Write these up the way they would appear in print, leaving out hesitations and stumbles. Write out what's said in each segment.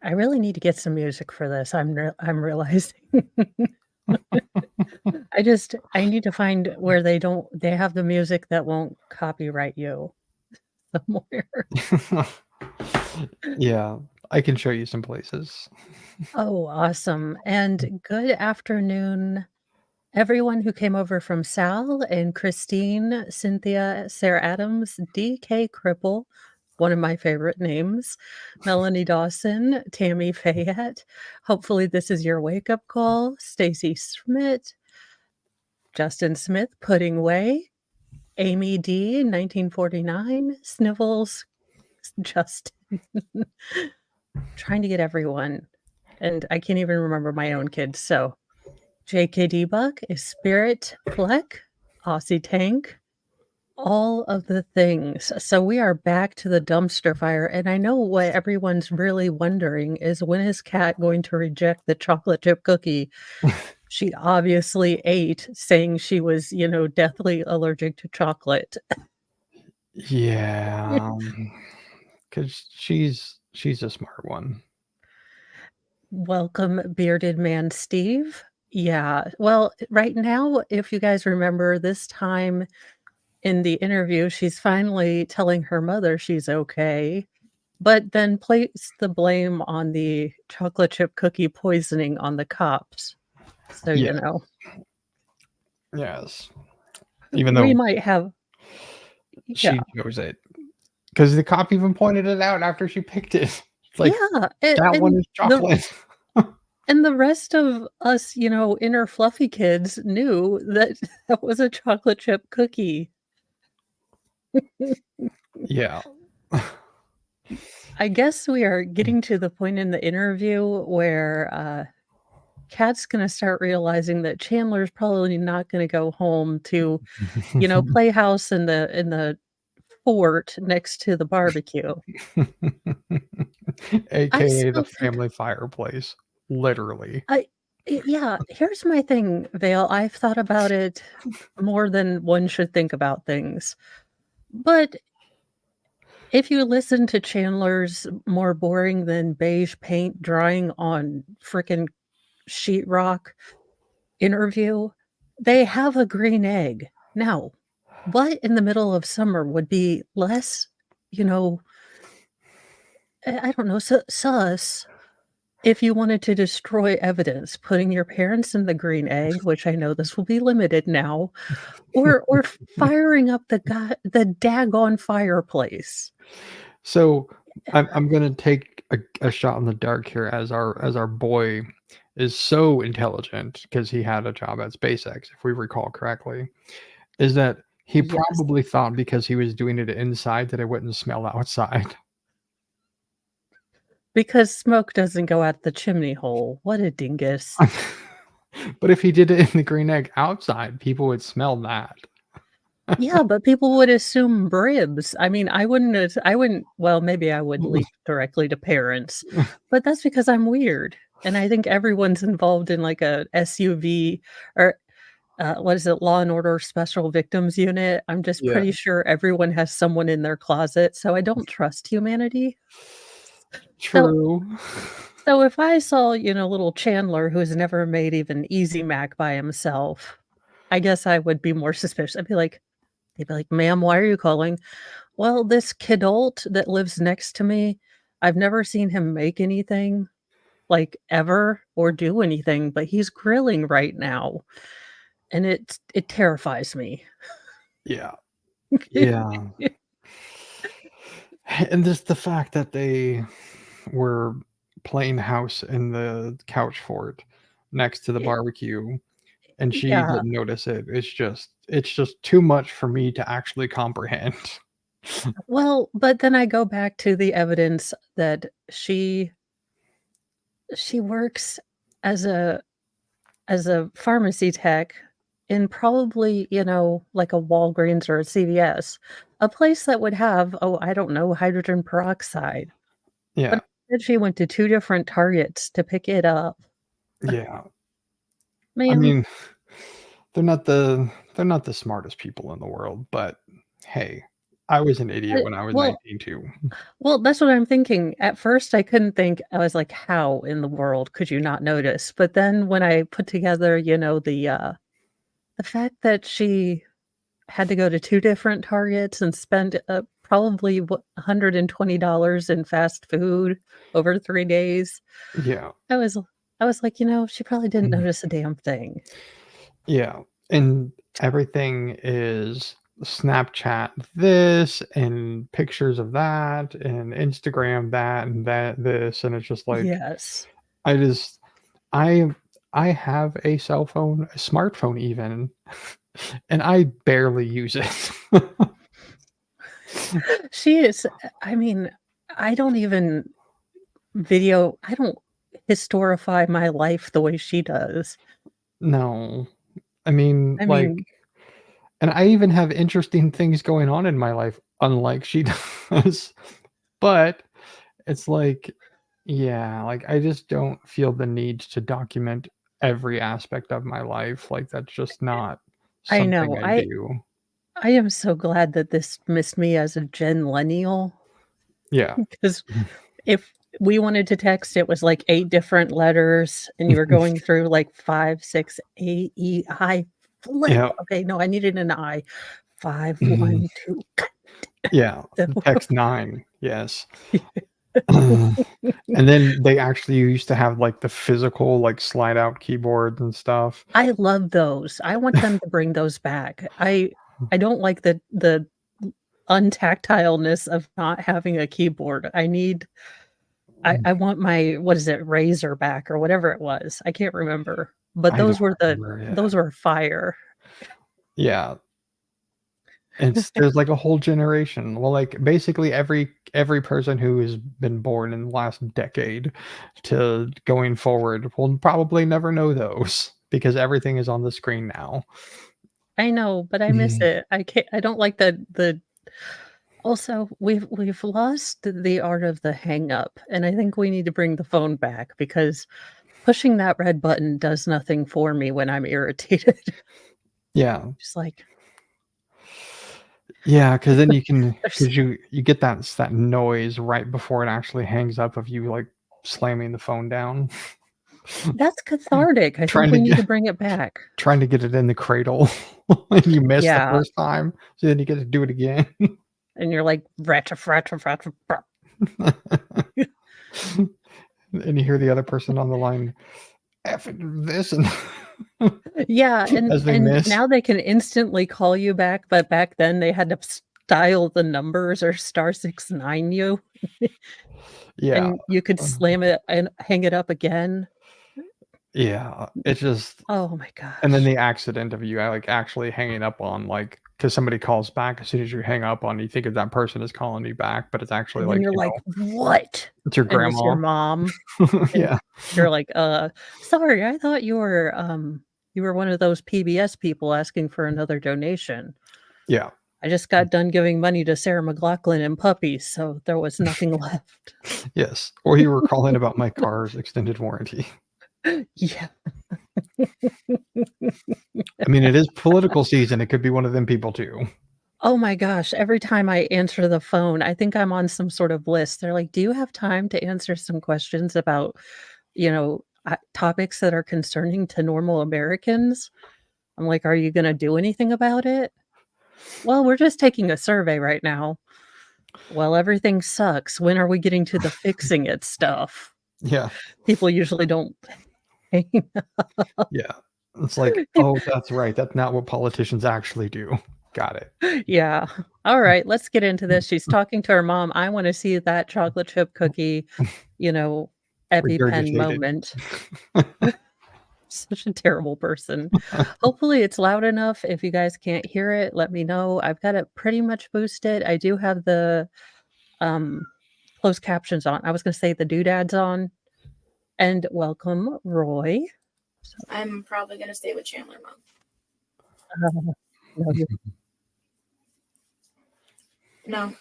I really need to get some music for this. I'm realizing. I need to find where they have the music that won't copyright you somewhere. Yeah, I can show you some places. Oh, awesome. And good afternoon, everyone who came over from Sal and Christine, Cynthia, Sarah Adams, DK Cripple, one of my favorite names, Melanie Dawson, Tammy Fayette. Hopefully, this is your wake up call. Stacy Schmidt, Justin Smith, Pudding Way, Amy D, 1949, Snivels, Justin. Trying to get everyone. And I can't even remember my own kids. So JKD Buck is Spirit Fleck, Aussie Tank, all of the things. So we are back to the dumpster fire. And I know what everyone's really wondering is when is Kat going to reject the chocolate chip cookie she obviously ate, saying she was, deathly allergic to chocolate. Yeah, because she's a smart one. Welcome, bearded man Steve. Yeah. Well, right now, if you guys remember this time in the interview, she's finally telling her mother she's okay, but then placed the blame on the chocolate chip cookie poisoning on the cops. So, Yeah, yes. Even we though might have, yeah, she chose it, because the cop even pointed it out after she picked it. It's like yeah. that one is chocolate. And the rest of us, inner fluffy kids knew that that was a chocolate chip cookie. Yeah, I guess we are getting to the point in the interview where Kat's going to start realizing that Chandler's probably not going to go home to, play house in the fort next to the barbecue. I aka the still think family fireplace, literally. I yeah, here's my thing, Vale. I've thought about it more than one should think about things. But if you listen to Chandler's more boring than beige paint drying on frickin' sheetrock interview, they have a green egg. Now, what in the middle of summer would be less, you know, I don't know, sus if you wanted to destroy evidence, putting your parents in the green egg, which I know this will be limited now, or firing up the daggone fireplace. So I'm gonna take a shot in the dark here, as our boy is so intelligent because he had a job at SpaceX, if we recall correctly, is that he Yes, probably thought because he was doing it inside that it wouldn't smell outside. because smoke doesn't go out the chimney hole. What a dingus. But if he did it in the green egg outside, people would smell that. Yeah, but people would assume bribs. I mean, I wouldn't well, maybe I would leap directly to parents, but that's because I'm weird, and I think everyone's involved in, like, a SUV or, what is it, Law& and Order Special Victims Unit. I'm just Yeah, pretty sure everyone has someone in their closet, so I don't trust humanity. So true. so if I saw, little Chandler who has never made even Easy Mac by himself, I guess I would be more suspicious. They'd be like, "Ma'am, why are you calling?" "Well, this kidult that lives next to me, I've never seen him make anything, like, ever or do anything, but he's grilling right now, and it terrifies me." Yeah, yeah. And just the fact that they were playing house in the couch fort next to the It barbecue, and she Yeah. didn't notice it. It's just too much for me to actually comprehend. Well, but then I go back to the evidence that she works as a pharmacy tech in probably, like a Walgreens or a CVS, a place that would have, oh, I don't know, hydrogen peroxide. Yeah, But instead she went to 2 different Targets to pick it up. yeah. I Ma'am, mean, they're not the smartest people in the world, but hey. I was an idiot when I was Well 19 too. well, that's what I'm thinking. At first, I couldn't think. I was like, "How in the world could you not notice?" But then when I put together, the fact that she had to go to 2 different Targets and spend, probably what, $120 in fast food over 3 days. Yeah. I was I was like, she probably didn't Mhm. notice a damn thing." Yeah, and everything is Snapchat this, and pictures of that, and Instagram that, and that this, and it's just like, Yes. I just I I have a cell phone, a smartphone even, and I barely use it. She is I mean, I don't even I don't historify my life the way she does. No. I mean, I like, mean, and I even have interesting things going on in my life, unlike she does, but it's like, yeah, like, I just don't feel the need to document every aspect of my life, like, that's just not I something know. I I do. I am so glad that this missed me as a Genlennial, Yeah. because if we wanted to text, it was like 8 different letters, and you were going through like 5, 6, A, E, I, flip. Yeah. Okay, no, I needed an I. 5, Mhm. 1, 2. Yeah, So text 9, yes. And then they actually used to have, like, the physical, like, slide out keyboards and stuff. I love those. I want them to bring those back. I don't like the untactileness of not having a keyboard. I want my, what is it, Razor back or whatever it was. I can't remember, but I don't remember, yeah. those were fire. Yeah. There's, like, a whole generation. Well, like, basically every person who has been born in the last decade to going forward will probably never know those because everything is on the screen now. I know, but I miss Mhm. it. I don't like the also, we've lost the art of the hang up, and I think we need to bring the phone back because pushing that red button does nothing for me when I'm irritated. Yeah. Just like, Yeah, because then you can there's because you get that noise right before it actually hangs up of you, like, slamming the phone down, that's cathartic. I think trying we to need get to bring it back. trying to get it in the cradle, and you miss the Yeah, first time, so then you get to do it again. and you're like, "Ratcha, ratcha, ratcha, brah." And you hear the other person on the line, "F this," and Yeah, as they and miss. now they can instantly call you back, but back then they had to dial the numbers or *69 you, Yeah, and you could uh, slam it and hang it up again. yeah, it's just Oh my and then gosh. the accident of you, like, actually hanging up on, like, because somebody calls back as soon as you hang up on, you think that that person is calling you back, but it's actually, And then like, you're like, "What?" it's your And it's your grandma. mom, and Yeah, you're like, sorry, I thought you were one of those PBS people asking for another donation. yeah, I just got done giving money to Sarah McLachlan and puppies, so there was nothing left." yes, or you were calling about my car's extended warranty. Yeah. I mean, it is political season, it could be one of them people too. Oh my gosh, every time I answer the phone, I think I'm on some sort of list. They're like, "Do you have time to answer some questions about, topics that are concerning to normal Americans?" I'm like, "Are you gonna do anything about it?" "Well, we're just taking a survey right now." "Well, everything sucks. When are we getting to the fixing it stuff?" Yeah, People usually don't hang up. yeah. It's like, "Oh, that's right, that's not what politicians actually do." Got it. Yeah. Alright, let's get into this. She's talking to her mom. I wanna see that chocolate chip cookie, you know, EpiPen Regurgitated. moment. Such a terrible person. Hopefully, it's loud enough. If you guys can't hear it, let me know. I've got it pretty much boosted. I do have the, um, closed captions on. I was gonna say the doodads on. And welcome, Roy. So, I'm probably gonna stay with Chandler, Mom. no, you No,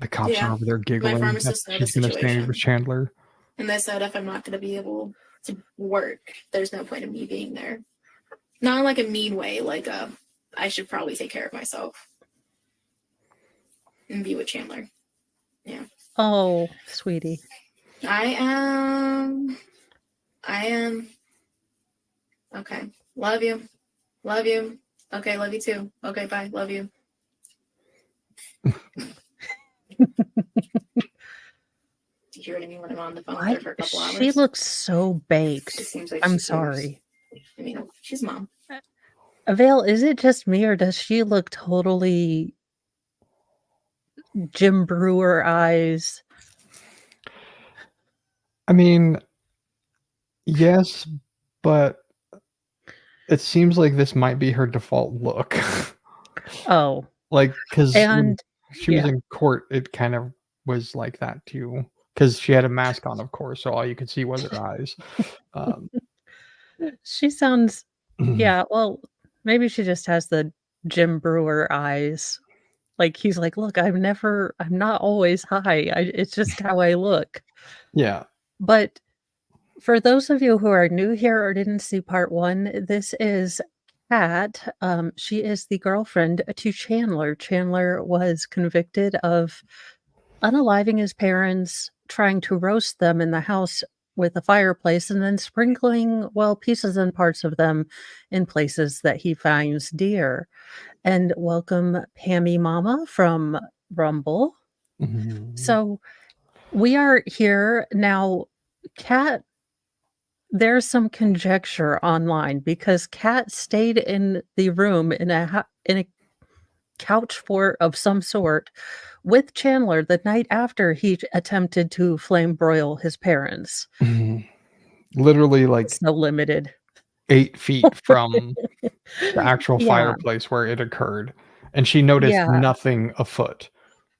The cops are yeah. over there My giggling that pharmacist know the she's gonna stay with situation, Chandler. and they said if I'm not gonna be able to work, there's no point in me being there. Not in like a mean way, like I should probably take care of myself and be with Chandler. Yeah. Oh, sweetie. I am. Okay. Love you. Love you. Okay, love you too. Okay, bye. Love you. Do you hear what I mean when I'm on the phone with her for a couple She hours? looks so It baked. seems like I'm she cares. sorry. I mean, she's mom. Vale, is it just me or does she look totally Jim Brewer eyes? I mean, yes, but it seems like this might be her default look. Oh, Like, because when and she was yeah, in court, it kind of was like that too. Because she had a mask on, of course, so all you could see was her eyes. Um, she sounds, yeah, well, maybe she just has the Jim Brewer eyes. Like he's like, look, I'm not always high. It's just how I look. yeah. But for those of you who are new here or didn't see part one, this is Kat. She is the girlfriend to Chandler. Chandler was convicted of unaliving his parents, trying to roast them in the house with a fireplace, and then sprinkling, well, pieces and parts of them in places that he finds dear. And welcome, Pammy Mama from Rumble. Mhm. So we are here now. Kat, there's some conjecture online because Kat stayed in the room in a couch fort of some sort with Chandler the night after he attempted to flame broil his parents. Mhm. Literally, like, So limited. 8 feet from the actual Yeah, fireplace where it occurred, and she noticed yeah. nothing afoot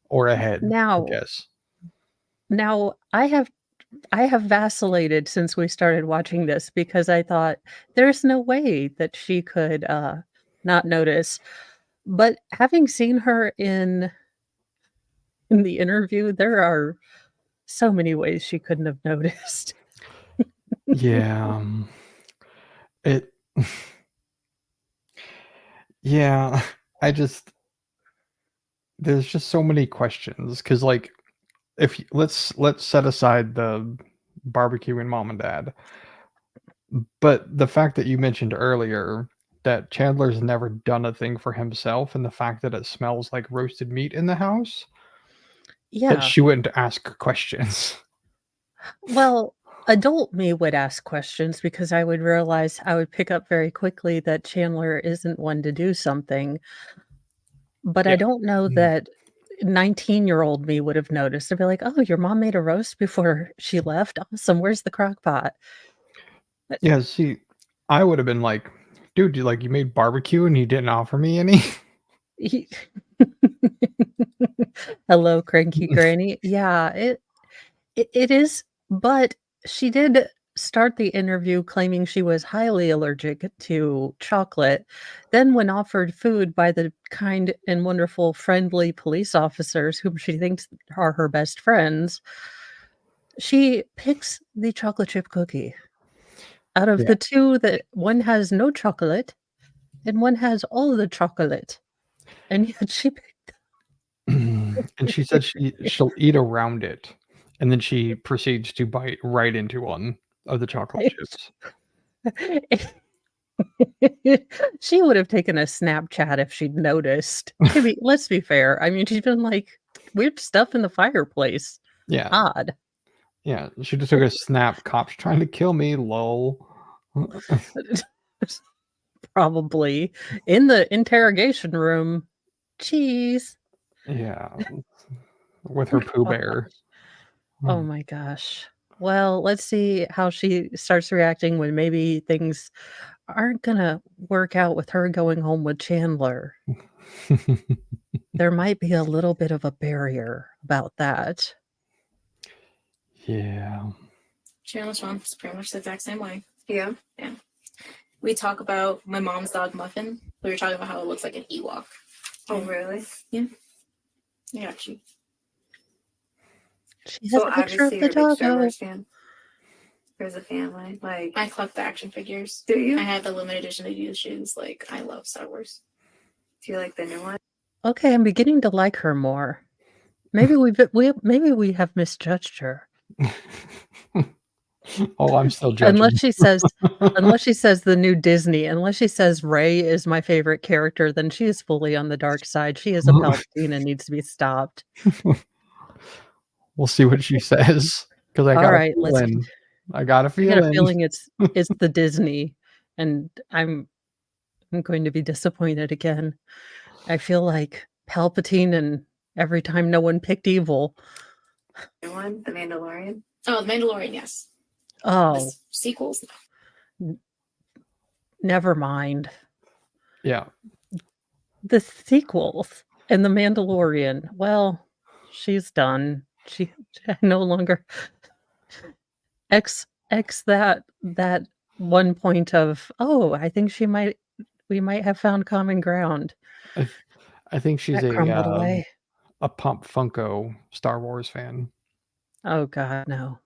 or ahead, I Now guess. now I have vacillated since we started watching this because I thought there's no way that she could not notice. But having seen her in the interview, there are so many ways she couldn't have noticed. Yeah, it yeah, I just there's just so many questions because, like, if y let's set aside the barbecuing mom and dad, but the fact that you mentioned earlier that Chandler's never done a thing for himself, and the fact that it smells like roasted meat in the house, that Yeah. she wouldn't ask questions. Well, adult me would ask questions because I would pick up very quickly that Chandler isn't one to do something, but Yeah. I don't know Mm. that 19-year-old me would have noticed. I'd be like, "Oh, your mom made a roast before she left? Awesome. Where's the crock pot?" But Yeah, see, I would have been like, "Dude, you made barbecue and you didn't offer me any?" he Hello, cranky granny. Yeah, it is, but she did start the interview claiming she was highly allergic to chocolate. Then when offered food by the kind and wonderful friendly police officers whom she thinks are her best friends, she picks the chocolate chip cookie. Out of Yeah. the 2 that one has no chocolate and one has all the chocolate, and yet she picked And she said she'll eat around it, and then she proceeds to bite right into one of the chocolate chips. She would have taken a Snapchat if she'd noticed. Let's be fair. I mean, she's been like, "Weird stuff in the fireplace. Yeah, Odd." yeah, she just took a snap, "Cops trying to kill me, lol." Probably. In the interrogation room. Cheese. Yeah, with her Pooh Gosh. Bear. Oh Mm. my gosh. Well, let's see how she starts reacting when maybe things aren't gonna work out with her going home with Chandler. There might be a little bit of a barrier about that. Yeah. Chandler's mom is pretty much the exact same way. Yeah. Yeah. We talk about my mom's dog Muffin. We were talking about how it looks like an Ewok. Oh, really? Yeah. I got you. She has So a picture of obviously the you're a big Star doggo. Wars fan. as a family? Like, I collect the action figures. do you? I have the limited edition of shoes. Like, I love Star Wars. Do you like the new one? Okay, I'm beginning to like her more. Maybe maybe we have misjudged her. Oh, I'm still judging. Unless she says the new Disney, unless she says Rey is my favorite character, then she is fully on the dark side. She is a Palpatine and needs to be stopped. We'll see what she says because I All got right, a feeling. I got a I got a feeling. feeling it's the Disney, and I'm going to be disappointed again. I feel like Palpatine, and every time no one picked evil. New one, The Mandalorian. Oh, The Mandalorian, yes. Oh, The sequels. never mind. Yeah. The sequels and The Mandalorian. Well, she's done. She no longer X that one point of, oh, I think we might have found common ground. I think she's That crumbled away. a Pump Funko Star Wars fan. Oh God, no.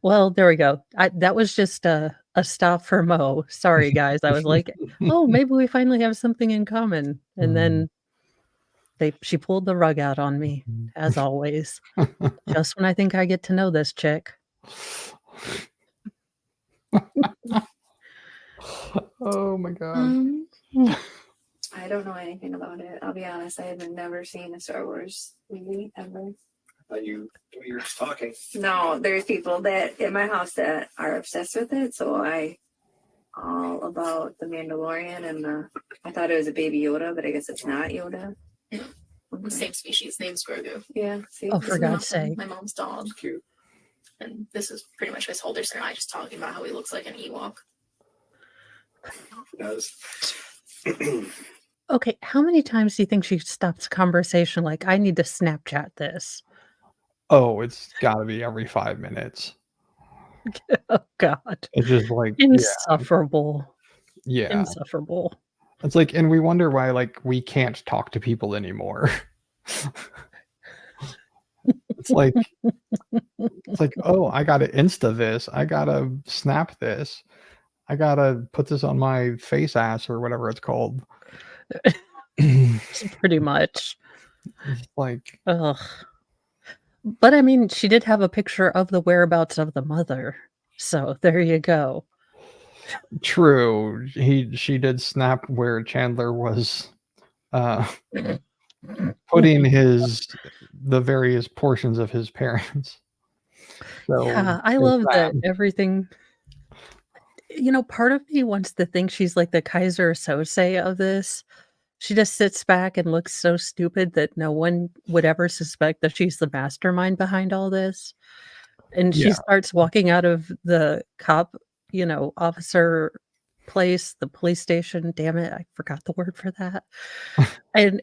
Well, there we go. That was just a stop for Mo. Sorry, guys. I was like, oh, maybe we finally have something in common. And then she pulled the rug out on me, as always. Just when I think I get to know this chick. Oh my God. I don't know anything about it. I'll be honest. I have never seen a Star Wars movie ever. You were just talking. No, there's people that in my house that are obsessed with it. So I all about the Mandalorian and I thought it was a baby Yoda, but I guess it's not Yoda. The same species, name's Grogu. Yeah. See, Oh, This for is God's Muffin, sake. my mom's dog. It's cute. And this is pretty much Miss Holderson and I just talking about how he looks like an Ewok. It does. Okay, how many times do you think she stops conversation like, I need to Snapchat this? Oh, it's got to be every 5 minutes. Oh God. It's just like Insufferable. yeah. Insufferable. It's like, and we wonder why like we can't talk to people anymore. It's like, oh, I gotta Insta this, I gotta Snap this, I gotta put this on my face ass or whatever it's called. Pretty much. It's like, Ugh. But I mean, she did have a picture of the whereabouts of the mother. So there you go. true. She did snap where Chandler was putting the various portions of his parents. So Yeah, I there's love that everything. Part of me wants to think she's like the Kaiser Sose of this. She just sits back and looks so stupid that no one would ever suspect that she's the mastermind behind all this. And she Yeah. starts walking out of the cop, officer place, the police station. Damn it, I forgot the word for that. And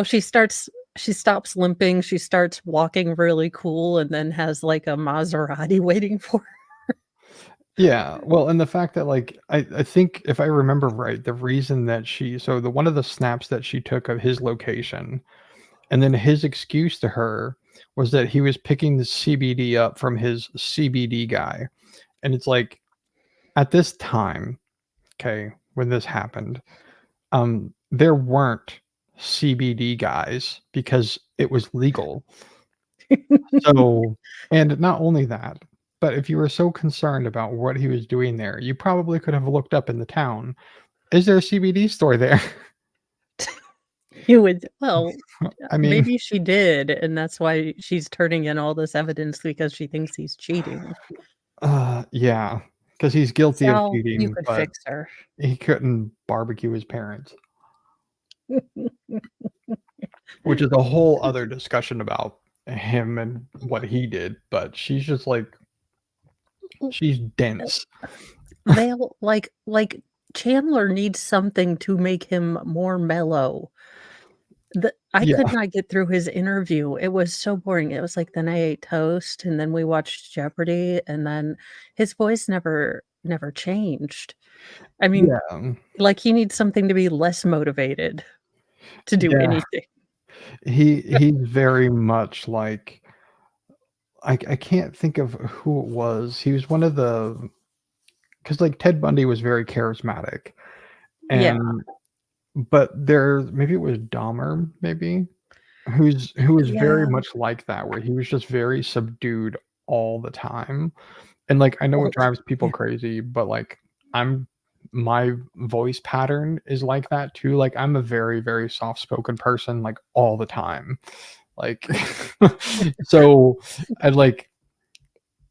she stops limping, she starts walking really cool, and then has like a Maserati waiting for her. Yeah, well, and the fact that like I think if I remember right, the reason that one of the snaps that she took of his location, and then his excuse to her was that he was picking the CBD up from his CBD guy. And it's like at this time, okay, when this happened, there weren't CBD guys because it was legal. So, and not only that, but if you were so concerned about what he was doing there, you probably could have looked up in the town. Is there a CBD store there? You would, well, I mean, maybe she did, and that's why she's turning in all this evidence because she thinks he's cheating. yeah, because he's guilty of Sal, you cheating, could but fix her. he couldn't barbecue his parents, which is a whole other discussion about him and what he did. But she's just like, she's dense. They'll like Chandler needs something to make him more mellow. I Yeah. could not get through his interview. It was so boring. It was like, then I ate toast, and then we watched Jeopardy, and then his voice never changed. I mean, Yeah. like he needs something to be less motivated to do Yeah. anything. He's very much like I can't think of who it was. He was one of the, because like Ted Bundy was very charismatic, Yeah. and but there maybe it was Dahmer, maybe, who was very Yeah. much like that, where he was just very subdued all the time. And like I know Well, it drives people yeah. crazy, but like I'm my voice pattern is like that too. Like I'm a very, very soft spoken person like all the time. Like so I like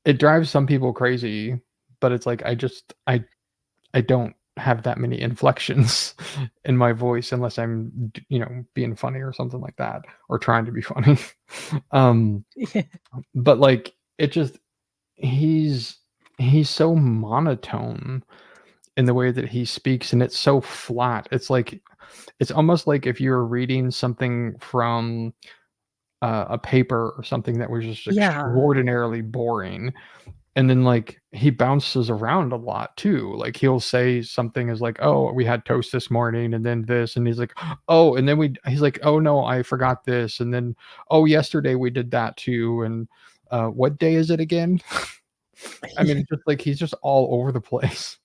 it drives some people crazy, but it's like I don't have that many inflections in my voice unless I'm being funny or something like that, or trying to be funny. um Yeah. but like it just he's he's so monotone in the way that he speaks, and it's so flat. It's like it's almost like if you're reading something from a paper or something that was just Yeah. extraordinarily boring, and then like he bounces around a lot too. Like he'll say something is like, oh, we had toast this morning, and then this, and he's like, oh, and then he's like, oh no, I forgot this, and then oh, yesterday we did that too, and what day is it again? I mean, it's just like he's just all over the place.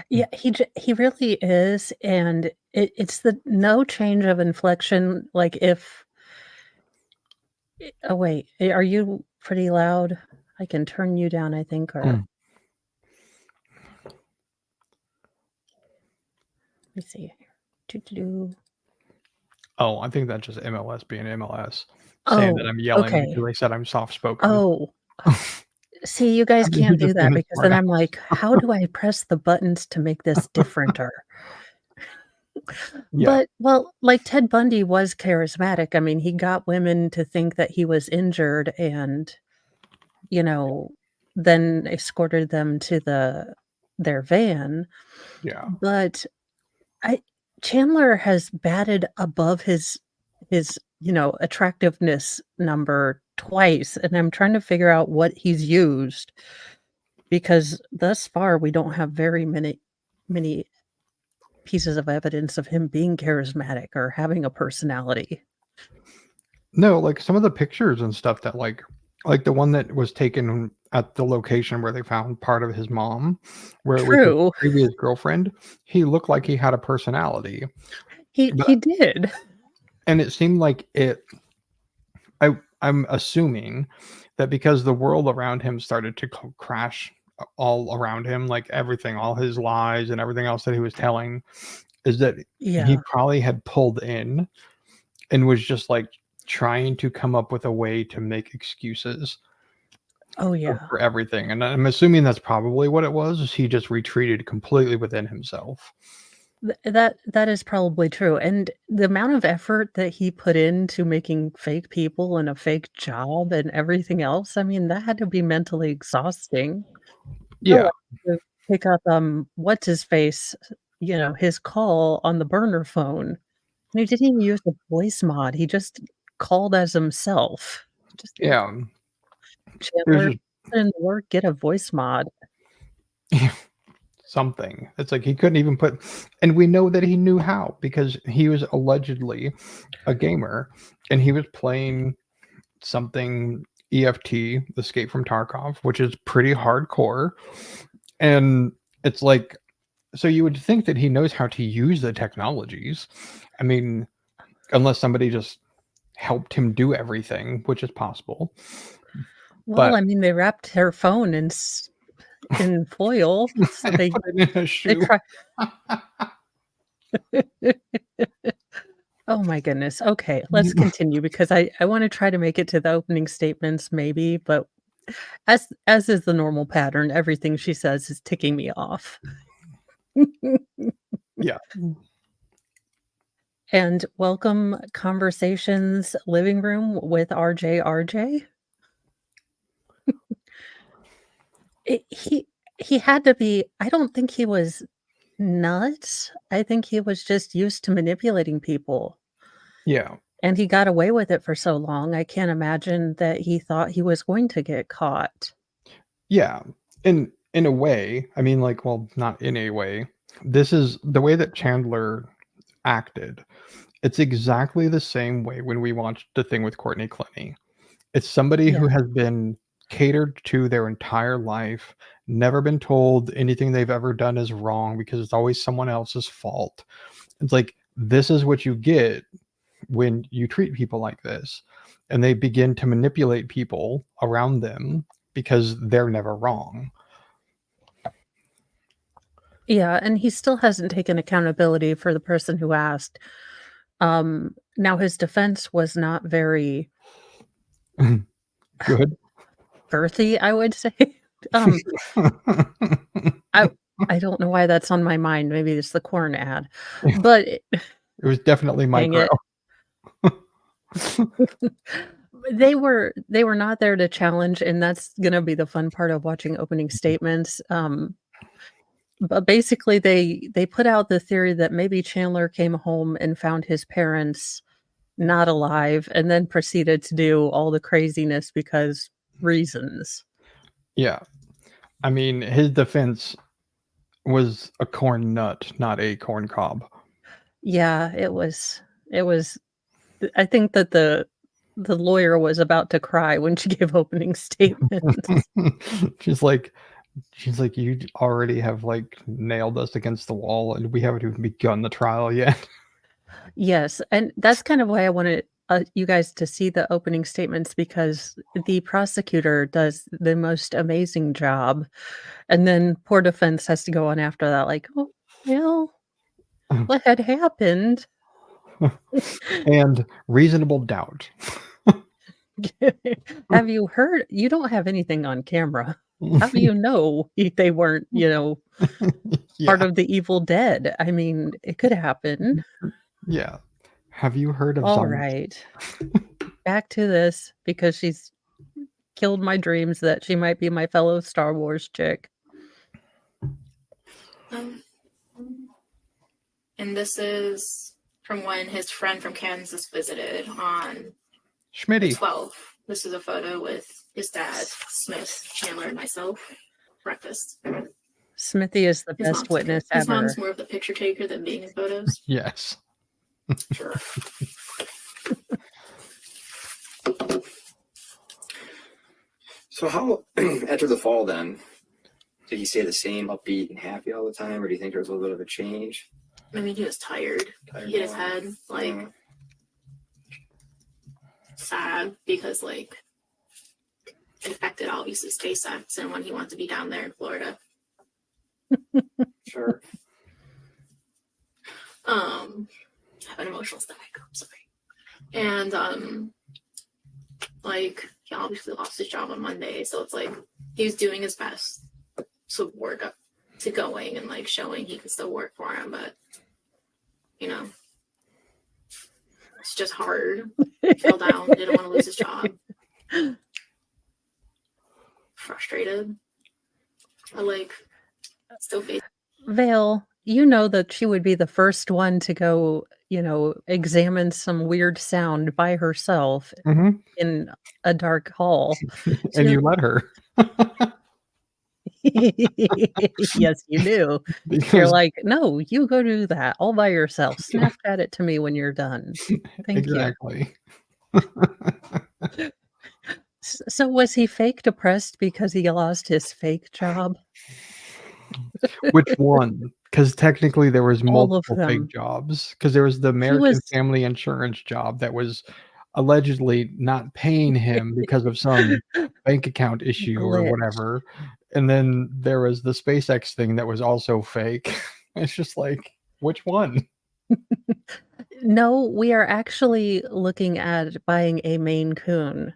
Yeah, he really is, and it's the no change of inflection, like, if oh, wait, are you pretty loud? I can turn you down, I think, or Mm. let me see. Doo-doo-doo. Oh, I think that's just MLS being MLS, saying that Oh, I'm yelling okay. because they said I'm soft spoken. Oh, see, you guys I mean, he's can't do just being that a because then smartass. I'm like, "How do I press the buttons to make this differenter?" Yeah, But, well, like, Ted Bundy was charismatic. I mean, he got women to think that he was injured and, you know, then escorted them to their van, yeah. but I Chandler has batted above his, attractiveness number twice, and I'm trying to figure out what he's used because thus far we don't have very many pieces of evidence of him being charismatic or having a personality. No, like some of the pictures and stuff that like the one that was taken at the location where they found part of his mom, where it was his True. previous girlfriend, he looked like he had a personality. He But did. and it seemed like it I'm assuming that because the world around him started to crash all around him, like everything, all his lies and everything else that he was telling, is that he Yeah. probably had pulled in and was just like trying to come up with a way to make excuses Oh, yeah. for everything. And I'm assuming that's probably what it was, is he just retreated completely within himself. That is probably true, and the amount of effort that he put into making fake people and a fake job and everything else, I mean, that had to be mentally exhausting. Oh, Yeah. I had to pick up, what's his face, his call on the burner phone, and he didn't even use a voice mod, he just called as himself. Just like, Yeah. It was "Chandler, just put in the work, get a voice mod." something. It's like he couldn't even put, and we know that he knew how because he was allegedly a gamer and he was playing something EFT, Escape from Tarkov, which is pretty hardcore. And it's like, so you would think that he knows how to use the technologies. I mean, unless somebody just helped him do everything, which is possible. Well, But I mean, they wrapped her phone in foil, so I they put it in a they shoe. cry. Oh my goodness. Okay, let's continue because I wanna try to make it to the opening statements maybe, but as is the normal pattern, everything she says is ticking me off. Yeah. And welcome Conversations Living Room with RJ. It he had to be I don't think he was nuts. I think he was just used to manipulating people, Yeah. and he got away with it for so long, I can't imagine that he thought he was going to get caught. Yeah. In a way, I mean, like, well, not in a way. This is the way that Chandler acted. It's exactly the same way when we watched the thing with Courtney Clenny. It's somebody Yeah. who has been catered to their entire life, never been told anything they've ever done is wrong because it's always someone else's fault. It's like, this is what you get when you treat people like this. And they begin to manipulate people around them because they're never wrong. Yeah, and he still hasn't taken accountability for the person who asked. Now his defense was not very Good. girthy, I would say. Um, I I don't know why that's on my mind. Maybe it's the corn ad, but It was definitely dang micro. it. They were not there to challenge, and that's gonna be the fun part of watching opening statements. But basically, they put out the theory that maybe Chandler came home and found his parents not alive, and then proceeded to do all the craziness because reasons. Yeah. I mean, his defense was a corn nut, not a corn cob. Yeah, it was I think that the lawyer was about to cry when she gave opening statements. she's like you already have like nailed us against the wall and we haven't even begun the trial yet. Yes, and that's kind of why I wanted, you guys to see the opening statements, because the prosecutor does the most amazing job, and then poor defense has to go on after that like, "Oh, well, what had happened?" And reasonable doubt. Have you heard? You don't have anything on camera. How do you know they weren't, part Yeah. of the Evil Dead? I mean, it could happen. Yeah. Have you heard of All zombies? right. Back to this, because she's killed my dreams that she might be my fellow Star Wars chick. And this is from when his friend from Kansas visited on the Schmitty. 12th. This is a photo with his dad, Smith, Chandler, and myself. Breakfast. Smithy is the best witness His ever. mom's more of the picture taker than being in photos. Yes. Sure. So how after the fall then? Did he stay the same, upbeat and happy all the time, or do you think there was a little bit of a change? I mean, he was tired. He hit his head, like, sad, because, like, it affected obviously SpaceX and when he wanted to be down there in Florida. Sure. Have an emotional stomach. I'm sorry. And like, he obviously lost his job on Monday, so it's like he was doing his best to work up to going and like showing he could still work for him, but it's just hard. He fell down, didn't want to lose his job. Frustrated. I like still face. Vale, you know that she would be the first one to go, examine some weird sound by herself Mm-hmm. in a dark hall. And you let her. Yes, you do. You're Because like, "No, you go do that all by yourself. Snapchat it to me when you're done. Thank you." exactly. So was he fake depressed because he lost his fake job? Which one? Because technically there was All of multiple them. fake jobs. Because there was the He American was Family Insurance job that was allegedly not paying him because of some bank account issue or glitch. whatever. And then there was the SpaceX thing that was also fake. It's just like, which one? No, we are actually looking at buying a Maine Coon.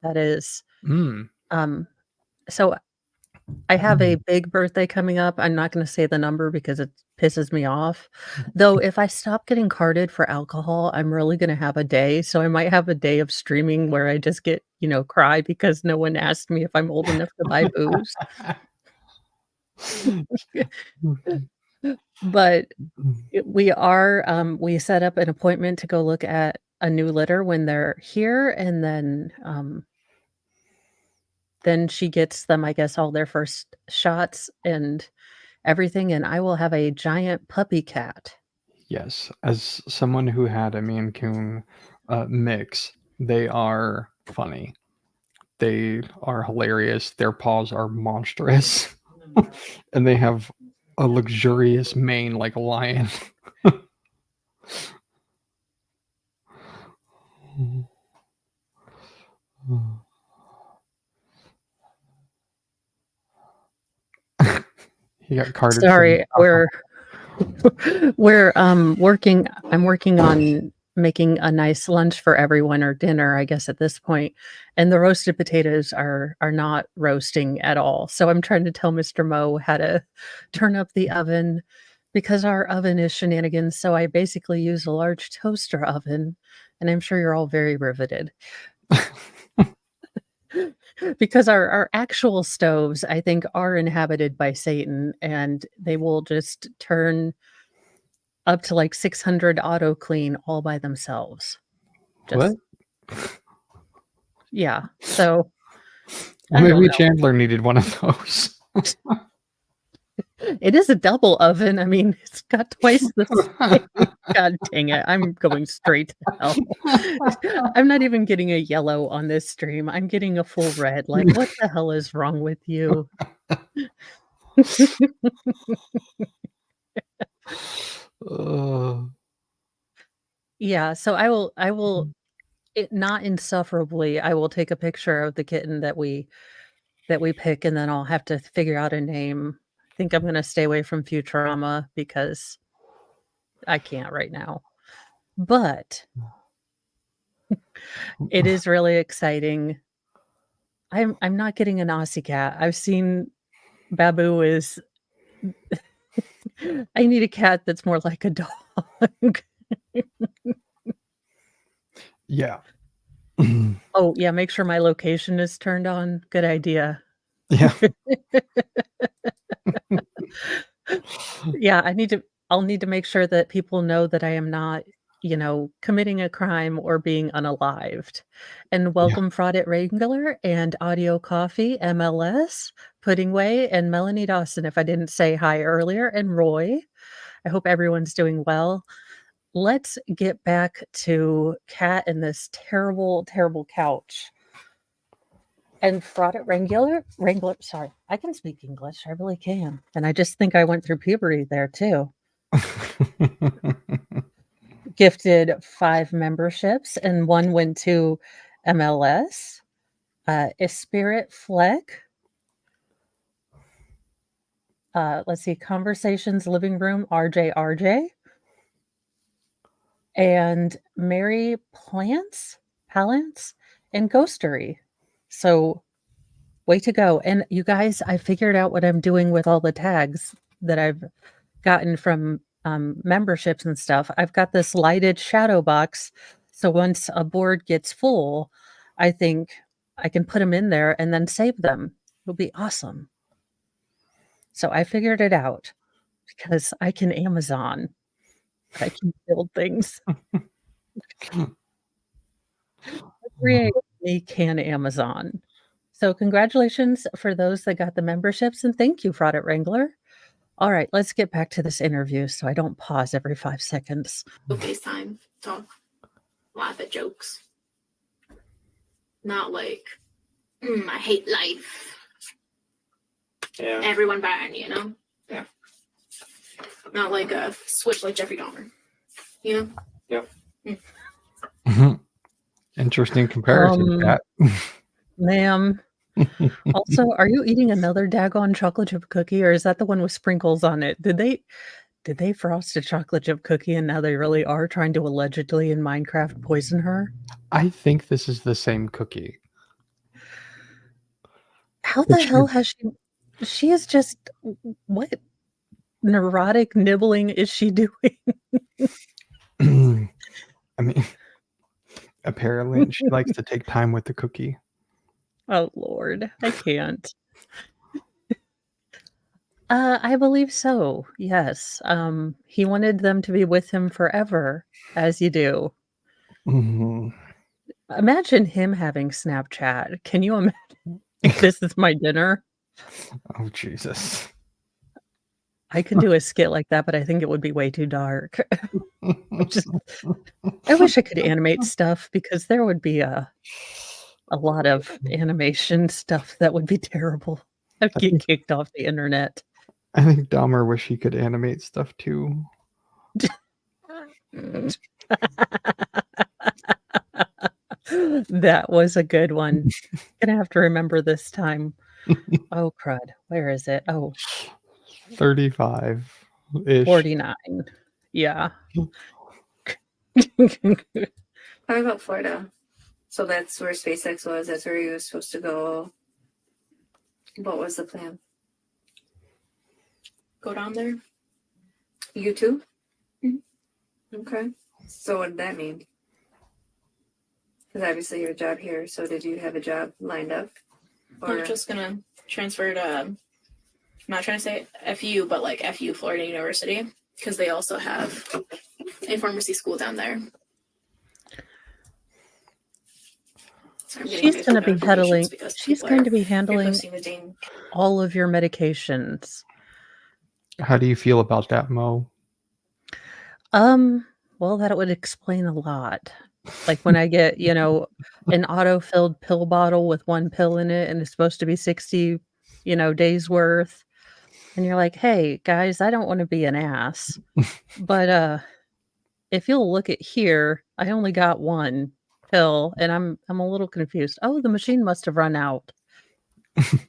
That is, Mm. so I have a big birthday coming up. I'm not gonna say the number because it pisses me off. Though if I stop getting carded for alcohol, I'm really gonna have a day. So I might have a day of streaming where I just get, cry because no one asked me if I'm old enough to buy booze. But we set up an appointment to go look at a new litter when they're here, and then she gets them, I guess, all their first shots and everything, and I will have a giant puppy cat. Yes, as someone who had a Maine Coon mix, they are funny. They are hilarious. Their paws are monstrous. And they have a luxurious mane like a lion. He got carded from Sorry, we're working. I'm working on making a nice lunch for everyone, or dinner, I guess, at this point. And the roasted potatoes are not roasting at all. So I'm trying to tell Mr. Mo how to turn up the oven, because our oven is Shenanigans. So I basically use a large toaster oven, and I'm sure you're all very riveted. Because our actual stoves, I think, are inhabited by Satan, and they will just turn up to like 600 auto clean all by themselves. What? Yeah. So Well, I don't maybe know. Chandler needed one of those. It is a double oven. I mean, it's got twice the space. God dang it. I'm going straight to hell. I'm not even getting a yellow on this stream. I'm getting a full red. Like, what the hell is wrong with you? Yeah, so I will it not insufferably, I will take a picture of the kitten that we pick, and then I'll have to figure out a name. I think I'm gonna stay away from Futurama because I can't right now. But it is really exciting. I'm not getting an Aussie cat. I've seen Babu is I need a cat that's more like a dog. Yeah. Oh, yeah, make sure my location is turned on. Good idea. Yeah. Yeah, I'll need to make sure that people know that I am not, committing a crime or being unalived. And welcome Fraud at Wrangler and Audio Coffee, MLS, Pudding Way, and Melanie Dawson, if I didn't say hi earlier, and Roy. I hope everyone's doing well. Let's get back to Kat and this terrible, terrible couch. And Fraud at Wrangler, sorry, I can speak English, I really can. And I just think I went through puberty there too. Gifted 5 memberships, and 1 went to MLS. Spirit Fleck. Let's see, Conversations Living Room, RJ. And Mary Palance, and Ghostery. So way to go. And you guys, I figured out what I'm doing with all the tags that I've gotten from memberships and stuff. I've got this lighted shadow box. So once a board gets full, I think I can put them in there and then save them. It'll be awesome. So I figured it out because I can Amazon. I can build things. Creatively can Amazon. So congratulations for those that got the memberships, and thank you, Fraud at Wrangler. All right, let's get back to this interview so I don't pause every 5 seconds. Go FaceTime, talk, laugh at jokes. Not like, I hate life. Yeah. Everyone burn, you know? Yeah. Not like a switch like Jeffrey Dahmer. You know? Yep. Interesting comparison, Kat. Ma'am. Also, are you eating another daggone chocolate chip cookie, or is that the one with sprinkles on it? Did they frost a chocolate chip cookie and now they really are trying to allegedly in Minecraft poison her? I think this is the same cookie. How the hell has she is just, what neurotic nibbling is she doing? I mean, apparently she likes to take time with the cookie. Oh Lord, I can't. I believe so. Yes. He wanted them to be with him forever, as you do. Mhm. Imagine him having Snapchat. Can you imagine? This is my dinner. Oh Jesus. I could do a skit like that, but I think it would be way too dark. I wish I could animate stuff because there would be a a lot of animation stuff that would be terrible. I'd get kicked off the internet. I think Dahmer wish he could animate stuff too. That was a good one. Gonna have to remember this time. Oh, crud. Where is it? Oh, 35-ish. 49. Yeah. How about Florida? So that's where SpaceX was. That's where he was supposed to go. What was the plan? Go down there. You too? Mhm. Okay. So what did that mean? Because obviously your job here. So did you have a job lined up? I'm just gonna transfer to. I'm not trying to say FU, but like FU Florida University, because they also have a pharmacy school down there. So I'm getting She's going to be notifications handling. because She's people going are to be handling reposting the dang. all of your medications. How do you feel about that, Mo? Well, that would explain a lot. Like when I get, an auto-filled pill bottle with one pill in it and it's supposed to be 60, days worth. And you're like, "Hey, guys, I don't want to be an ass. But if you'll look at here, I only got one pill and I'm a little confused. Oh, the machine must have run out.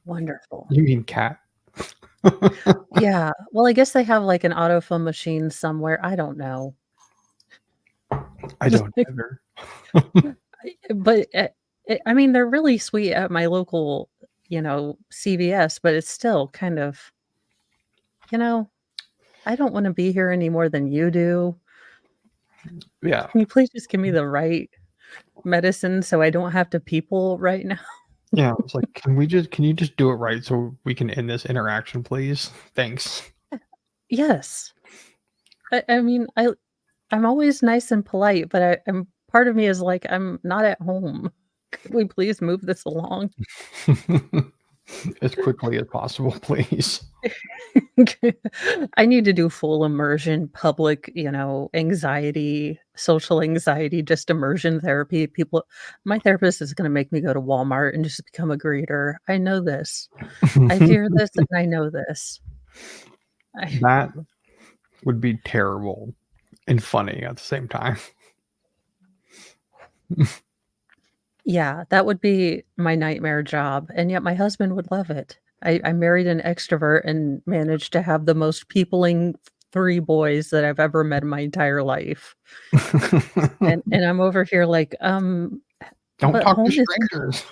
Wonderful. You mean cat? Yeah. Well, I guess they have like an autofill machine somewhere. I don't know. I don't ever. But I mean, they're really sweet at my local, CVS, but it's still kind of, I don't want to be here any more than you do. Yeah. Can you please just give me the right medicine so I don't have to people right now? Yeah. It's like, can you just do it right so we can end this interaction, please? Thanks. Yes. I mean, I'm always nice and polite, but I'm part of me is like, I'm not at home. Could we please move this along? As quickly as possible, please. I need to do full immersion, public, anxiety, social anxiety, just immersion therapy. My therapist is going to make me go to Walmart and just become a greeter. I know this. I fear this and I know this. That would be terrible and funny at the same time. Yeah, that would be my nightmare job. And yet my husband would love it. I married an extrovert and managed to have the most peopling 3 boys that I've ever met in my entire life. And I'm over here like, Don't but talk to strangers.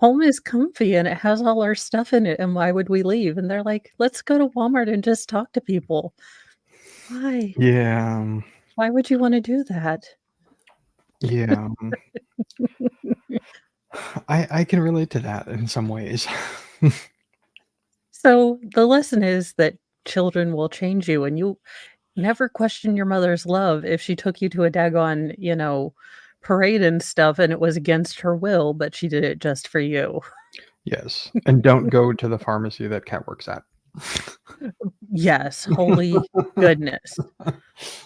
home is comfy and it has all our stuff in it, and why would we leave? And they're like, "Let's go to Walmart and just talk to people." Why? Yeah. Why would you wanna do that? Yeah. I can relate to that in some ways. So, the lesson is that children will change you, and you never question your mother's love if she took you to a daggone, parade and stuff, and it was against her will, but she did it just for you. Yes. And don't go to the pharmacy that Cat works at. Yes, holy goodness.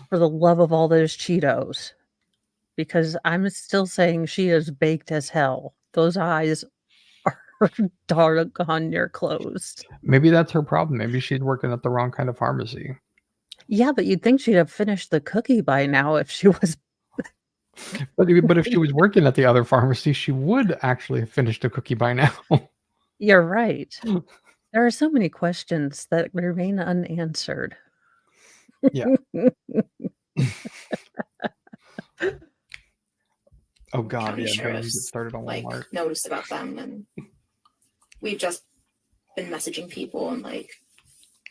For the love of all those Cheetos. Because I'm still saying she is baked as hell. Those eyes are doggone near closed. Maybe that's her problem. Maybe she's working at the wrong kind of pharmacy. Yeah, but you'd think she'd have finished the cookie by now if she was. But if she was working at the other pharmacy, she would actually have finished a cookie by now. You're right. There are so many questions that remain unanswered. Yeah. Oh God, County yeah. Don't even get sheriffs, started on like Walmart. noticed about them, and we've just been messaging people, and like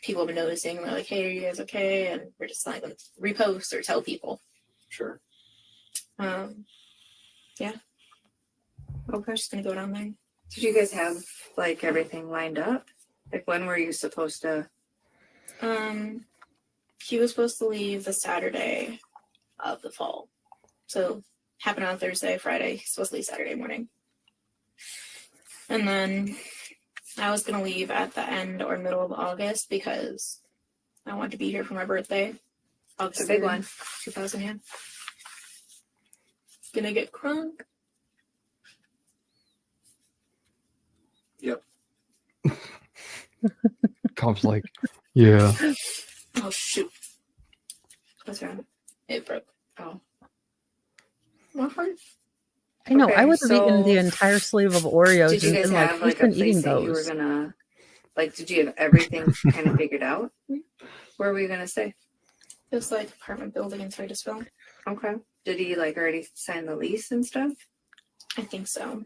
people have been noticing. They're like, "Hey, are you guys okay?" And we're just like, let's repost or tell people. Sure. Yeah, Okay. just gonna go down there. Did you guys have like everything lined up? Like when were you supposed to? He was supposed to leave the Saturday of the fall, so happened on Thursday, Friday. He's supposed to leave Saturday morning, and then I was gonna leave at the end or middle of August because I wanted to be here for my birthday. August It's a big 3rd, one. 2000, yeah. Gonna get crunk. Yep. Cobb's like, yeah. Oh shoot! What's wrong? It broke. Oh. What part? I know. I Okay, would have eaten the so entire sleeve of Oreos did you and guys been like, have "Who's like a been eating place that you were those?" gonna like? Did you have everything kind of figured out? Where were you gonna stay? It was like apartment building in Titusville. Okay. Did he like already sign the lease and stuff? I think so.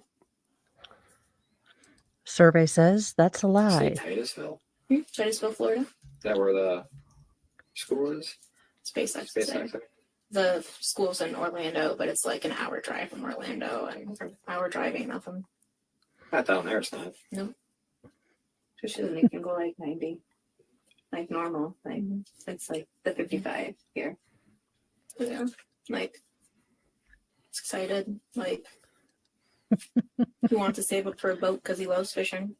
Survey says that's a Say lie. Titusville. Titusville, Florida. Is that where the school is? SpaceX. SpaceX. The school's in Orlando, but it's like an hour drive from Orlando, and an hour driving, nothing. Not down there. It's not. Especially when you can go like 90, like normal. Like it's like the 55 here. Yeah, like it's excited. Like he wants to save up for a boat because he loves fishing.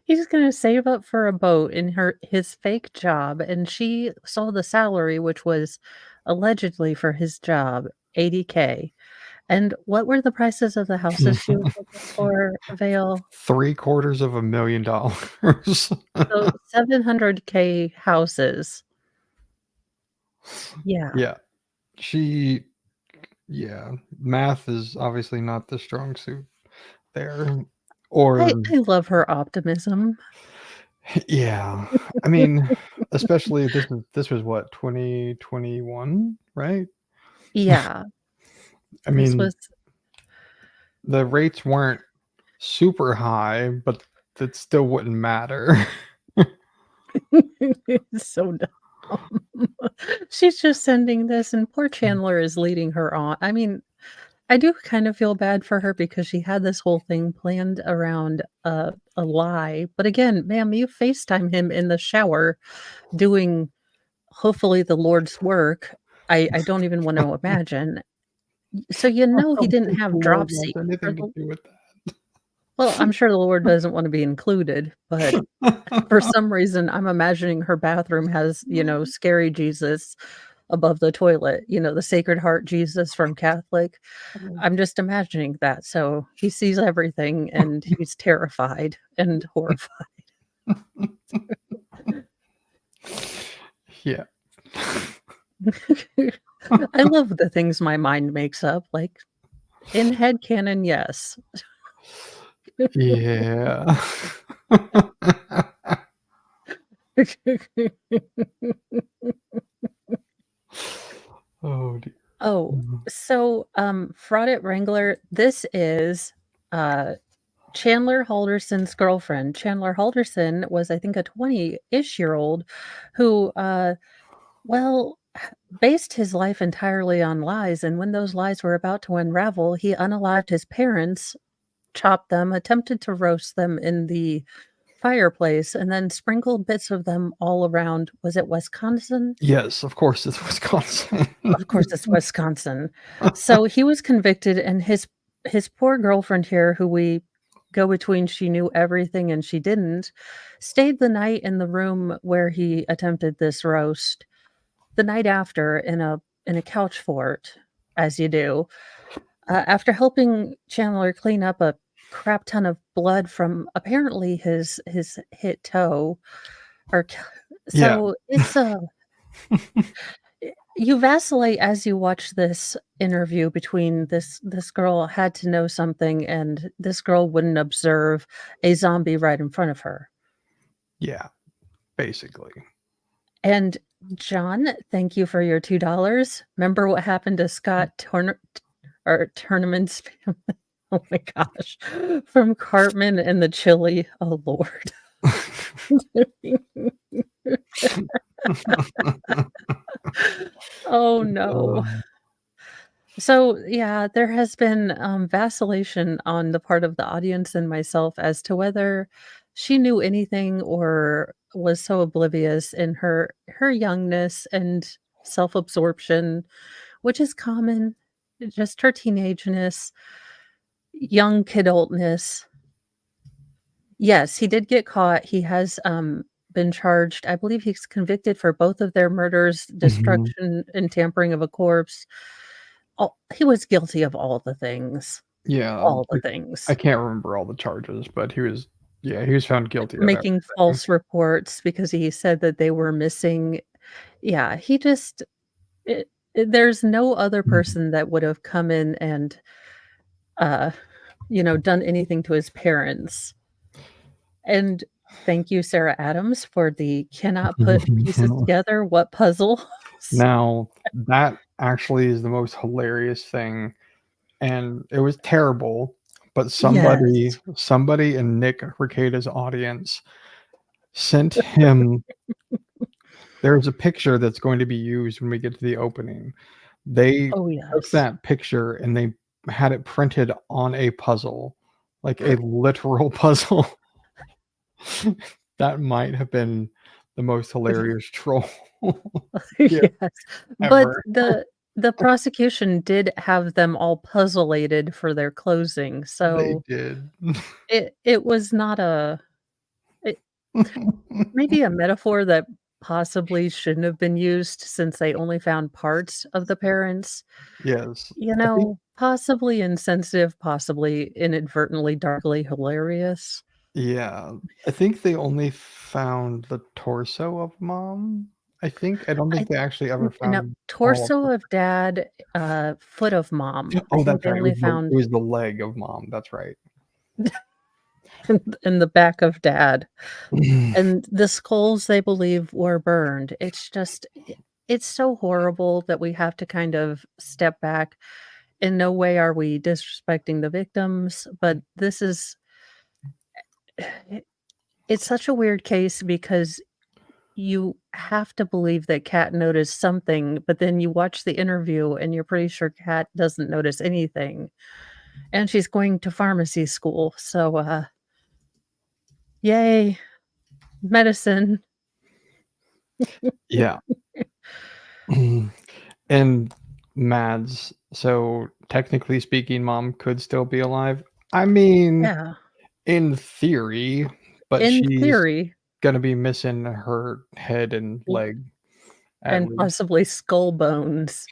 He's going to save up for a boat in his fake job, and she saw the salary, which was allegedly for his job, $80K. And what were the prices of the houses she was looking for, Vale? $750,000. So 700K houses. Yeah. Yeah. Math is obviously not the strong suit there. Or I love her optimism. yeah. I mean, especially this was what, 2021, right? Yeah. I This mean, was the rates weren't super high, but that still wouldn't matter. so dumb. She's just sending this, and poor Chandler is leading her on. I mean, I do kind of feel bad for her because she had this whole thing planned around a lie. But again, ma'am, you FaceTime him in the shower doing hopefully the Lord's work. I don't even want to imagine. So you know he didn't have Lord dropsy. wants anything to do with Well, I'm sure the Lord doesn't want to be included, but for that. some reason, I'm imagining her bathroom has, scary Jesus above the toilet, the Sacred Heart Jesus from Catholic. I'm just imagining that. So he sees everything and he's terrified and horrified. Yeah. I love the things my mind makes up. Like in headcanon, yes. Yeah. Oh dear. Oh, so Fraud at Wrangler, this is Chandler Halderson's girlfriend. Chandler Halderson was, I think, a 20-ish-year-old who, based his life entirely on lies. And when those lies were about to unravel, he unalived his parents, chopped them, attempted to roast them in the fireplace, and then sprinkled bits of them all around. Was it Wisconsin? Yes, of course it's Wisconsin. Of course, it's Wisconsin. So he was convicted, and his poor girlfriend here, who we go between she knew everything and she didn't, stayed the night in the room where he attempted this roast. The night after, in a couch fort, as you do, after helping Chandler clean up a crap ton of blood from apparently his hit toe, or Yeah. so it's a. You vacillate as you watch this interview between this girl had to know something, and this girl wouldn't observe a zombie right in front of her. Yeah, basically. And John, thank you for your $2. Remember what happened to Scott Tournament's family? Oh my gosh. From Cartman and the Chili. Oh Lord. Oh no. So yeah, there has been vacillation on the part of the audience and myself as to whether she knew anything or was so oblivious in her youngness and self-absorption, which is common, just her teenageness, young kidultness. Yes, he did get caught. He has been charged. I believe he's convicted for both of their murders, destruction and tampering of a corpse. He was guilty of all the things. Yeah, all the I things. can't remember all the charges, but he was found guilty of Making everything. false reports because he said that they were missing. Yeah, he just there's no other Mhm. person that would have come in and, uh, done anything to his parents. And thank you, Sarah Adams, for the cannot put pieces together, what puzzle. Now, that actually is the most hilarious thing, and it was terrible, but somebody Yes. somebody in Nick Rekieta's audience sent him there's a picture that's going to be used when we get to the opening. They Oh, took yes. that picture and they had it printed on a puzzle, like a literal puzzle. That might have been the most hilarious troll gift Yes. But ever. the prosecution did have them all puzzleated for their closing, They so did. it was not a it maybe a metaphor that possibly shouldn't have been used since they only found parts of the parents. Yes. I think Possibly insensitive, possibly inadvertently darkly hilarious. yeah. I think they only found the torso of mom. I don't think I they actually ever no, found all of torso her. of dad, foot of mom. I Oh, think that's they right. only It found was the leg of mom. That's right. in the back of dad, and the skulls they believe were burned. It's just it's so horrible that we have to kind of step back. In no way are we disrespecting the victims, but this is it's such a weird case because you have to believe that Kat noticed something, but then you watch the interview and you're pretty sure Kat doesn't notice anything, and she's going to pharmacy school, so, yay, medicine. Yeah. And Mads, so technically speaking, mom could still be alive. I mean, Yeah, in theory, but in she's theory, gonna be missing her head and l leg at and least. possibly skull bones.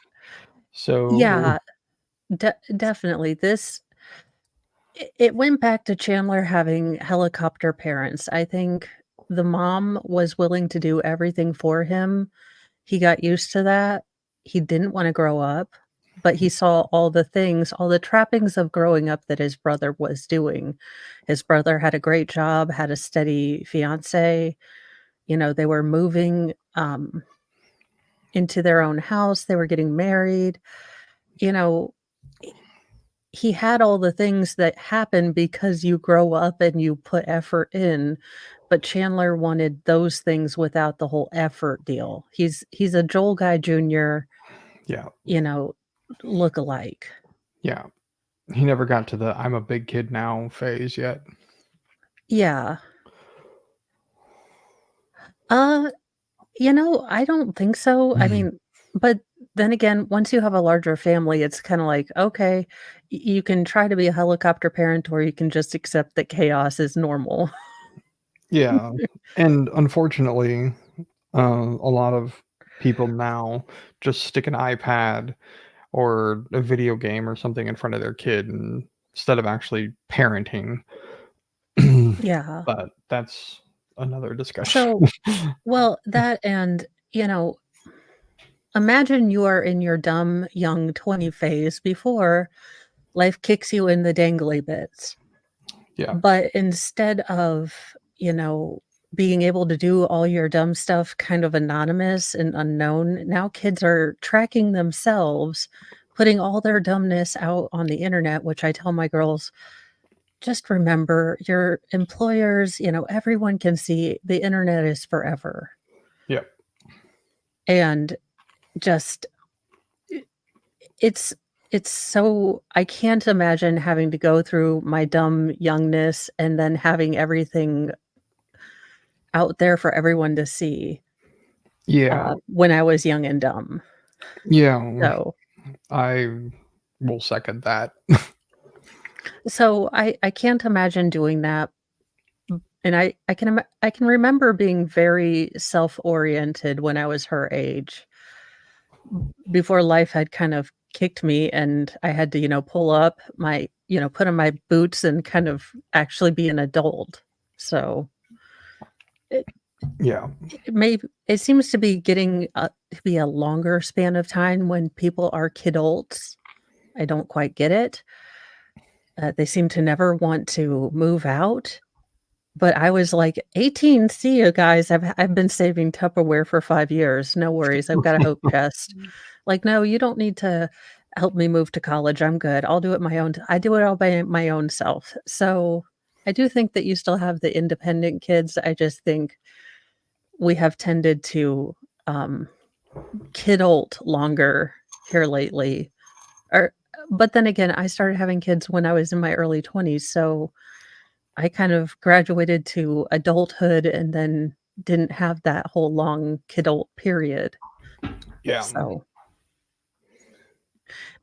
So Yeah, definitely, it went back to Chandler having helicopter parents. I think the mom was willing to do everything for him. He got used to that. He didn't wanna grow up, but he saw all the things, all the trappings of growing up that his brother was doing. His brother had a great job, had a steady fiancé, they were moving, into their own house, they were getting married, you know, he he had all the things that happen because you grow up and you put effort in, but Chandler wanted those things without the whole effort deal. He's a Joel Guy Jr., yeah, you know, look-alike. yeah. He never got to the "I'm a big kid now" phase yet. Yeah. Uh, I don't think so. I Mhm. mean, but then again, once you have a larger family, it's kinda like, okay, you can try to be a helicopter parent or you can just accept that chaos is normal. Yeah, and unfortunately, a lot of people now just stick an iPad or a video game or something in front of their kid instead of actually parenting. Yeah. But that's another discussion. So, well, that and, imagine you are in your dumb young 20 phase before life kicks you in the dangly bits. Yeah, But instead of, being able to do all your dumb stuff kind of anonymous and unknown, now kids are tracking themselves, putting all their dumbness out on the internet, which I tell my girls, just remember your employers, everyone can see the internet is forever. yeah, And just I it's it's so I can't imagine having to go through my dumb youngness and then having everything out there for everyone to see, yeah, when I was young and dumb. yeah. So I will second that. I can't imagine doing that, and I can remember being very self-oriented when I was her age, before life had kind of kicked me, and I had to, pull up my, put on my boots and kind of actually be an adult. So Yeah. it seems to be getting to be a longer span of time when people are kidults. I don't quite get it. They seem to never want to move out. But I was like, 18, see you guys. I've been saving Tupperware for 5 years. No worries. I've got a hope chest. Like, no, you don't need to help me move to college. I'm good. I'll do it my own. I do it all by my own self. So I do think that you still have the independent kids. I just think we have tended to kidult longer here lately. But then again, I started having kids when I was in my early 20s. So I kind of graduated to adulthood and then didn't have that whole long kidult period. Yeah. So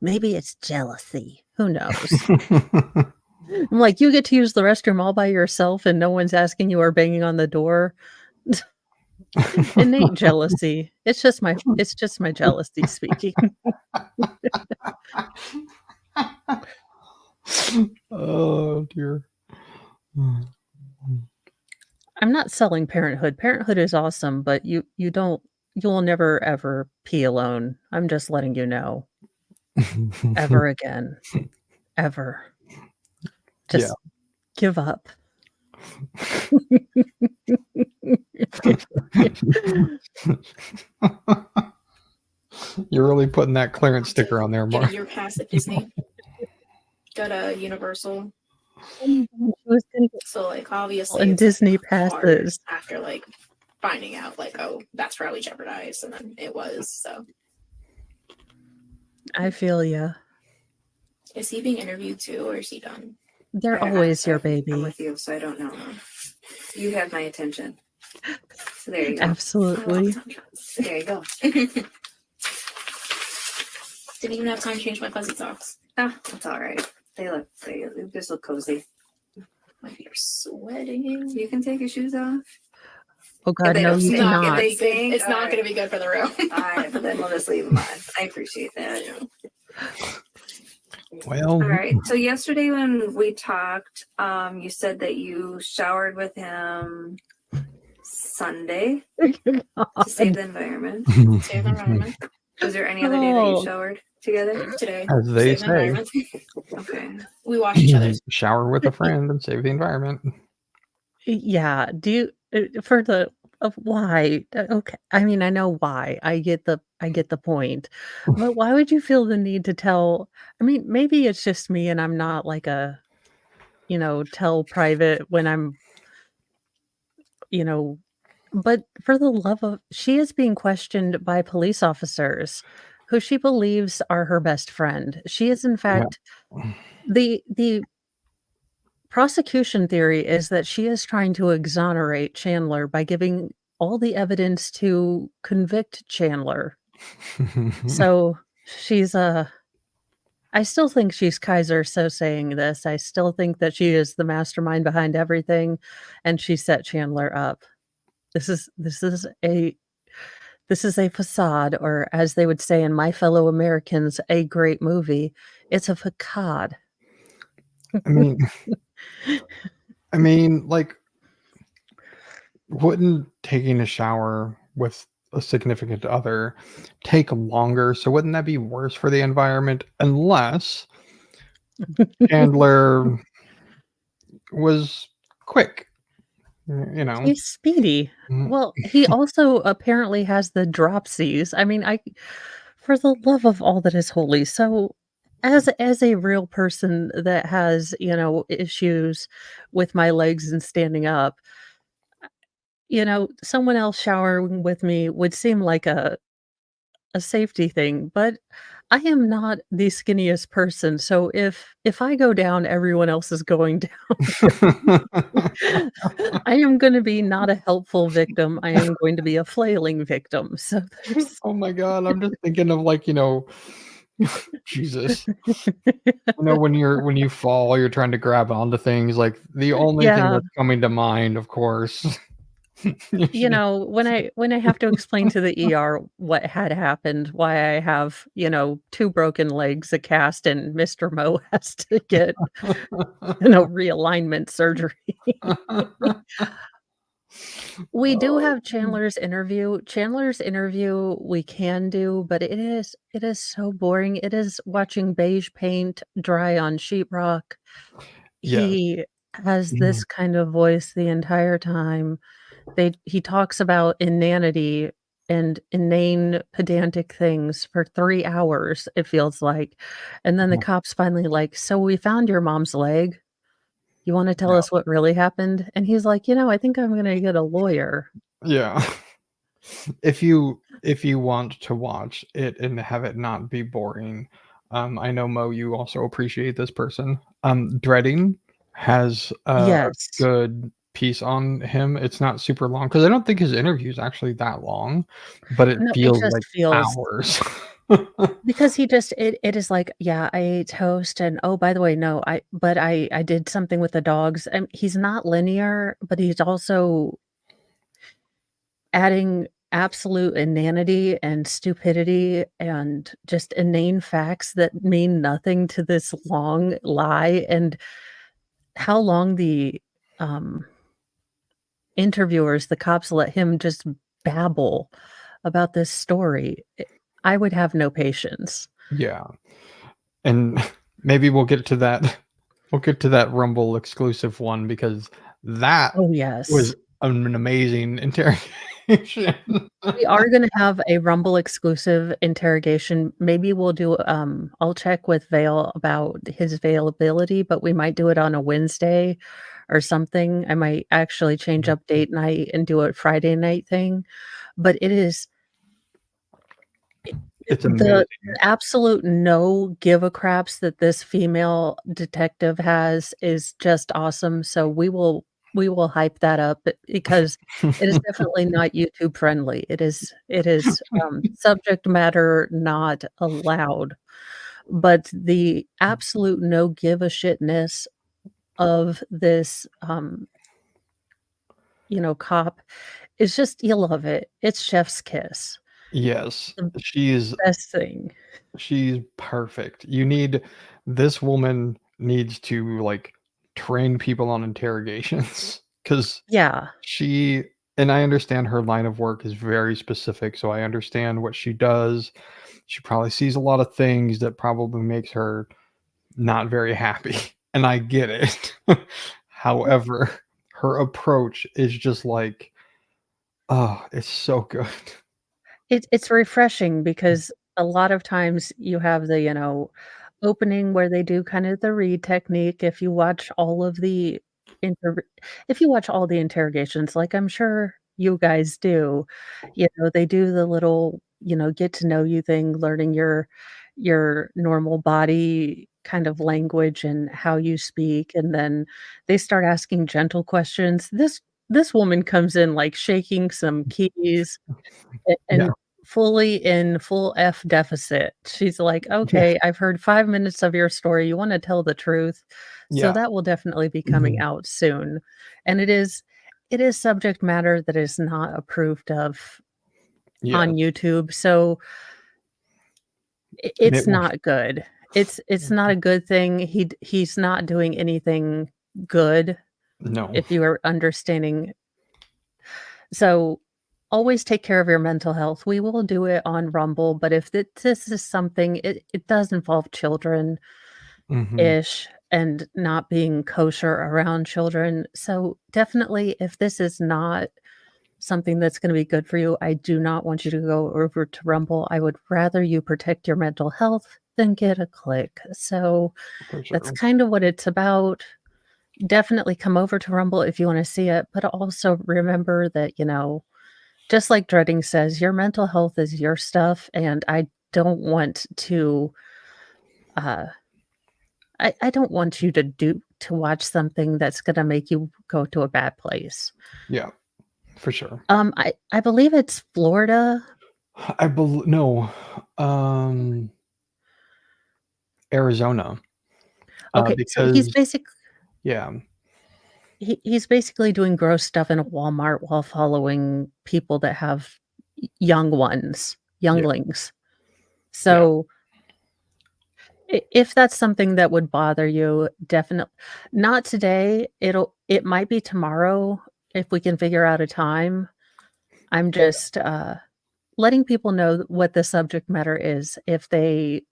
maybe it's jealousy. Who knows? I'm like, you get to use the restroom all by yourself and no one's asking you or banging on the door. Innate jealousy. It's just my jealousy speaking. Oh dear. I'm not selling parenthood. Parenthood is awesome, but you'll never ever pee alone. I'm just letting you know. Ever again. Ever. Just give up. You're really putting that clearance sticker on there, Get a Mark. year pass at Disney. Go to Universal. So like obviously And it's Disney hard passes. after like finding out like, oh, that's probably jeopardized, and then it was. So I feel ya. is he being interviewed too, or is he done? They're I- always your I'm baby. with you, so I don't know. You have my attention. So there you go. Absolutely. So there you go. Didn't even have time to change my fuzzy socks. Ah, it's all right. They just look cozy. My feet are sweating. You can take your shoes off. Oh God, they no, don't you stink, if cannot. they stink, It's not alright. going to be good for the room. All right, but then we'll just leave them on. I appreciate that. Well, All right. So yesterday when we talked, you said that you showered with him Sunday to save the environment. Save the environment Was there any other day that you Oh. showered together? Today. as they Save the say, environment. Okay. We wash each other's. shower with a friend and save the environment. Yeah. Do you for the of why? Okay. I mean, I know why. I get the point. But why would you feel the need to tell? I mean, maybe it's just me and I'm not like a, tell private when I'm, but for the love of, she is being questioned by police officers who she believes are her best friend. She is in fact the prosecution theory is that she is trying to exonerate Chandler by giving all the evidence to convict Chandler. So she's I still think she's Kaiser saying this. I still think that she is the mastermind behind everything and she set Chandler up. This is a facade, or as they would say in My Fellow Americans, a great movie. It's a facade. I mean, like, wouldn't taking a shower with a significant other take longer? So wouldn't that be worse for the environment unless Chandler was quick? He's speedy. Well, he also apparently has the dropsies. I mean, for the love of all that is holy. So as a real person that has, issues with my legs and standing up, someone else showering with me would seem like a safety thing, but I am not the skinniest person. So if I go down, everyone else is going down. I am going to be not a helpful victim. I am going to be a flailing victim. So Oh my God, I'm just thinking of Jesus. When you fall, you're trying to grab onto things. Like the only thing Yeah. that's coming to mind, of course, You know, when I have to explain to the ER what had happened, why I have, 2 broken legs, a cast, and Mr. Mo has to get, realignment surgery. We do Oh, have Chandler's interview. Chandler's interview we can do, but it is so boring. It is watching beige paint dry on sheetrock. yes. He has Mhm. this kind of voice the entire time. He talks about inanity and inane pedantic things for 3 hours, it feels like, and then the Mhm. cop's finally like, "So we found your mom's leg. You wanna tell Yeah. us what really happened?" And he's like, I think I'm gonna get a lawyer." Yeah. If you want to watch it and have it not be boring, I know Mo, you also appreciate this person. Dreading has a Yes. good piece on him. It's not super long because I don't think his interview is actually that long, but it No, it feels just like feels hours. because he just it is like, "Yeah, I ate toast, and, oh, by the way, no, I did something with the dogs." He's not linear, but he's also adding absolute inanity and stupidity and just inane facts that mean nothing to this long lie, and how long um, the cops let him just babble about this story. I would have no patience. Yeah, and maybe we'll get to that Rumble exclusive one because that Oh, was yes. an amazing interrogation. We are gonna have a Rumble exclusive interrogation. Maybe we'll do, I'll check with Vale about his availability, but we might do it on a Wednesday or something. I might actually change up date night and do a Friday night thing, but It's the amazing. absolute no give a craps that this female detective has is just awesome, so we will hype that up because it is definitely not YouTube friendly. It is, subject matter not allowed, but the absolute no give a shitness of this, cop is just you love it. It's chef's kiss. Yes, The she's best thing. she's perfect. This woman needs to, like, train people on interrogations because Yeah. she and I understand her line of work is very specific, so I understand what she does. She probably sees a lot of things that probably makes her not very happy, and I get it. However, her approach is just like, oh, it's so good. It's refreshing because a lot of times you have the, opening where they do kind of the read technique. Inter if you watch all the interrogations, like I'm sure you guys do, they do the little, get to know you thing, learning your normal body kind of language and how you speak, and then they start asking gentle questions. This woman comes in, like, shaking some keys Yeah, and fully in full F deficit. She's like, yeah, "Okay, I've heard 5 minutes of your story, you wanna tell the truth?" So yeah, that will definitely be coming mhm, out soon, and it is subject matter that is not approved of yes, on YouTube, so and it it's will not good. It's not a good thing. He's not doing anything good no, if you are understanding. So, always take care of your mental health. We will do it on Rumble, but if this is something it does involve children-ish mhm, and not being kosher around children. So, definitely, if this is not something that's gonna be good for you, I do not want you to go over to Rumble. I would rather you protect your mental health than get a click. So, for that's sure. kind of what it's about. Definitely come over to Rumble if you wanna see it, but also remember that, just like Dreading says, your mental health is your stuff, and I don't want to, uh, I don't want you to watch something that's gonna make you go to a bad place. Yeah, for sure. I believe it's Florida. I bel no, um, Arizona, Okay, so he's because basic yeah, he's basically doing gross stuff in a Walmart while following people that have young ones, younglings. So if that's something that would bother you, definitely not today. It might be tomorrow if we can figure out a time. I'm just letting people know what the subject matter is. If they,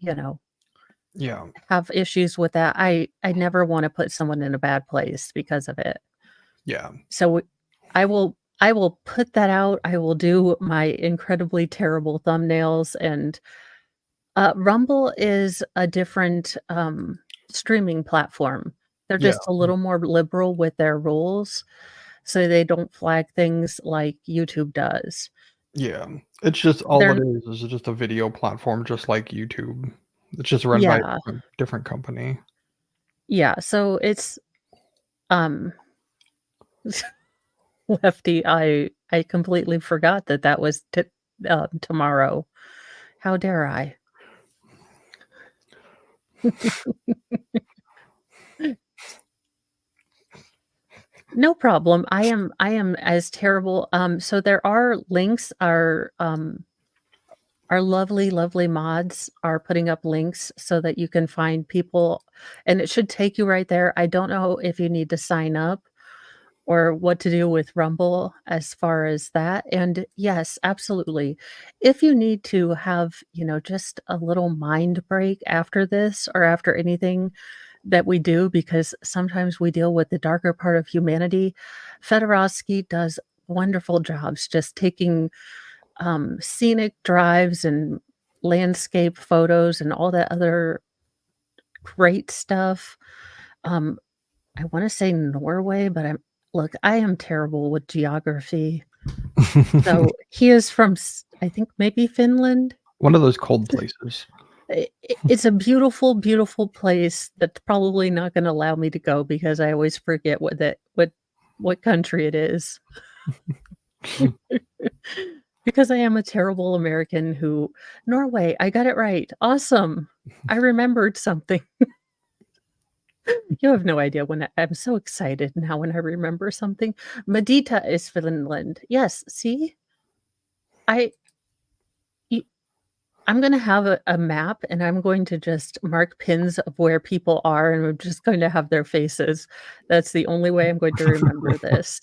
Yeah. have issues with that, I never want to put someone in a bad place because of it. Yeah. So I will put that out. I will do my incredibly terrible thumbnails, and Rumble is a different streaming platform. They're Yeah. just a little more liberal with their rules, so they don't flag things like YouTube does. Yeah. It's just all They're it is just a video platform just like YouTube. It's just run by Yeah, a different company. yeah. So it's um Lefty. I completely forgot that that was tomorrow. How dare I? No problem. I am as terrible. So there are links. Our lovely, lovely mods are putting up links so that you can find people, and it should take you right there. I don't know if you need to sign up or what to do with Rumble as far as that. And yes, absolutely. If you need to have, just a little mind break after this or after anything that we do, because sometimes we deal with the darker part of humanity, Fedorowski does wonderful jobs just taking scenic drives and landscape photos and all that other great stuff. Um, I want to say Norway, but I am terrible with geography. So he is from, I think maybe Finland. One of those cold places. It's a beautiful, beautiful place that's probably not going to allow me to go because I always forget what country it is. Because I am a terrible American Norway, I got it right. Awesome. I remembered something. You have no idea I'm so excited now when I remember something. Medita is Finland. Yes, see? I y I'm gonna have a map, and I'm going to just mark pins of where people are, and I'm just going to have their faces. That's the only way I'm going to remember this.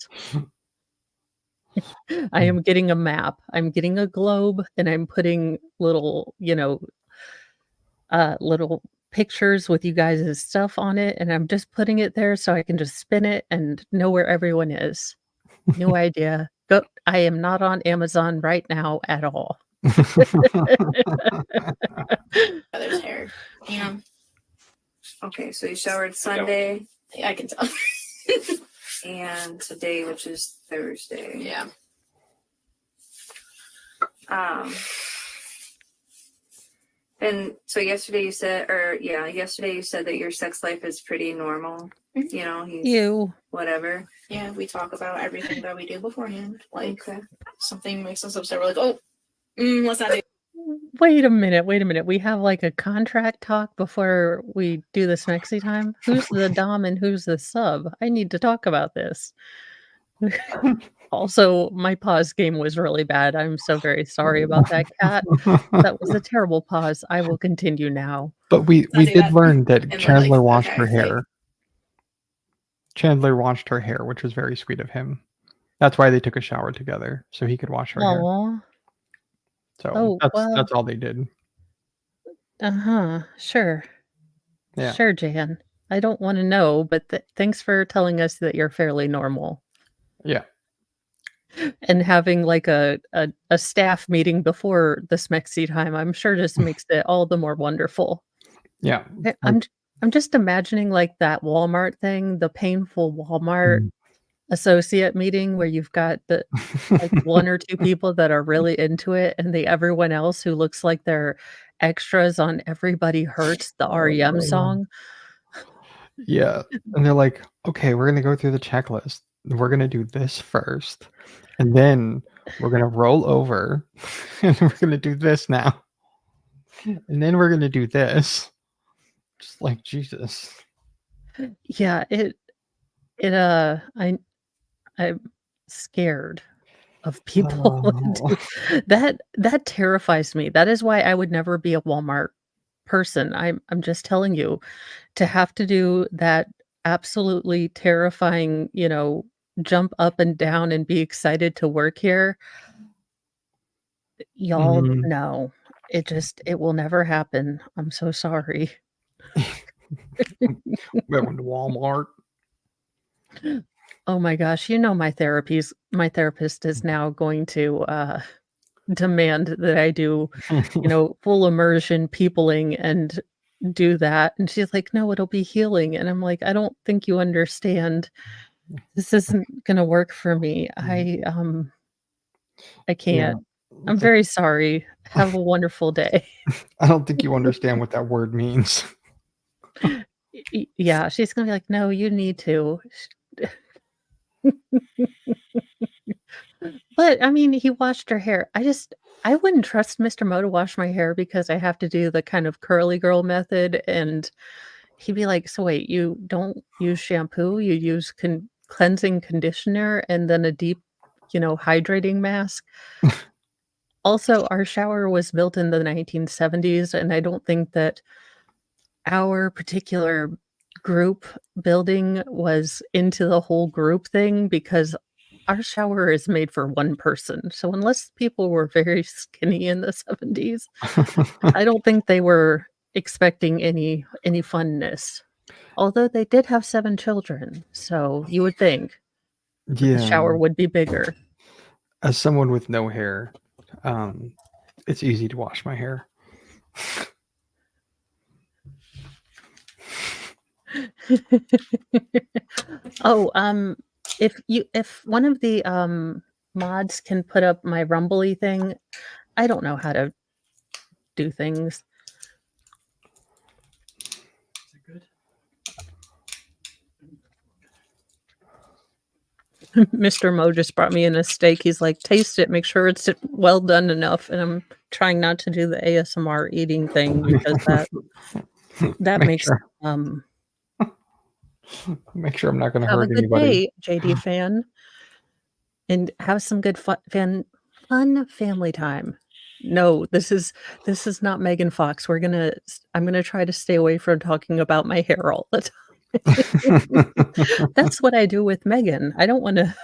I am getting a map. I'm getting a globe, and I'm putting little pictures with you guys' stuff on it, and I'm just putting it there so I can just spin it and know where everyone is. New idea. Go I am not on Amazon right now at all. Other's hair. You know, Okay, so you showered Sunday I can tell. and today, which is Thursday. Yeah. And so yesterday you said that your sex life is pretty normal. Mhm. You know, he's You. whatever. Yeah, we talk about everything that we do beforehand. Like Okay. something makes us upset. We're like, oh, let's not do. Wait a minute, wait a minute. We have, like, a contract talk before we do this Mexi time? Who's the dom and who's the sub? I need to talk about this. Also, my pause game was really bad. I'm so very sorry about that, Cat. That was a terrible pause. I will continue now. But we I'll do did that. learn that And we're Chandler like, washed okay, her like- hair. Chandler washed her hair, which was very sweet of him. That's why they took a shower together, so he could wash her hair. Aw. So Oh, well. that's all they did. Uh-huh. Sure. Yeah. Sure, Jan. I don't wanna know, but thanks for telling us that you're fairly normal. Yeah. And having, like, a staff meeting before the Smexy time, I'm sure just makes it all the more wonderful. Yeah. I'm just imagining, like, that Walmart thing, the painful Walmart Mm. associate meeting where you've got like, 1 or 2 people that are really into it, and everyone else who looks like they're extras on Everybody Hurts, the REM song. Yeah. And they're like, okay, we're gonna go through the checklist. We're gonna do this first, and then we're gonna roll over, and we're gonna do this now, and then we're gonna do this. Just like Jesus. Yeah, I'm scared of people Oh. that terrifies me. That is why I would never be a Walmart person. I'm just telling you, to have to do that absolutely terrifying, jump up and down and be excited to work here, y'all, Mhm. no. It will never happen. I'm so sorry. Going to Walmart. Oh my gosh, my therapist is now going to, demand that I do, full immersion peopling and do that, and she's like, "No, it'll be healing," and I'm like, "I don't think you understand. This isn't gonna work for me. I Yeah. can't. I'm very sorry. Have a wonderful day." I don't think you understand what that word means. Yeah, she's gonna be like, "No, you need to." But, I mean, he washed her hair. I wouldn't trust Mr. Mo to wash my hair because I have to do the kind of curly girl method, and he'd be like, "So wait, you don't use shampoo, you use cleansing conditioner and then a deep, hydrating mask?" Also, our shower was built in the 1970s, and I don't think that our particular group building was into the whole group thing because our shower is made for one person. So unless people were very skinny in the 70s, I don't think they were expecting any funness. Although they did have 7 children, so you would think that the Yeah. shower would be bigger. As someone with no hair, um, it's easy to wash my hair. Oh, if one of the, mods can put up my Rumbly thing, I don't know how to do things. Mr. Mo just brought me in a steak. He's like, "Taste it, make sure it's well done enough," and I'm trying not to do the ASMR eating thing because that Make makes, sure um make sure I'm not gonna have a hurt good anybody. day, JD fan, and have some good fun family time. No, this is not Megan Fox. I'm gonna try to stay away from talking about my hair all the time. That's what I do with Megan. I don't wanna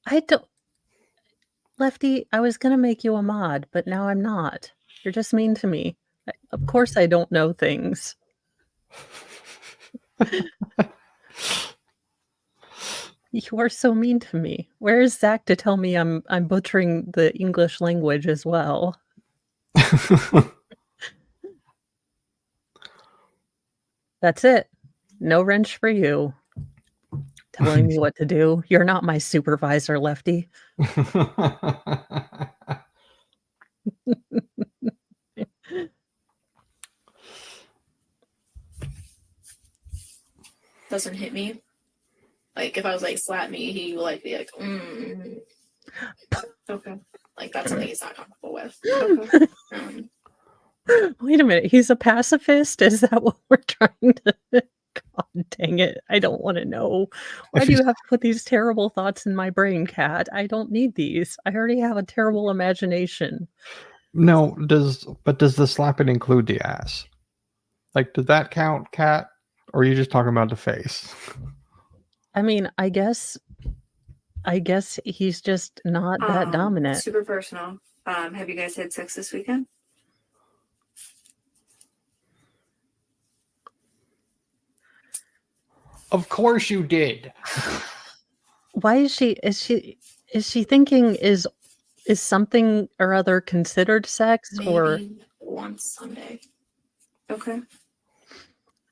I don't Lefty, I was gonna make you a mod, but now I'm not. You're just mean to me. Of course I don't know things. You are so mean to me. Where is Zach to tell me I'm butchering the English language as well? That's it. No wrench for you. Telling me what to do. You're not my supervisor, Lefty. Doesn't hit me. Like if I was like slap me, he would like be like, Okay. like that's something he's not comfortable with. Okay. Wait a minute, he's a pacifist? Is that what we're trying to God dang it. I don't wanna know. Why If do he's you have to put these terrible thoughts in my brain, Cat? I don't need these. I already have a terrible imagination. No, does the slapping include the ass? Like, does that count, Cat? Or are you just talking about the face? I mean, I guess he's just not that dominant. Super personal. Have you guys had sex this weekend? Of course you did. Why is she thinking is something or other considered sex or Maybe once Sunday. Okay.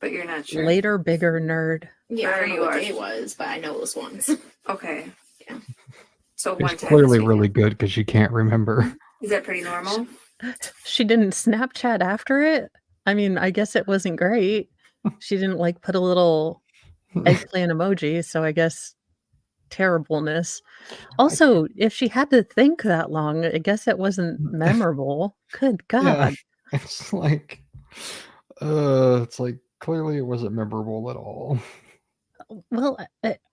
But you're not sure. later, bigger nerd? Yeah, I Or don't know you what are. day it was, but I know it was once. Okay. Yeah. So It's one time. clearly this really weekend. good because she can't remember. Is that pretty normal? She didn't Snapchat after it? I mean, I guess it wasn't great. She didn't, like, put a little eggplant emoji, so I guess terribleness. Also, if she had to think that long, I guess it wasn't memorable. Good Yeah, God. it's like Clearly, it wasn't memorable at all. Well,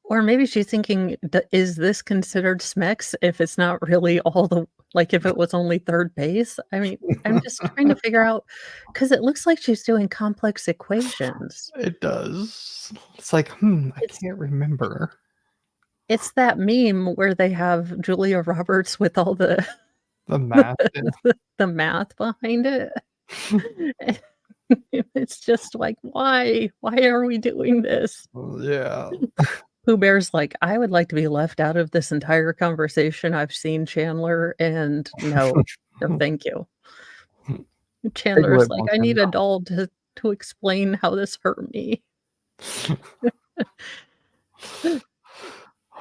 or maybe she's thinking, is this considered Smex if it's not really all the like if it was only third base? I mean, I'm just trying to figure out because it looks like she's doing complex equations. It does. It's like, I It's can't remember. it's that meme where they have Julia Roberts with all the The math. the math behind it. It's just like, why? Why are we doing this? Yeah. Pooh Bear's like, I would like to be left out of this entire conversation. I've seen Chandler, and no, no, thank you. Chandler's Piglet like, wants I him need a now. doll to explain how this hurt me.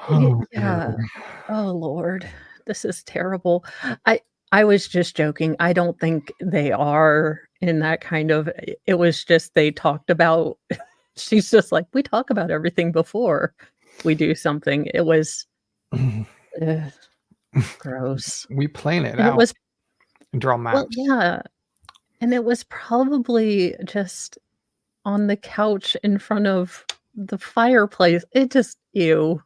Oh, Yeah. dear. Oh Lord, this is terrible. I I was just joking. I don't think they are in that kind of. It was just they talked about. She's just like, we talk about everything before we do something. It was ugh, gross, We plan it and it out was and draw well, maps. yeah, and it was probably just on the couch in front of the fireplace. It just ew.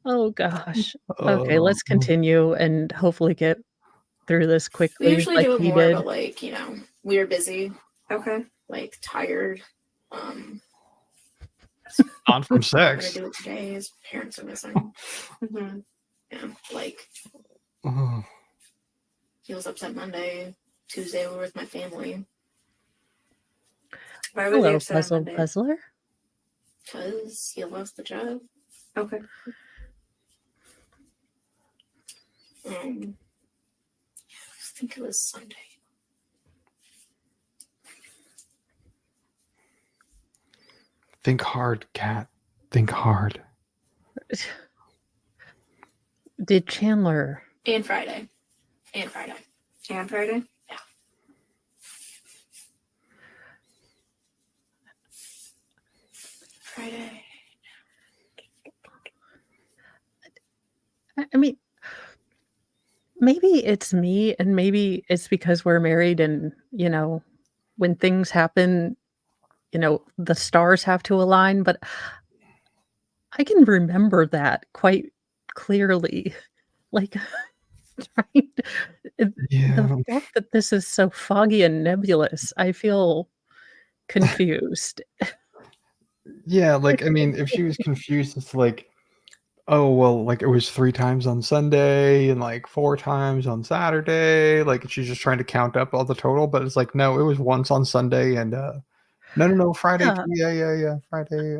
Oh gosh. Okay, let's Oh, continue and hopefully get through this We quickly usually like do it he more, did. but like, we were busy, Okay. like tired. on from I'm gonna sex. do it today. His parents are missing. Mm-hmm. Yeah, like Oh, he was upset Monday. Tuesday we were with my family Why were they Hello, upset on puzzle Monday? puzzler. because he lost the job. Okay. I think it was Sunday. think hard, cat. Think hard. Did Chandler And Friday. And Friday. And Friday? Friday. I mean maybe it's me and maybe it's because we're married and when things happen, the stars have to align, but I can remember that quite clearly. Like trying to, Yeah. the fact that this is so foggy and nebulous, I feel confused. Yeah, like, I mean, if she was confused, it's like, oh, well, like, it was 3 times on Sunday and, like, 4 times on Saturday, like, she's just trying to count up all the total, but it's like, no, it was once on Sunday and, no, Friday too, Yeah. yeah, Friday,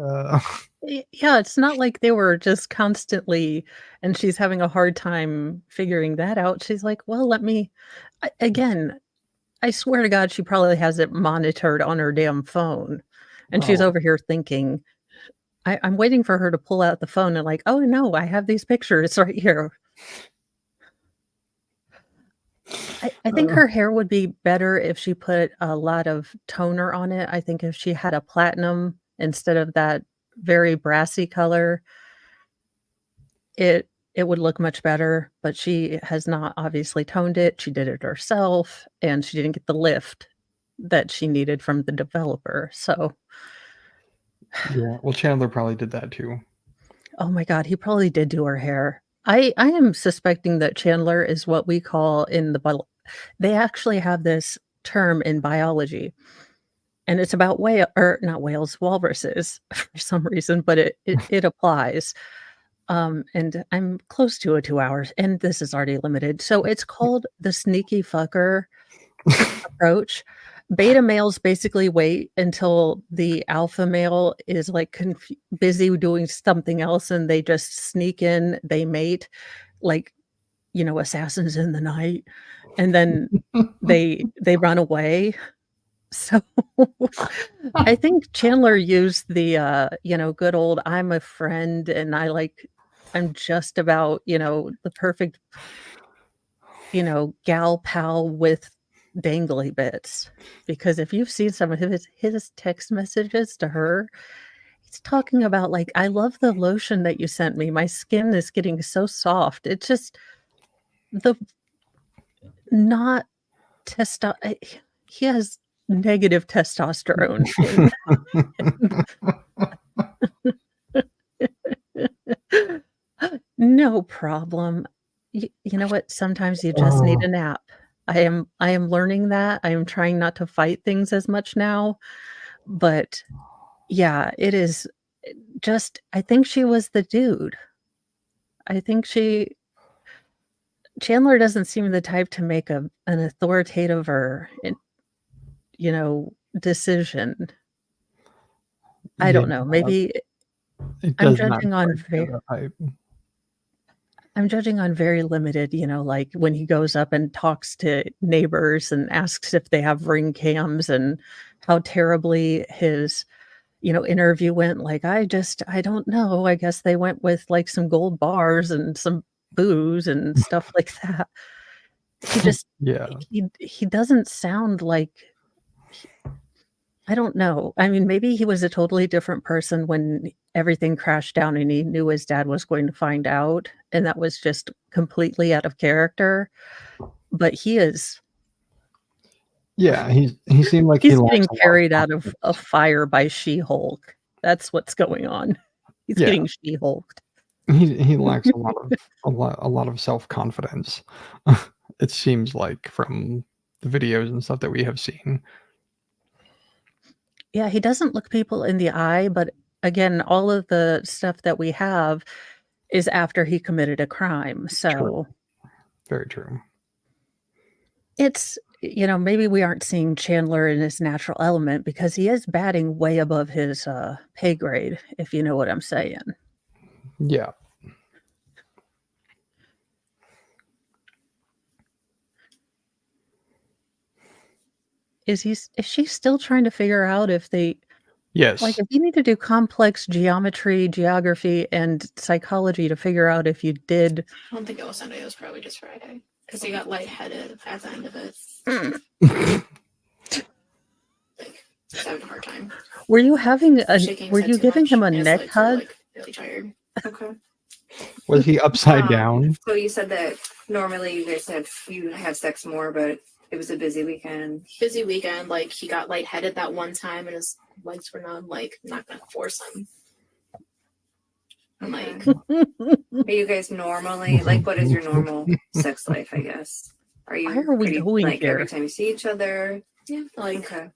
Yeah, it's not like they were just constantly and she's having a hard time figuring that out. She's like, "Well, let me." Again, I swear to God, she probably has it monitored on her damn phone, and she's oh, over here thinking, I'm waiting for her to pull out the phone and like, "Oh, no, I have these pictures right here." I think uh, her hair would be better if she put a lot of toner on it. I think if she had a platinum instead of that very brassy color, it would look much better, but she has not obviously toned it. She did it herself, and she didn't get the lift that she needed from the developer. So, yeah, well, Chandler probably did that too. oh my god, he probably did do her hair. I am suspecting that Chandler is what we call in the they actually have this term in biology, and it's about whale or not whales, walruses for some reason, but it applies. And I'm close to a 2 hours, and this is already limited. So it's called the sneaky fucker approach. Beta males basically wait until the alpha male is like busy doing something else and they just sneak in, they mate like, assassins in the night, and then they run away. So I think Chandler used the good old I'm a friend and I'm just about, the perfect, gal pal with dangly bits. Because if you've seen some of his text messages to her, he's talking about like, I love the lotion that you sent me. My skin is getting so soft. It's just the not he has negative testosterone. No problem. You know what? Sometimes you just need Oh, a nap. I am learning that. I am trying not to fight things as much now, but yeah, it is just I think she was the dude. I think Chandler doesn't seem the type to make an authoritative or, decision. I yeah, don't know. Maybe it I'm does not judging on strike me as that type. I'm judging on very limited, like when he goes up and talks to neighbors and asks if they have ring cams and how terribly his, interview went. Like, I don't know. I guess they went with like some gold bars and some booze and stuff like that. He just, Yeah, he doesn't sound like, I don't know. I mean, maybe he was a totally different person when everything crashed down and he knew his dad was going to find out, and that was just completely out of character, but yeah. He seemed like he he's lacks getting a lot of carried out of a confidence. fire by She-Hulk. That's what's going on. He's Yeah, getting She-Hulked. he lacks a lot of self confidence. It seems like from the videos and stuff that we have seen. Yeah, he doesn't look people in the eye, but again, all of the stuff that we have is after he committed a crime, True, so very true. it's maybe we aren't seeing Chandler in his natural element because he is batting way above his, pay grade, if you know what I'm saying. Yeah, Is she still trying to figure out if they like, yes, if you need to do complex geometry, geography, and psychology to figure out if you did I don't think it was Sunday. It was probably just Friday because he got lightheaded at the end of it. Like he's having a hard time. were you having a Shaking his were head you too giving much. him a And his neck legs are hug? like really tired. Okay. was he upside down? So you said that normally you have sex more, but it was a busy weekend. Busy weekend. Like he got lightheaded that one time and his legs were numb. Like I'm not gonna force him. I'm like, Are you guys normally like what is your normal sex life, I guess? Are you Why are we pretty going like every here? time you see each other? yeah, like Okay.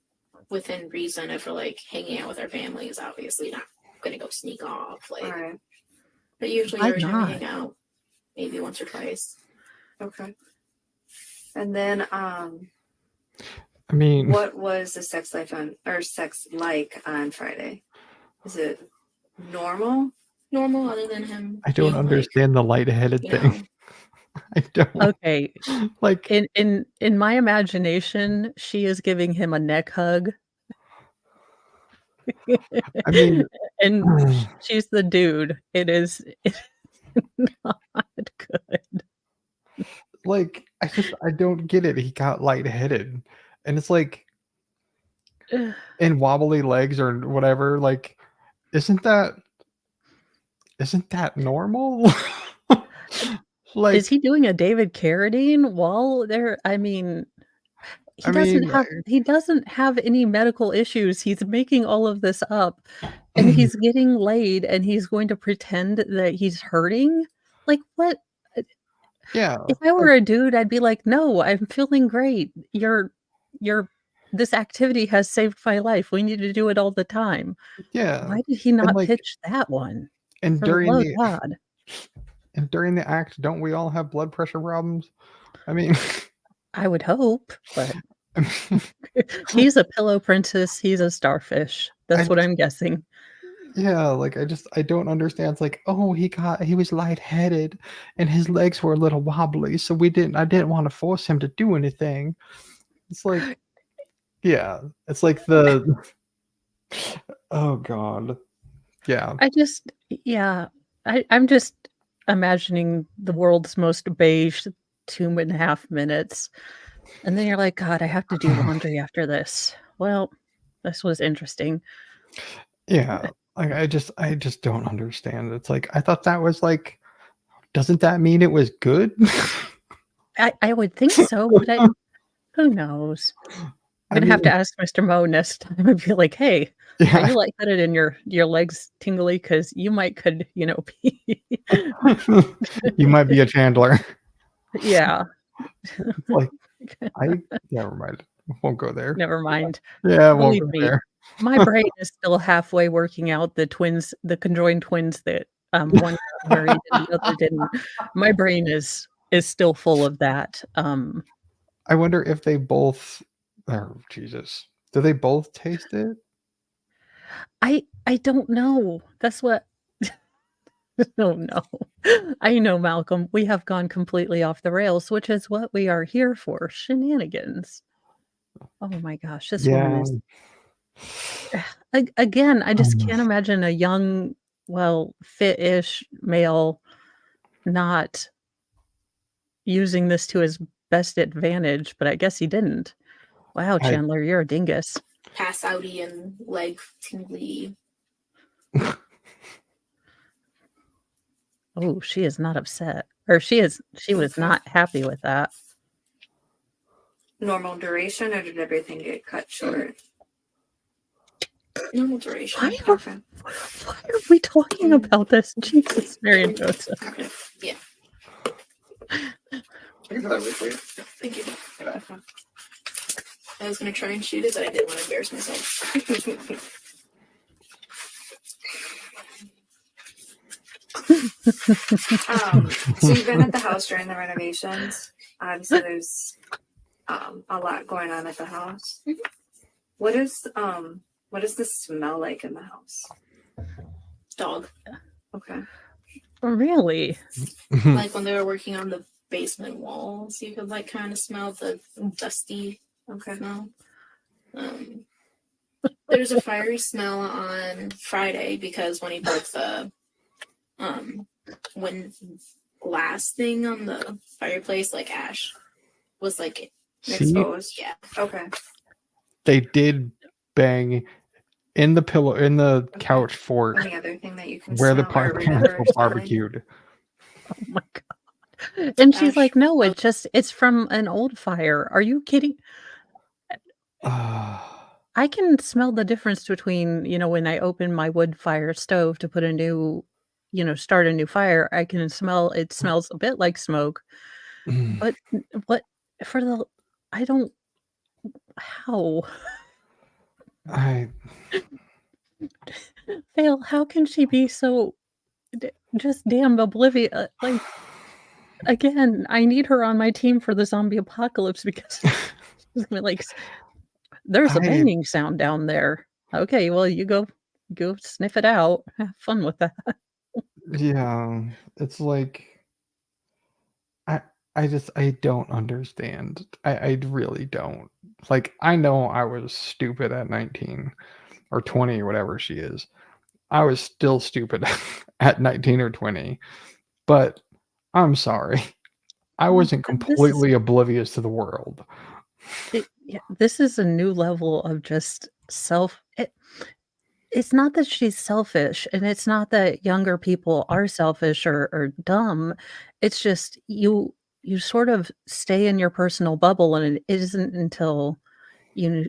within reason. If we're like hanging out with our families, obviously not gonna go sneak off. All Like, right. but usually Why every time we not? hang out, maybe once or twice. Okay. And then I mean, what was the sex like on Friday? Is it normal? Normal, other than him. I don't being, understand the lightheaded Like, thing. I don't Okay, like. in my imagination, she is giving him a neck hug. I mean, And she's the dude. It's not good. like I don't get it. He got lightheaded, and it's like and wobbly legs or whatever. Like, isn't that normal? Is Like, he doing a David Carradine while they're I mean, I mean, he doesn't have any medical issues. He's making all of this up, and he's getting laid, and he's going to pretend that he's hurting? Like, what? yeah, If I like, were a dude, I'd be like, "No, I'm feeling great. You're this activity has saved my life. We need to do it all the time." yeah, Why did he and not like, pitch that one? and For the during love of the God. act, don't we all have blood pressure problems? I mean, I would hope, but I mean, he's a pillow princess, he's a starfish. I That's what just I'm guessing. yeah, like I don't understand. It's like, oh, he was lightheaded and his legs were a little wobbly, so I didn't want to force him to do anything. It's like, yeah, it's like the oh god. Yeah. I just yeah, I'm just imagining the world's most beige 2.5 minutes, and then you're like, "God, I have to do laundry after this." Well, this was interesting. Yeah. Like I just don't understand. It's like I thought that was like doesn't that mean it was good? I would think so, but Who knows? I I'm gonna have to mean, ask Mr. Mo next time and be like, "Hey, are yeah. you lightheaded and your legs tingly? Because you might could, be" You might be a Chandler. Yeah. It's like, I never mind. Won't go there. Never mind. Yeah, won't Believe go me, there. my brain is still halfway working out the conjoined twins that, one got married and the other didn't. My brain is still full of that. I wonder if they both oh, Jesus. Do they both taste it? I don't know. That's what I don't know. I know, Malcolm, we have gone completely off the rails, which is what we are here for, shenanigans. Oh my gosh, this woman Yeah. is again, I just Um, can't imagine a young, well, fit-ish male not using this to his best advantage, but I guess he didn't. Wow, I Chandler, you're a dingus. Pass outy and leg tingly. Oh, she is not upset. Or she was not happy with that. Normal duration, or did everything get cut short? Normal duration. Why are, Okay. why are we talking about this? Jesus, Mary and Joseph. Okay. Yeah. I can try that wait for you. Thank you. I was gonna try and shoot it, but I didn't want to embarrass myself. So you've been at the house during the renovations. Obviously, there's a lot going on at the house. Mhm. What does the smell like in the house? Dog. Okay. Really? Like when they were working on the basement walls, you could like kind of smell the dusty smell. There's a fiery smell on Friday because when he broke the when glass thing on the fireplace, like ash was like See, Exposed. yeah. Okay. they did bang in the pillow in the Okay. couch fork Any other thing that you can where the smell or parents remember were smelling? barbecued. Oh my god. And she's Ash. like, "No, it's from an old fire. Are you kidding?" I can smell the difference between, when I open my wood fire stove to put a new, start a new fire, I can smell it smells a bit like smoke, but what for the I don't how? I Fail, how can she be so just damn oblivious? Like, again, I need her on my team for the zombie apocalypse because she's gonna be like, "There's a I banging sound down there." Okay, well, you go sniff it out. Have fun with that. yeah, it's like I I don't understand. I really don't. Like I know I was stupid at 19 or 20 or whatever she is. I was still stupid at 19 or 20. But I'm sorry. I wasn't This is completely oblivious to the world. yeah, this is a new level of just it's not that she's selfish, and it's not that younger people are selfish or dumb. It's just you sort of stay in your personal bubble, and it isn't until you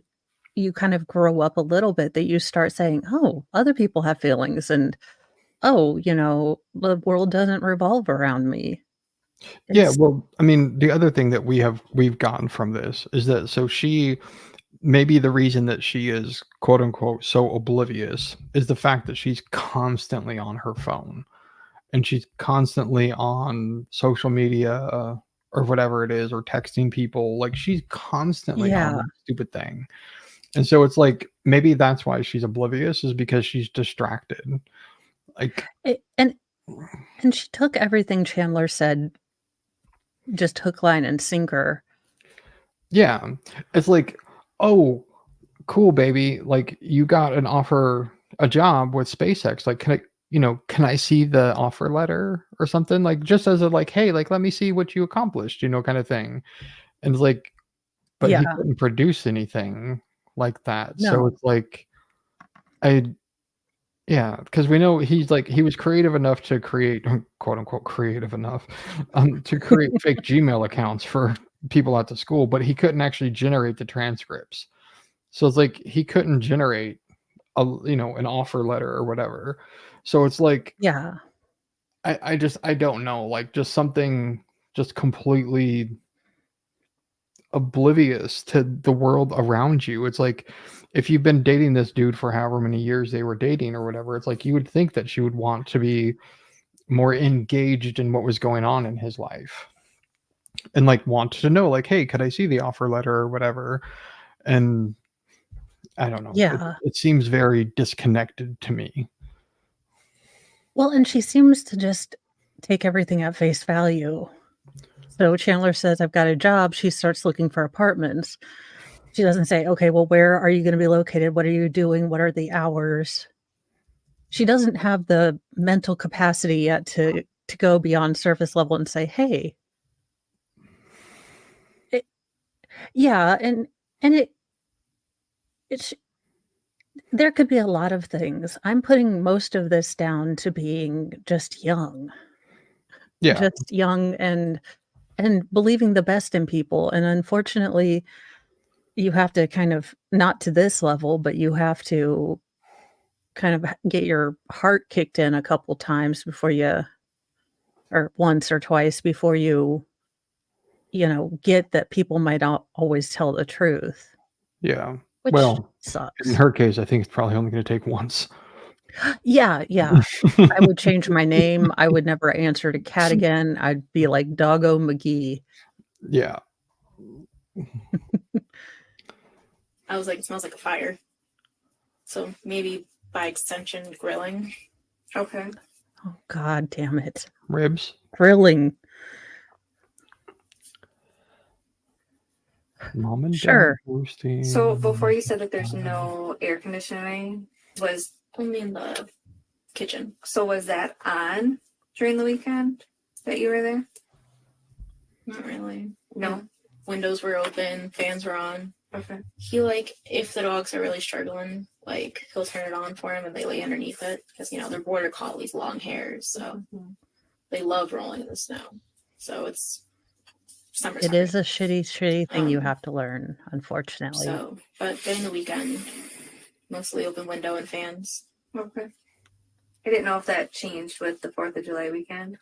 you kind of grow up a little bit that you start saying, "Oh, other people have feelings," and, "Oh, the world doesn't revolve around me." Yeah, It's well, I mean, the other thing that we've gotten from this is that so she maybe the reason that she is quote unquote so oblivious is the fact that she's constantly on her phone and she's constantly on social media or whatever it is or texting people like she's constantly on yeah, that stupid thing. And so it's like maybe that's why she's oblivious is because she's distracted. Like it and she took everything Chandler said just hook, line, and sinker. yeah, it's like, "Oh, cool, baby. Like you got an offer, a job with SpaceX. Like, can I see the offer letter or something? Like, just as a like, hey, like, let me see what you accomplished, kind of thing." And it's like, but he Yeah, couldn't produce anything like that. So no. it's like, I, yeah, because we know he's like, he was creative enough to create, quote unquote, creative enough, to create fake Gmail accounts for people at the school, but he couldn't actually generate the transcripts. So it's like he couldn't generate an offer letter or whatever. So it's like Yeah. I don't know, like just something just completely oblivious to the world around you. It's like if you've been dating this dude for however many years they were dating or whatever, it's like you would think that she would want to be more engaged in what was going on in his life and like want to know, like, hey, could I see the offer letter or whatever? And I don't know. Yeah. It seems very disconnected to me. Well, and she seems to just take everything at face value. So Chandler says, I've got a job. She starts looking for apartments. She doesn't say, okay, well, where are you going to be located? What are you doing? What are the hours? She doesn't have the mental capacity yet to go beyond surface level and say, hey, yeah, and it's there could be a lot of things. I'm putting most of this down to being just young. Yeah. Just young and believing the best in people, and unfortunately, you have to kind of not to this level, but you have to kind of get your heart kicked in a couple times before you or once or twice before you get that people might not always tell the truth, Yeah. which Well, in sucks. her case, I think it's probably only going to take once. Yeah, yeah. I would change my name. I would never answer to Cat again. I'd be like Doggo McGee. Yeah. I was like, it smells like a fire. So maybe by extension, grilling. Okay. Oh, God damn it. Ribs. Grilling. Mom and Sure. dad roasting. So before you said that there's no air conditioning, was Only in the kitchen. was that on during the weekend that you were there? Not really. No. Windows were open, fans were on. Okay. He if the dogs are really struggling, he'll turn it on for them and they lay underneath it because they're border collies, long hairs, so they love rolling in the snow. So it's summer. It is a shitty thing you have to learn, unfortunately. So, but during the weekend, mostly open window and fans. Okay. I didn't know if that changed with the 4th of July weekend.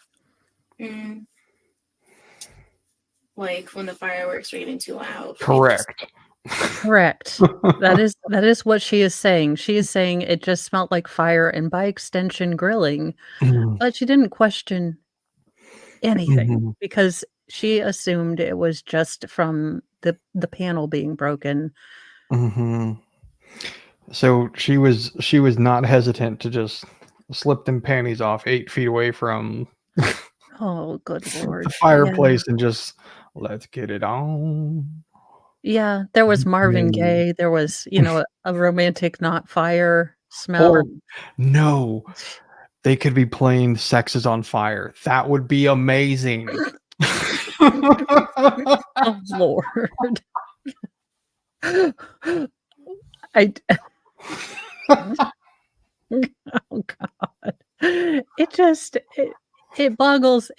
Like when the fireworks are getting too loud. Correct. Correct. That is what she is saying. She is saying it just smelled like fire and by extension grilling, but she didn't question anything because she assumed it was just from the panel being broken. So she was not hesitant to just slip them panties off 8 feet away from Oh, good Lord. the fireplace and just let's get it on. Yeah, there was Marvin Gaye. There was, a romantic not fire smell. Or no, they could be playing Sex is on Fire. That would be amazing. Oh, Lord. Oh, God. It boggles.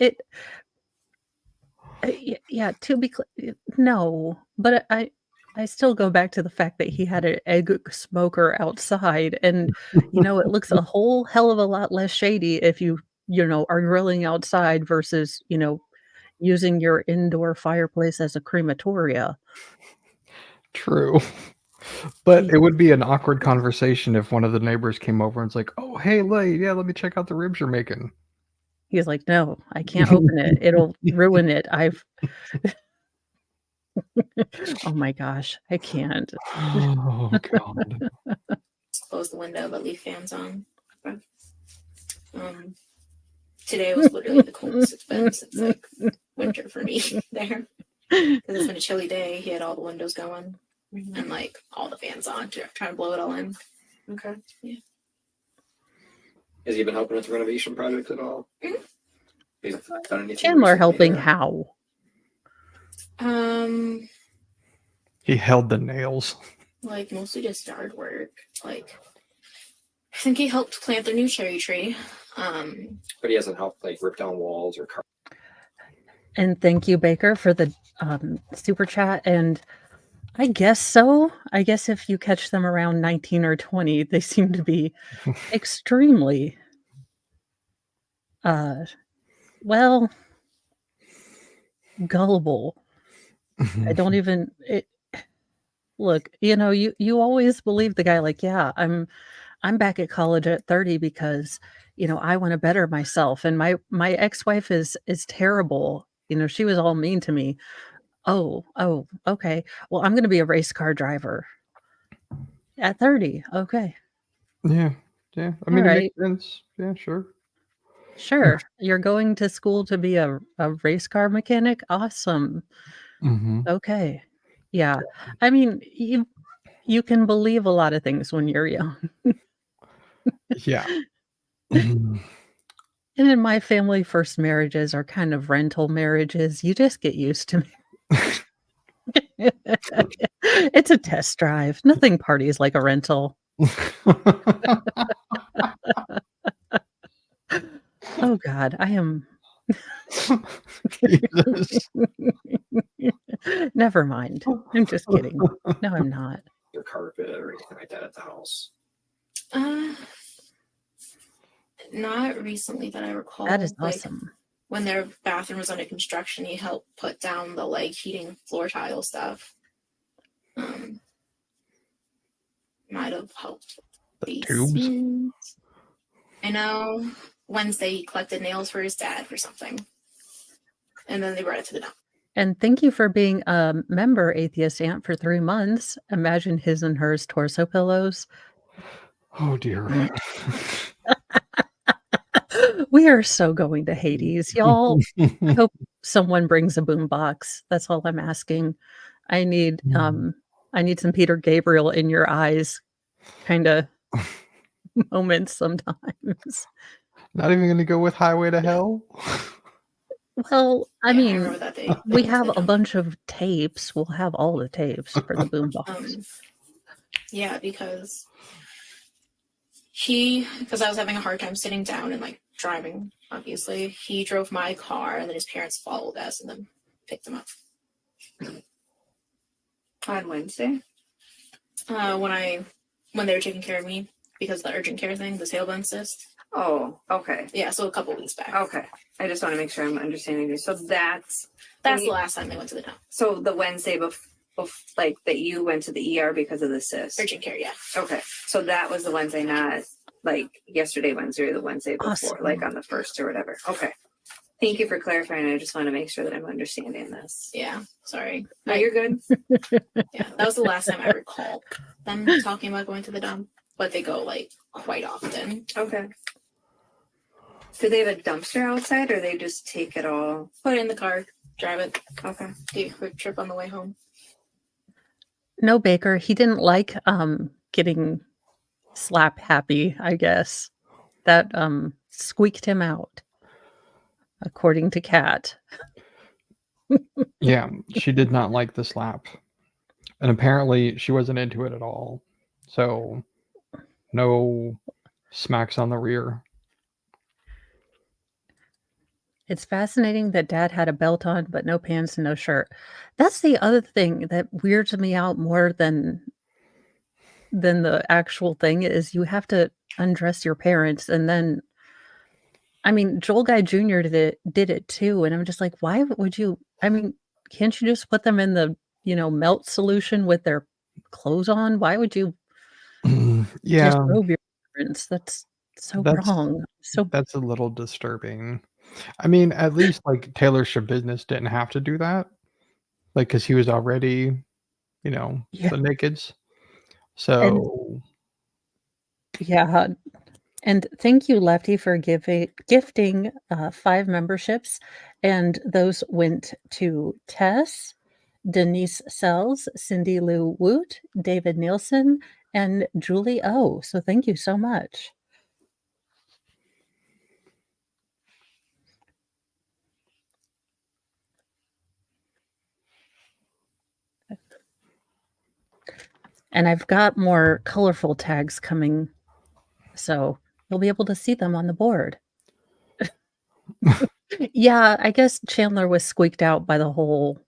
Yeah, to be clear, no, but I still go back to the fact that he had an egg smoker outside, and it looks a whole hell of a lot less shady if you are grilling outside versus using your indoor fireplace as a crematoria. True. But it would be an awkward conversation if one of the neighbors came over and was like, "Oh, hey, let me check out the ribs you're making." He's like, "No, I can't open it. It'll ruin it. Oh my gosh, I can't." Oh God. Close the window but leave fans on. Today was literally the coldest it's been since winter for me there. Because it's been a chilly day. He had all the windows going and all the fans on, trying to blow it all in. Okay. Yeah. Has he been helping with the renovation project at all? He's done anything Chandler recently, helping or- how? He held the nails. Mostly just yard work. I think he helped plant their new cherry tree. But he hasn't helped rip down walls or And thank you, Baker, for the super chat, and I guess so. I guess if you catch them around 19 or 20, they seem to be extremely, uh, well, gullible. I don't even look, you always believe the guy like, "Yeah, I'm back at college at 30 because, I wanna better myself, and my ex-wife is terrible. She was all mean to me." "Oh, oh, okay. Well, I'm gonna be a race car driver at 30." "Okay. Yeah. Yeah. I mean, it makes Alright. sense. Yeah, sure. Sure. You're going to school to be a race car mechanic? Awesome. Mhm. Okay." Yeah. I mean, you can believe a lot of things when you're young. Yeah. Mhm. And in my family, first marriages are kind of rental marriages. You just get used to it. It's a test drive. Nothing parties like a rental. Oh god, I am Jesus. Never mind. I'm just kidding. No, I'm not. Your carpet or anything like that at the house. Uh, not recently that I recall. That is Like awesome. when their bathroom was under construction, he helped put down the like heating floor tile stuff. Might have helped. The tubes. Basement. I know Wednesday he collected nails for his dad for something. And then they brought it to the dump. And thank you for being a member Atheist Aunt for 3 months. Imagine his and hers torso pillows. Oh, dear. We are so going to Hades, y'all. I hope someone brings a boombox. That's all I'm asking. I need some Peter Gabriel in your eyes kinda moments sometimes. Not even gonna go with Highway to Hell? Well, I Yeah, I mean, remember that day. we have a bunch of tapes. We'll have all the tapes for the boombox. Yeah, because I was having a hard time sitting down and like driving, obviously. He drove my car and then his parents followed us and then picked him up. On Wednesday? When they were taking care of me because of the urgent care thing, the tailbone cyst. Oh, okay. Yeah, so a couple weeks back. Okay. I just want to make sure I'm understanding you. So that's the last time they went to the dump. so the Wednesday like that you went to the ER because of the cyst. Urgent care, yeah. Okay. So that was the Wednesday, not like yesterday Wednesday or the Wednesday before, Awesome. like on the 1st or whatever. Okay. Thank you for clarifying. I just want to make sure that I'm understanding this. Yeah, sorry. No, you're good. Yeah, that was the last time I recall them talking about going to the dump, but they go like quite often. Okay. Do they have a dumpster outside or they just take it all? Put it in the car, drive it, Okay. do a quick trip on the way home. No, Baker, he didn't like, getting slap happy, I guess. That, squeaked him out, according to Kat. Yeah, she did not like the slap. And apparently she wasn't into it at all. So no smacks on the rear. It's fascinating that dad had a belt on, but no pants and no shirt. That's the other thing that weirds me out more than the actual thing is you have to undress your parents, and then I mean, Joel Guy Jr. did it too, and I'm just like, "Why would you?" I mean, can't you just put them in the, melt solution with their clothes on? Why would you Yeah, disrobe your parents? That's so that's wrong. So that's a little disturbing. I mean, at least like Taylor Schabusiness didn't have to do that. Like, because he was already, yeah, the nakeds. and So yeah, and thank you, Lefty, for gifting 5 memberships, and those went to Tess, Denise Sells, Cindy Lou Woot, David Nielsen, and Julie O. So thank you so much. And I've got more colorful tags coming, so you'll be able to see them on the board. Yeah, I guess Chandler was squeaked out by the whole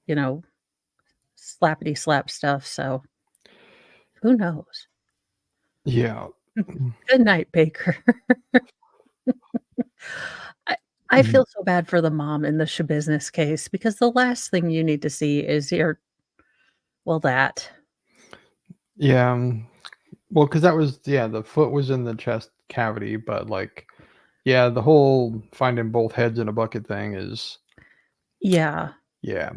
you know, slappity slap stuff. So who knows? Yeah. Good night, Baker. I, I feel so bad for the mom in the Shabusiness case because the last thing you need to see is that. Yeah. Well, because that was, the foot was in the chest cavity, but like, yeah, the whole finding both heads in a bucket thing is, Yeah. yeah.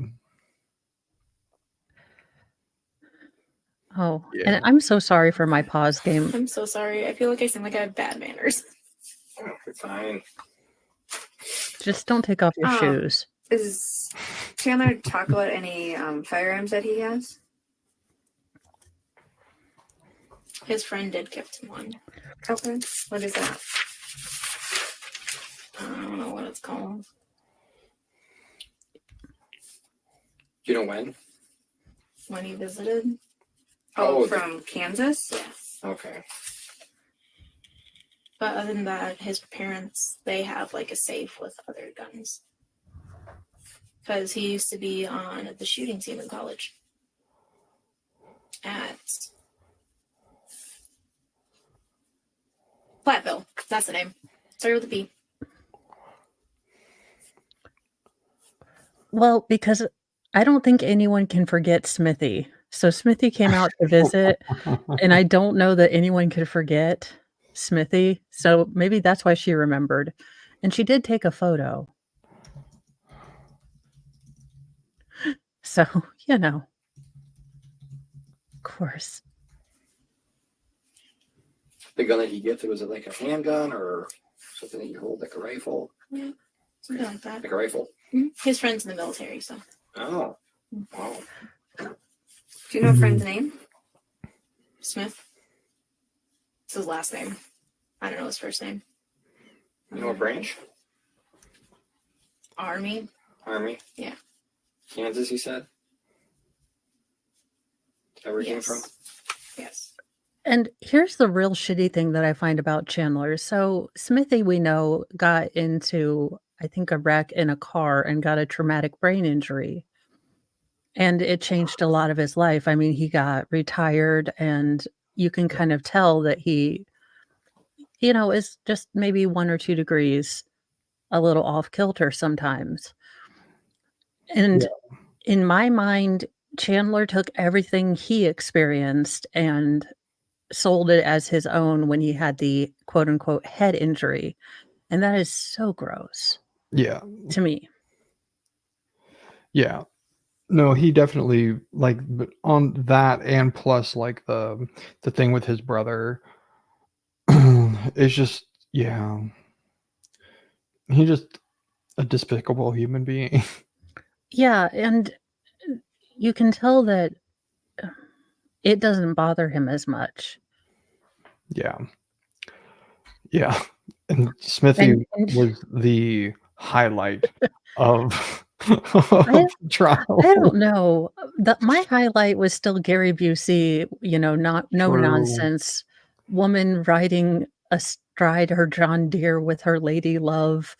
Oh, Yeah. and I'm so sorry for my pause game. I'm so sorry. I feel like I seem like I have bad manners. You're fine. Just don't take off your shoes. Is Chandler talk about any firearms that he has? His friend did gift him one. Okay. What is that? I don't know what it's called. You know when? When he visited. Oh, from Kansas? Yes. Okay. But other than that, his parents, they have like a safe with other guns. Because he used to be on the shooting team in college. At Platteville. That's the name. Started with a P. Well, because I don't think anyone can forget Smithy. So Smithy came out to visit, and I don't know that anyone could forget Smithy. So maybe that's why she remembered. And she did take a photo. So, of course. The gun that he gifted, was it like a handgun or something that you hold, like a rifle? Yeah, something like that. Like a rifle? His friend's in the military, so. Oh. Wow. Do you know a friend's name? Smith. It's his last name. I don't know his first name. You know what branch? Army. Army? Yeah. Kansas, you said? Is that where he came Yes. from? Yes. And here's the real shitty thing that I find about Chandler. So Smithy, we know, got into, I think, a wreck in a car and got a traumatic brain injury. And it changed a lot of his life. I mean, he got retired, and you can kind of tell that he, is just maybe 1 or 2 degrees a little off kilter sometimes. And in my mind, Chandler took everything he experienced and sold it as his own when he had the quote unquote head injury. And that is so gross Yeah. to me. Yeah. No, he definitely but on that, and plus like the thing with his brother, it's just, he's just a despicable human being. Yeah. And you can tell that it doesn't bother him as much. Yeah. Yeah. And Smithy And was the highlight of the trial. I don't know. My highlight was still Gary Busey, no True. nonsense woman riding astride her John Deere with her lady love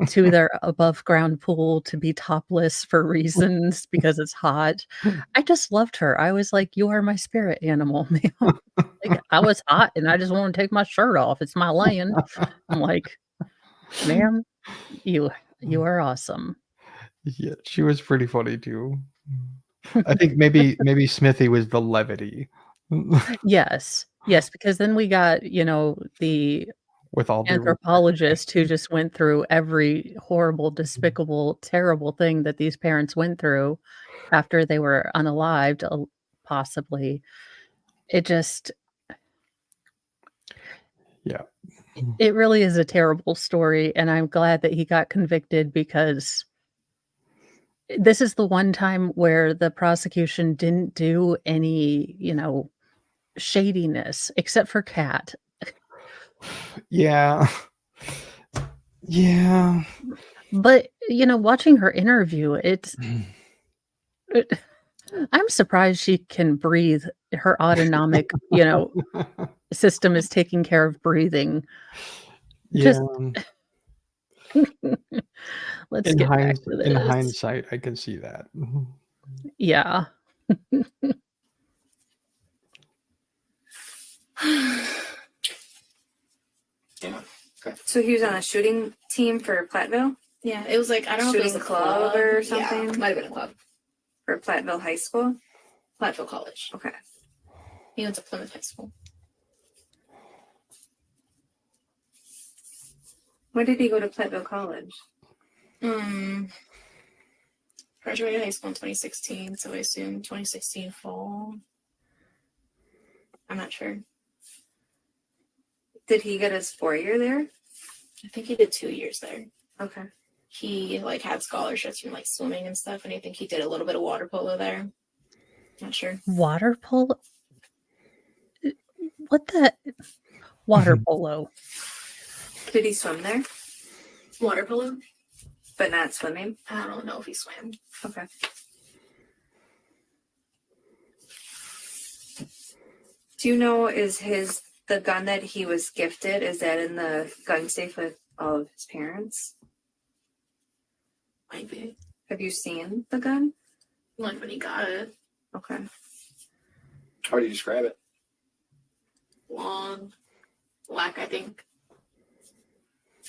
to their above ground pool to be topless for reasons because it's hot. I just loved her. I was like, you are my spirit animal, ma'am. Like, I was hot and I just want to take my shirt off. It's my land. I'm like, ma'am, you are awesome. Yeah, she was pretty funny too. I think maybe Smithy was the levity. Yes, because then we got, the With all due anthropologist who just went through every horrible, despicable, terrible thing that these parents went through after they were unalived, possibly. It just it really is a terrible story, and I'm glad that he got convicted because this is the one time where the prosecution didn't do any, shadiness except for Kat. Yeah. Yeah. But, watching her interview, I'm surprised she can breathe. Her autonomic, system is taking care of breathing. Yeah. Just let's get back to this. In hindsight, I can see that. Yeah. Yeah. So he was on a shooting team for Platteville? Yeah, it was like I don't know if it was a Shooting club or something? Yeah, might have been a club. For Platteville High School? Platteville College. Okay. He went to Plymouth High School. When did he go to Platteville College? Graduated high school in 2016, so I assume 2016 fall. I'm not sure. Did he get his 4-year there? I think he did 2 years there. Okay. He like had scholarships from like swimming and stuff, and I think he did a little bit of water polo there. Not sure. Water polo? What the? Water polo. Did he swim there? Water polo? But not swimming? I don't know if he swam. Okay. Do you know, is the gun that he was gifted, is that in the gun safe with all of his parents? Might be. Have you seen the gun? Like when he got it. Okay. How do you describe it? Long. Black, I think.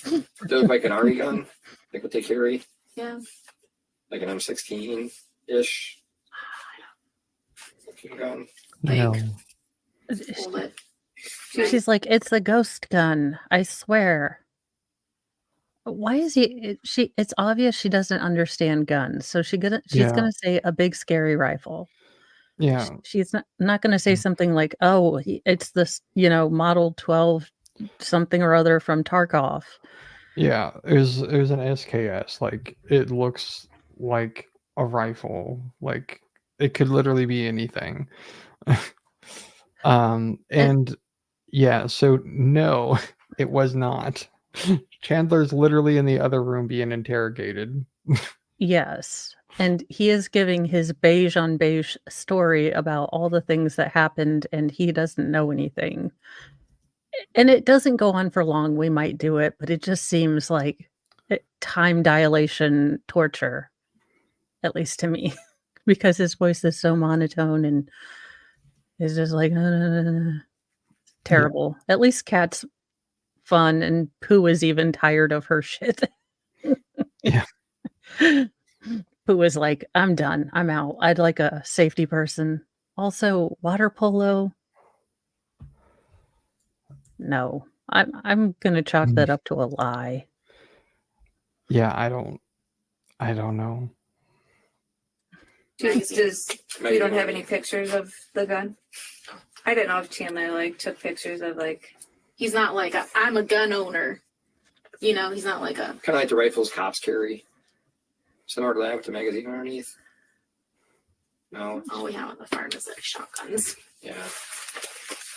Does it look like an army gun? Like what they carry? Yeah. Like an M16-ish looking gun? No. Hold it. She's like, it's a ghost gun. I swear. Why is it's obvious she doesn't understand guns. So she's Yeah. gonna say a big scary rifle. Yeah. She's not gonna say something like, oh, it's this, model 12 something or other from Tarkov. Yeah. It was an SKS. Like it looks like a rifle. Like it could literally be anything. And yeah, so no, it was not. Chandler's literally in the other room being interrogated. Yes. And he is giving his beige on beige story about all the things that happened, and he doesn't know anything. And it doesn't go on for long. We might do it, but it just seems like time dilation torture, at least to me, because his voice is so monotone and is just like terrible. At least Kat's fun, and Pooh is even tired of her shit. Yeah. Pooh is like, I'm done. I'm out. I'd like a safety person. Also, water polo. No, I'm gonna chalk that up to a lie. Yeah, I don't know. You don't have any pictures of the gun? I didn't know if Chandler took pictures of He's not like I'm a gun owner. He's not like a. Kind of like the rifles cops carry. Similar to that with the magazine underneath. No. All we have on the farm is like shotguns. Yeah.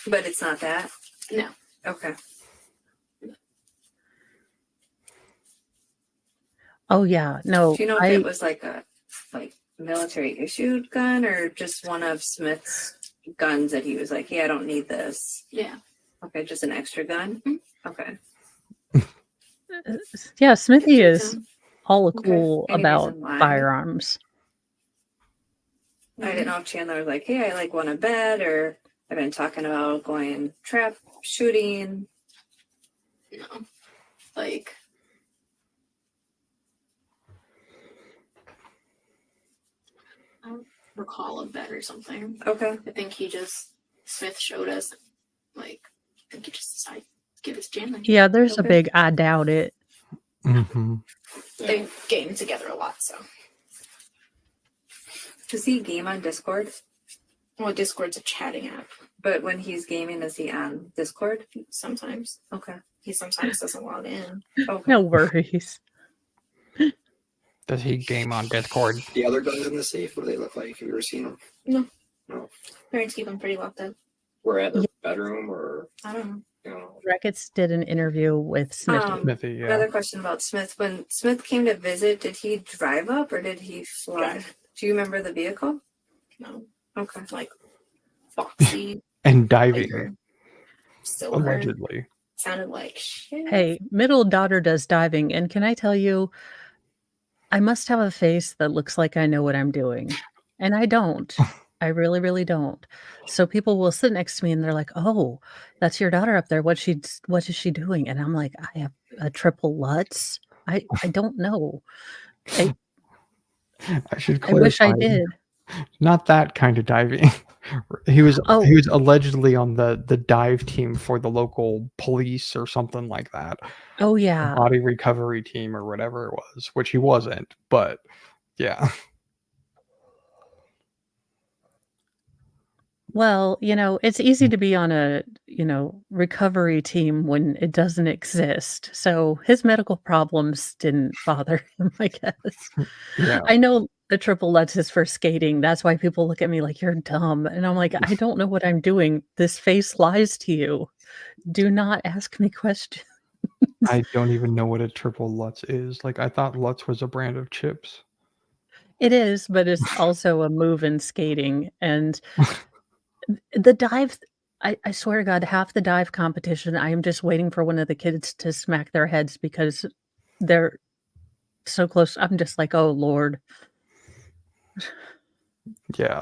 But it's not that? No. Okay. Oh yeah, no. Do you know if it was like a military issued gun or just one of Smith's guns that he was like, yeah, I don't need this? Yeah. Okay, just an extra gun? Mm-hmm. Okay. Yeah, Smithy is all Okay. cool Any about reason why? firearms. I didn't know if Chandler was like, hey, I want a bed, or I've been talking about going trap shooting. No. Like. I don't recall a bet or something. Okay. I think Smith showed us, I think he just decided to give us Chandler. Yeah, there's a Okay. big I doubt it. Mm-hmm. They game together a lot, so. Does he game on Discord? Well, Discord's a chatting app. But when he's gaming, is he on Discord? Sometimes. Okay. He sometimes doesn't log in. Okay. No worries. Does he game on Discord? The other guns in the safe, what do they look like? Have you ever seen them? Parents keep them pretty locked up. We're at the bedroom or, I don't know. Reckitt's did an interview with Smithy. Smithy, yeah. Another question about Smith. When Smith came to visit, did he drive up or did he fly? Drive. Do you remember the vehicle? No. Okay. Foxy, And diving, bigger, silver. allegedly. Sounded like shit. Hey, middle daughter does diving, and can I tell you, I must have a face that looks like I know what I'm doing. and I don't. I really, really don't. So people will sit next to me and they're like, "Oh, that's your daughter up there. What is she doing?" And I'm like, "I have a triple Lutz. I don't know. I I should I wish I clarify, did." not that kind of diving. He was Oh, allegedly on the dive team for the local police or something like that, oh the yeah. body recovery team or whatever it was, which he wasn't, but yeah. Well, it's easy to be on a, recovery team when it doesn't exist. So his medical problems didn't bother him, I guess. Yeah. I know the triple Lutz is for skating. That's why people look at me like you're dumb. And I'm like, I don't know what I'm doing. This face lies to you. Do not ask me questions. I don't even know what a triple Lutz is. Like, I thought Lutz was a brand of chips. It is, but it's also a move in skating. And the dive, I swear to God, half the dive competition, I am just waiting for one of the kids to smack their heads because they're so close. I'm just like, "Oh, Lord." Yeah.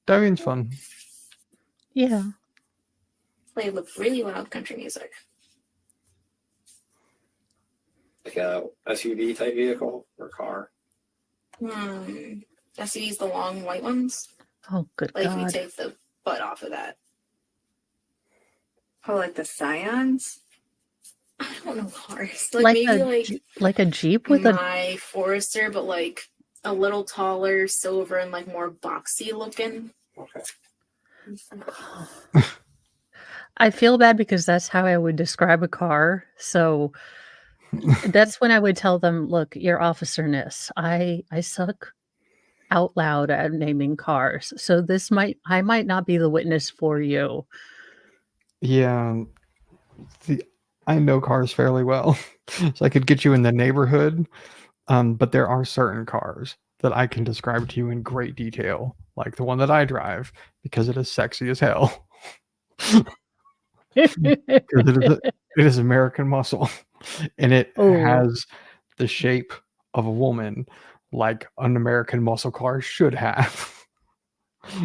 Diving's fun. Yeah. Play with really loud country music. Like a SUV type vehicle or car. SUVs, the long white ones. Oh, good Like you God. take the butt off of that. Oh, like the Scions? I don't know cars. Like, Like maybe a like like a Jeep with a my Forester, but like a little taller, silver, and like more boxy looking. Okay. I feel bad because that's how I would describe a car. So that's when I would tell them, "Look, your officerness. I suck out loud at naming cars. So I might not be the witness for you." Yeah. I know cars fairly well. So I could get you in the neighborhood, but there are certain cars that I can describe to you in great detail, like the one that I drive, because it is sexy as hell. 'Cause it is American muscle, and it Oh, has the shape of a woman like an American muscle car should have.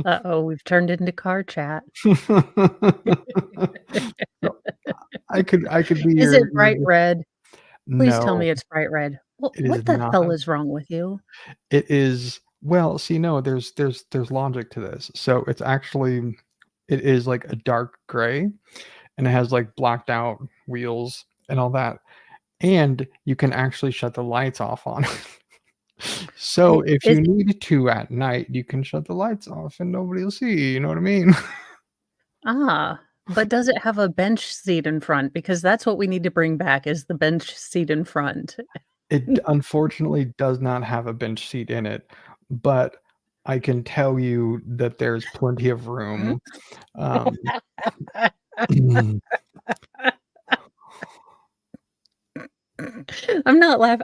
uh-oh, we've turned into car chat. So I could be Is your it bright red? Please tell no, me it's bright red. it is What the not. hell is wrong with you? It is well, see, no, there's logic to this. So it's actually it is like a dark gray, and it has like blacked out wheels and all that. And you can actually shut the lights off on it. So if Is you need to at night, you can shut the lights off and nobody will see, you know what I mean? but does it have a bench seat in front? Because that's what we need to bring back is the bench seat in front. It unfortunately does not have a bench seat in it, but I can tell you that there's plenty of room. Um,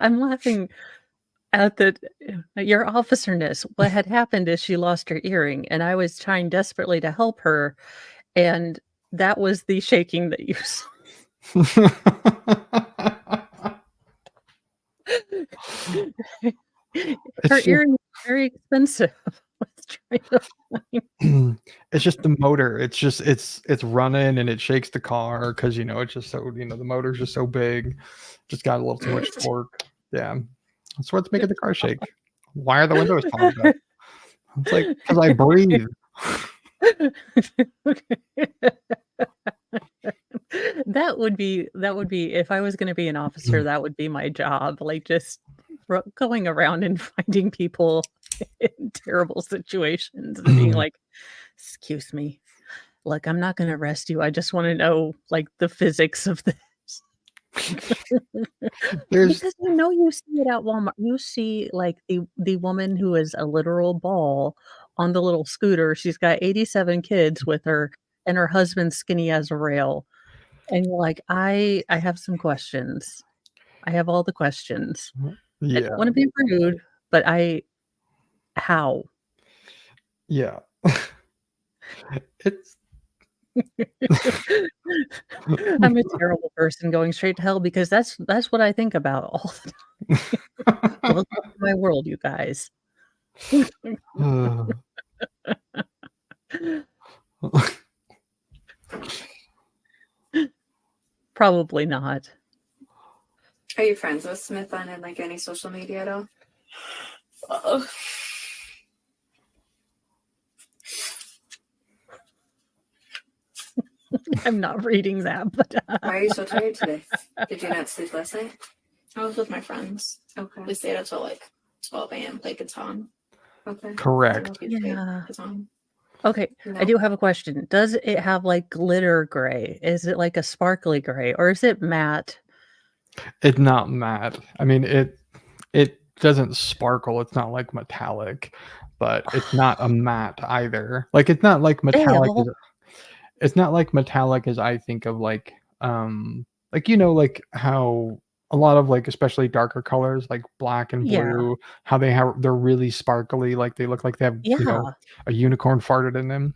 I'm laughing at your officerness. What had happened is she lost her earring, and I was trying desperately to help her, and that was the shaking that you saw. Her It's earring is very expensive. I was trying to find it's just the motor. It's running and it shakes the car because it's just so the motor's just so big. Just got a little too much torque. Yeah. That's what's making the car shake. Why are the windows fogged up? It's like because I breathe. That would be if I was gonna be an officer, that would be my job, like, just going around and finding people in terrible situations and being like, "Excuse me. Look, I'm not gonna arrest you. I just wanna know, like, the physics of this." There's Because you see it at Walmart. You see, like, the woman who is a literal ball on the little scooter. She's got 87 kids with her, and her husband's skinny as a rail. And you're like, I have some questions. I have all the questions. I yeah, don't wanna be rude, but how? yeah. It's I'm a terrible person going straight to hell because that's what I think about all the time. Welcome to my world, you guys. Uh, Probably not. Are you friends with Smith on like any social media at all? Uh, I'm not reading that, but Why are you so tired today? Did you not sleep last night? I was with my friends. Okay. We stayed up till like 12 a.m. played guitar. Okay. I don't know correct. if you played yeah. guitar. Okay, No. I do have a question. Does it have like glitter gray? Is it like a sparkly gray or is it matte? It's not matte. I mean, it doesn't sparkle. It's not like metallic, but it's not a matte either. Like it's not like metallic. Dale. It's not like metallic as I think of like like how a lot of like especially darker colors like black and Yeah. blue, how they're really sparkly, like they look like they have Yeah. a unicorn farted in them.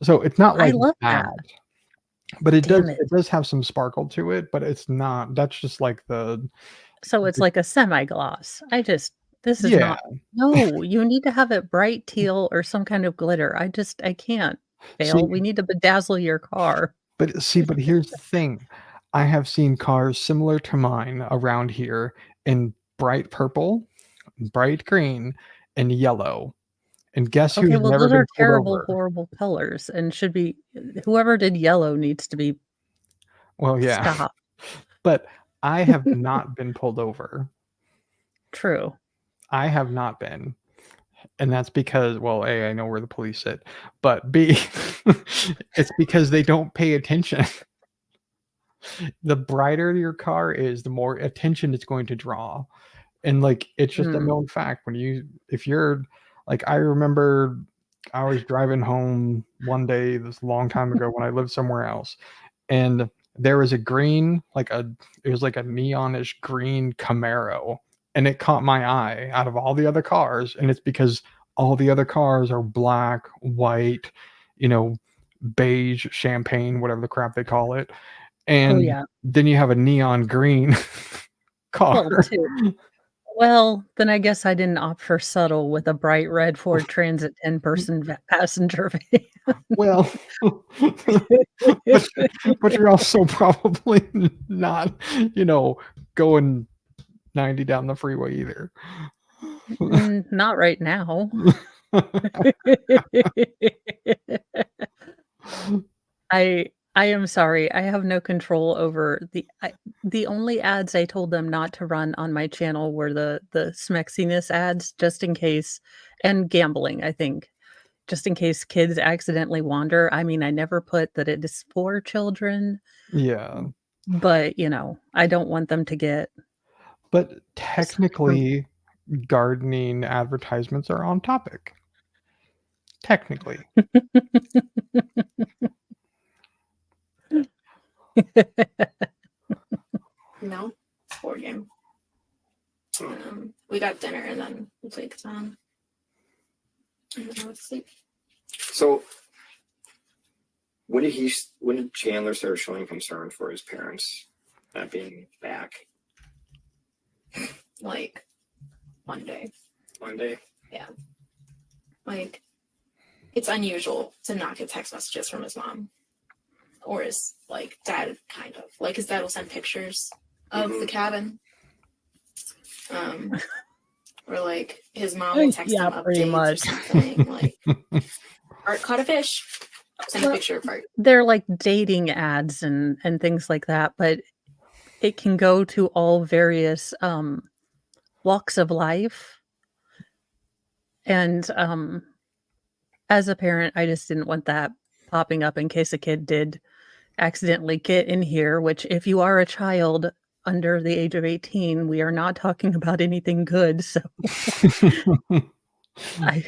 So it's not I like love that, that. but it Damn it. does have some sparkle to it, but it's not. That's just like So it's like a semi-gloss. This is yeah. not. No, you need to have it bright teal or some kind of glitter. I can't, See, Vale. We need to bedazzle your car. but here's the thing. I have seen cars similar to mine around here in bright purple, bright green, and yellow. And guess Okay, who's well, never those been are pulled terrible, over? horrible colors and should be whoever did yellow needs to be Well, yeah, stopped. but I have not been pulled over. True. I have not been. And that's because, well, A, I know where the police sit, but B, it's because they don't pay attention. The brighter your car is, the more attention it's going to draw. And like it's just a Mm. known fact if you're like I remember I was driving home one day this long time ago when I lived somewhere else, and there was a green it was like a neonish green Camaro, and it caught my eye out of all the other cars, and it's because all the other cars are black, white, beige, champagne, whatever the crap they call it, Oh, and yeah. then you have a neon green car. Well, then I guess I didn't opt for subtle with a bright red Ford Transit 10-person passenger van. Well, but you're also probably not, going 90 down the freeway either. Not right now. I am sorry. I have no control over the only ads I told them not to run on my channel were the smexiness ads just in case, and gambling, I think. Just in case kids accidentally wander. I mean, I never put that it is for children, Yeah. but, I don't want them to get But technically, gardening advertisements are on topic. Technically. No, board game. We got dinner and then we played guitar. And then I went to sleep. So when did Chandler start showing concern for his parents not being back? Like one day. One day? Like it's unusual to not get text messages from his mom. Or his dad, kind of. Like his dad will send pictures of the cabin. Or like his mom will text him pretty updates much. or something. Like Art caught a fish. Send a picture of Art. They're like dating ads and things like that, but it can go to all various walks of life. And as a parent, I just didn't want that popping up in case a kid did accidentally get in here, which if you are a child under the age of 18, we are not talking about anything good. So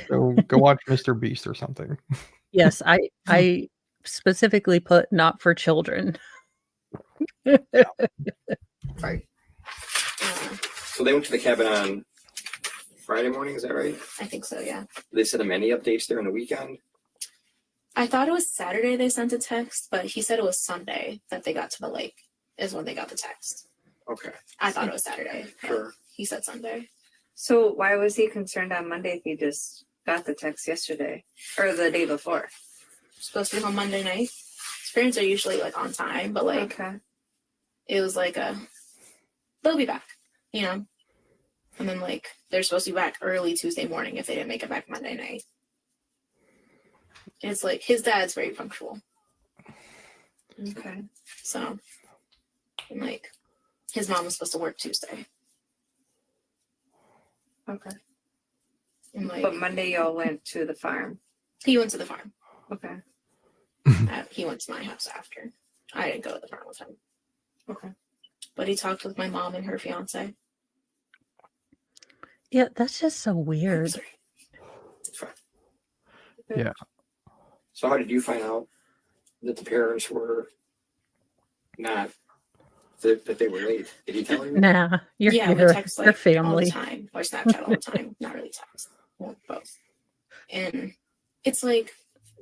So go watch Mr. Beast or something. yes, I specifically put not for children. Right. So they went to the cabin on Friday morning, is that right? I think so, yeah. They sent him any updates during the weekend? I thought it was Saturday they sent a text, but he said it was Sunday that they got to the lake is when they got the text. Okay. I thought it was Saturday. Sure. He said Sunday. So why was he concerned on Monday if he just got the text yesterday or the day before? Supposed to be home Monday night. His parents are usually like on time, but like Okay. it was like they'll be back, you know. And then like they're supposed to be back early Tuesday morning if they didn't make it back Monday night. And it's like his dad's very punctual. Okay. So, and like his mom was supposed to work Tuesday. Okay. And like But Monday y'all went to the farm. he went to the farm. Okay. He went to my house after. I didn't go to the farm with him. Okay. But he talked with my mom and her fiance. Yeah, that's just so I'm weird. sorry. It's fine. Yeah. So how did you find out that the parents were not that they were late? Did he tell you? Nah, you're Yeah, we here. text Your like all the family. time, or Snapchat all the time. Not really text, well, both. And it's like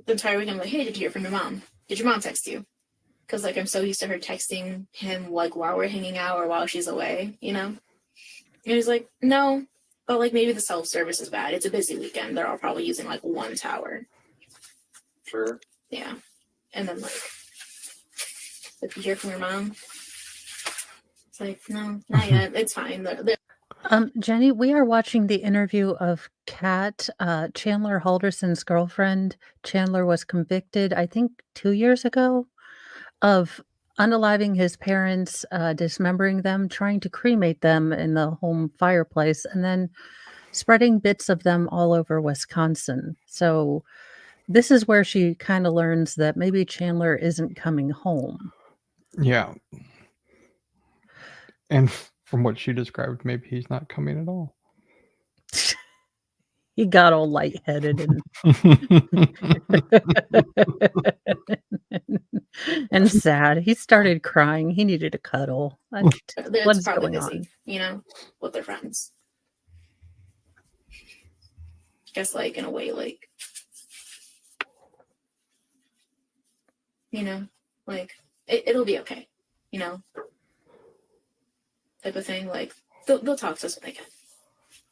the entire week I'm like, hey, did you hear from your mom? Did your mom text you? Because like I'm so used to her texting him like while we're hanging out or while she's away, you know. And he's like, no, but like maybe the self service is bad. It's a busy weekend. They're all probably using like one tower. Sure. Yeah, and then like, did you hear from your mom? It's like, no, not yet. It's fine. They're Jenny, we are watching the interview of Kat, Chandler Halderson's girlfriend. Chandler was convicted, I think, 2 years ago of unaliving his parents, dismembering them, trying to cremate them in the home fireplace, and then spreading bits of them all over Wisconsin. So this is where she kind of learns that maybe Chandler isn't coming home. Yeah. And from what she described, maybe he's not coming at all. He got all lightheaded and and sad. He started crying. He needed a cuddle. What it's is probably going busy, on? you know, with their friends. Guess like in a way, like, you know, like it'll be okay, you know, type of thing. Like they'll talk to us when they can.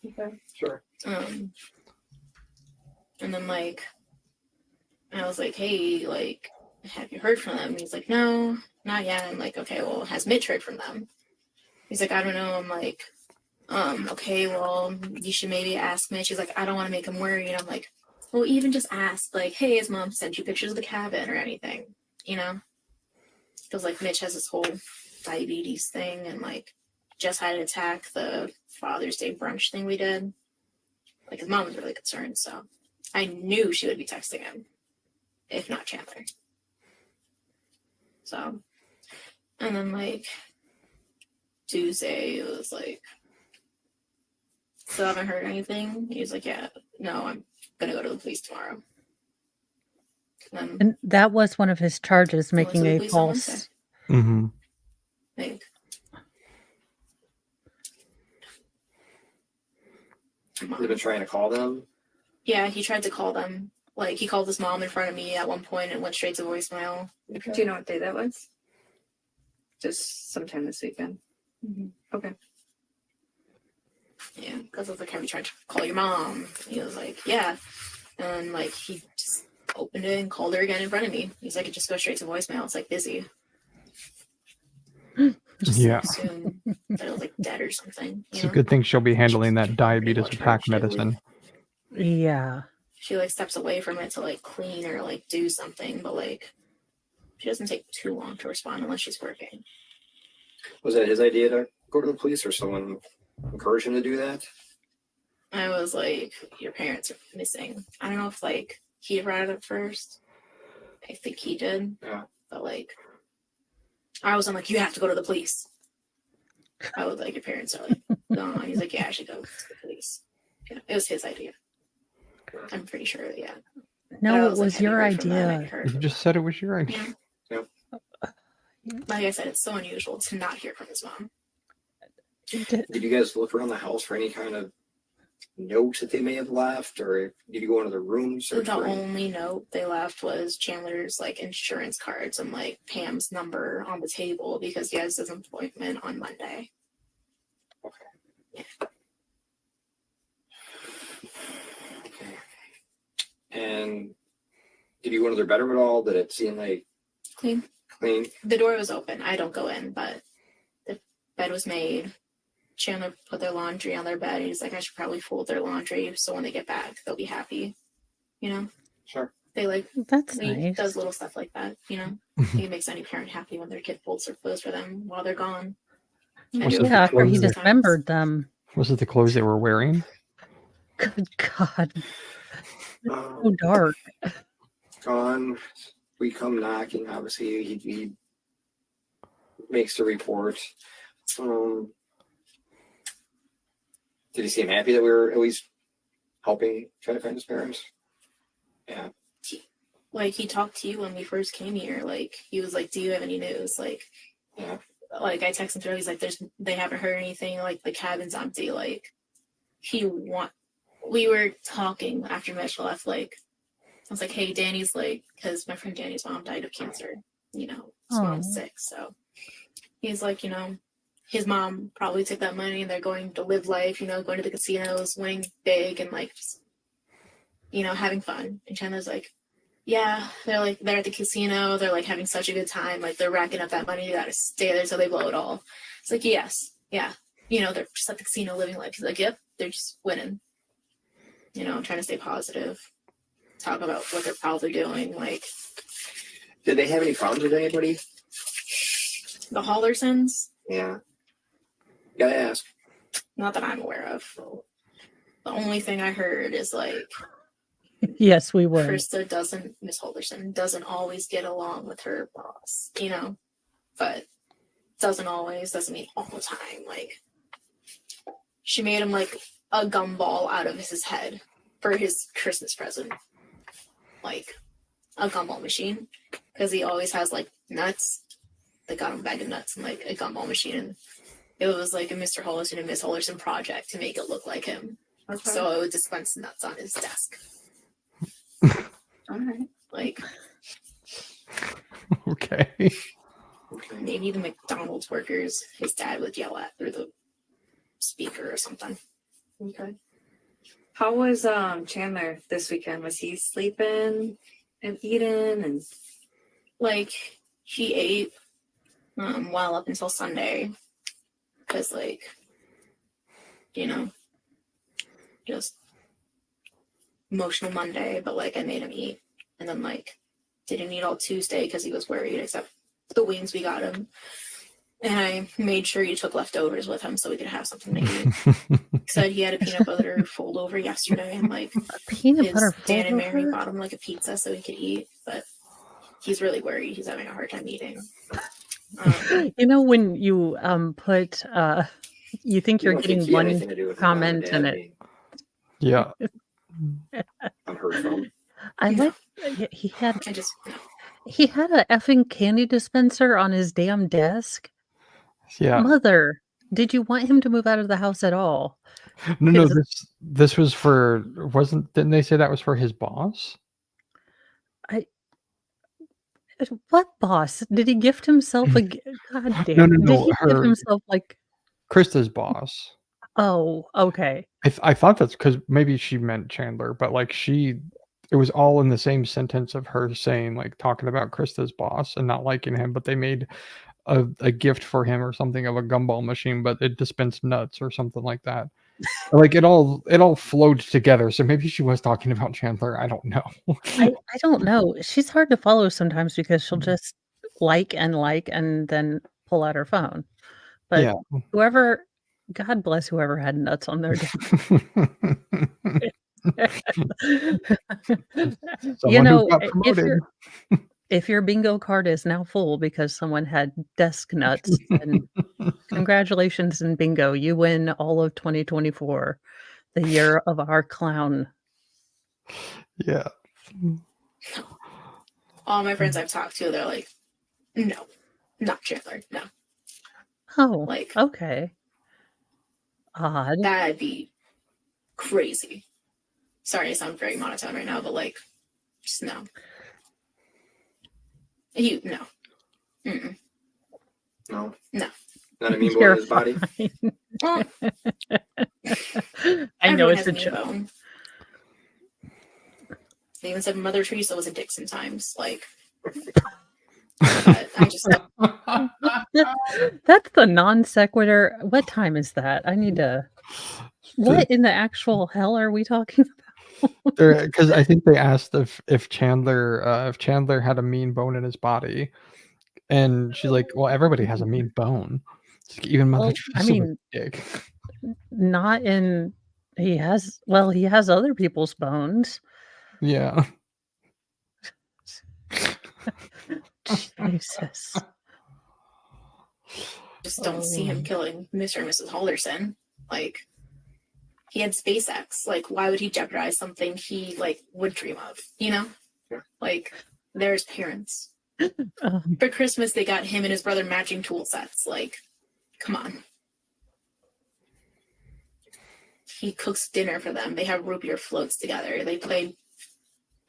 Okay. Sure. And then like I was like, hey, like, have you heard from them? And he's like, no, not yet. I'm like, okay, well, has Mitch heard from them? He's like, I don't know. I'm like, okay, well, you should maybe ask Mitch. He's like, I don't want to make him worried. I'm like, well, even just ask, like, hey, his mom sent you pictures of the cabin or anything, you know? Because like Mitch has this whole diabetes thing and like just had an attack the Father's Day brunch thing we did. Like his mom was really concerned, so I knew she would be texting him, if not Chandler. So, and then like Tuesday, it was like, still haven't heard anything. He was like, yeah, no, I'm gonna go to the police tomorrow. And that was one of his charges, I went to making the a police on Wednesday, false. Mm-hmm. I think. They've been trying to call them. Yeah, he tried to call them. Like he called his mom in front of me at one point and went straight to voicemail. Do you know what day that was? Just sometime this weekend. Mm-hmm. Okay. Yeah, because I was like, have you tried to call your mom? He was like, yeah. And like he just opened it and called her again in front of me. He's like, it just goes straight to voicemail. It's like busy. Just Yeah. assume that it was like dead or something. It's You a know? good thing she'll be handling that diabetes much attack understandably. medicine. Yeah. She like steps away from it to like clean or like do something, but like she doesn't take too long to respond unless she's working. Was that his idea to go to the police, or someone encouraged him to do that? I was like, your parents are missing. I don't know if like he brought it up first. I think he did. Yeah. But like I was like, you have to go to the police. I was like, your parents are like, no. He's like, yeah, I should go to the police. Yeah, it was his idea. I'm pretty sure, yeah. But I No, it like, was have you your heard from them? Have you idea. heard You from just said it was your idea. them? Yeah. Like I said, it's so unusual to not hear from his mom. Did you guys look around the house for any kind of notes that they may have left, or did you go into the room? So the only note they left was Chandler's like insurance cards and like Pam's number on the table because he has his appointment on Monday. Okay. Yeah. And did you go into their bedroom at all? Did it seem like Clean. clean? The door was open. I don't go in, but the bed was made. Chandler put their laundry on their bed. He's like, I should probably fold their laundry so when they get back, they'll be happy. You know? Sure. They like, That's he nice. does little stuff like that, you know? He makes any parent happy when their kid folds their clothes for them while they're gone. I Was do it it Yeah, after he clothes that- dismembered them. Was it the clothes they were wearing? Good God, so Um, dark. gone. We come knocking. Obviously, he makes the report. Did he seem happy that we were at least helping try to find his parents? Yeah. Like, he talked to you when we first came here. Like, he was like, do you have any news? Like, Yeah. like I texted him, he's like, they haven't heard anything, like the cabin's empty. Like, we were talking after Mitch left, like, I was like, hey, Danny's like, because my friend Danny's mom died of cancer, you know, so I'm Aw. sick. So he's like, you know, his mom probably took that money and they're going to live life, you know, going to the casinos, winning big and like, just, you know, having fun. And Chandler's like, yeah, they're at the casino, they're like having such a good time, like they're racking up that money, you gotta stay there till they blow it all. It's like, yes, yeah, you know, they're just at the casino living life. He's like, yep, they're just winning. You know, I'm trying to stay positive, talk about what they're probably doing. Like, Did they have any problems with anybody? the Hallersons, Yeah. Gotta ask. not that I'm aware of. The only thing I heard is like, Yes, we would. Miss Hallerson doesn't always get along with her boss, you know, but doesn't mean all the time. Like, she made him like a gumball out of his head for his Christmas present, like a gumball machine, because he always has like nuts. They got him a bag of nuts and like a gumball machine, and it was like a Mr. Hallerson and Miss Hallerson project to make it look like him. Okay. So it would dispense nuts on his desk. All right. Like, Okay. maybe the McDonald's workers his dad would yell at through the speaker or something. Okay. How was Chandler this weekend? Was he sleeping and eating and Like, he ate well up until Sunday, because like, you know, just emotional Monday, but like I made him eat, and then like didn't eat all Tuesday because he was worried, except the wings we got him. And I made sure he took leftovers with him so we could have something to eat. Said he had a peanut butter fold over yesterday, and like Peanut butter his Dan and Mary fold-over? bought him like a pizza so he could eat, but he's really worried. He's having a hard time eating. You know, when you put you think You you're don't think getting he had one anything to do with his mom and comment dad and it being Yeah. unheard from? I No. like he had I just no. he had a effing candy dispenser on his damn desk. Yeah. Mother, did you want him to move out of the house at all? No, His- this was for didn't they say that was for his boss? What boss? Did he gift himself a God damn. No, Did he give her himself like Krista's boss. oh, okay. I thought that's because maybe she meant Chandler, but like it was all in the same sentence of her saying like talking about Krista's boss and not liking him, but they made a gift for him or something of a gumball machine, but it dispensed nuts or something like that. Like it all flowed together. So maybe she was talking about Chandler. I don't know. I don't know. She's hard to follow sometimes because she'll just like and then pull out her phone. But Yeah. God bless whoever had nuts on their desk. You Someone know, who got promoted. if your bingo card is now full because someone had desk nuts, then congratulations in bingo. You win all of 2024, the year of our clown. Yeah. All my friends I've talked to, they're like, no, not Chandler. No, Oh, like okay. Odd. that'd be crazy. Sorry, I sound very monotone right now, but like, just no. No. Mm-mm. No. No. Not a mean boy You're in his body. fine. Well, I know everyone it's has a a mean joke. bone. They even said Mother Teresa was a dick sometimes. Like, but I just That's the non sequitur. What time is that? I need to. What in the actual hell are we talking about? Because I think they asked if Chandler had a mean bone in his body, and she's like, "Well, everybody has a mean bone. It's like, even Mother Well, I Teresa was mean, a dick." not in. He has other people's bones. Yeah. Jesus. just don't see him killing Mr. and Mrs. Halderson. Like, he had SpaceX. Like, why would he jeopardize something he like would dream of? You know, like there's parents. For Christmas, they got him and his brother matching tool sets. Like, come on. He cooks dinner for them. They have root beer floats together. They play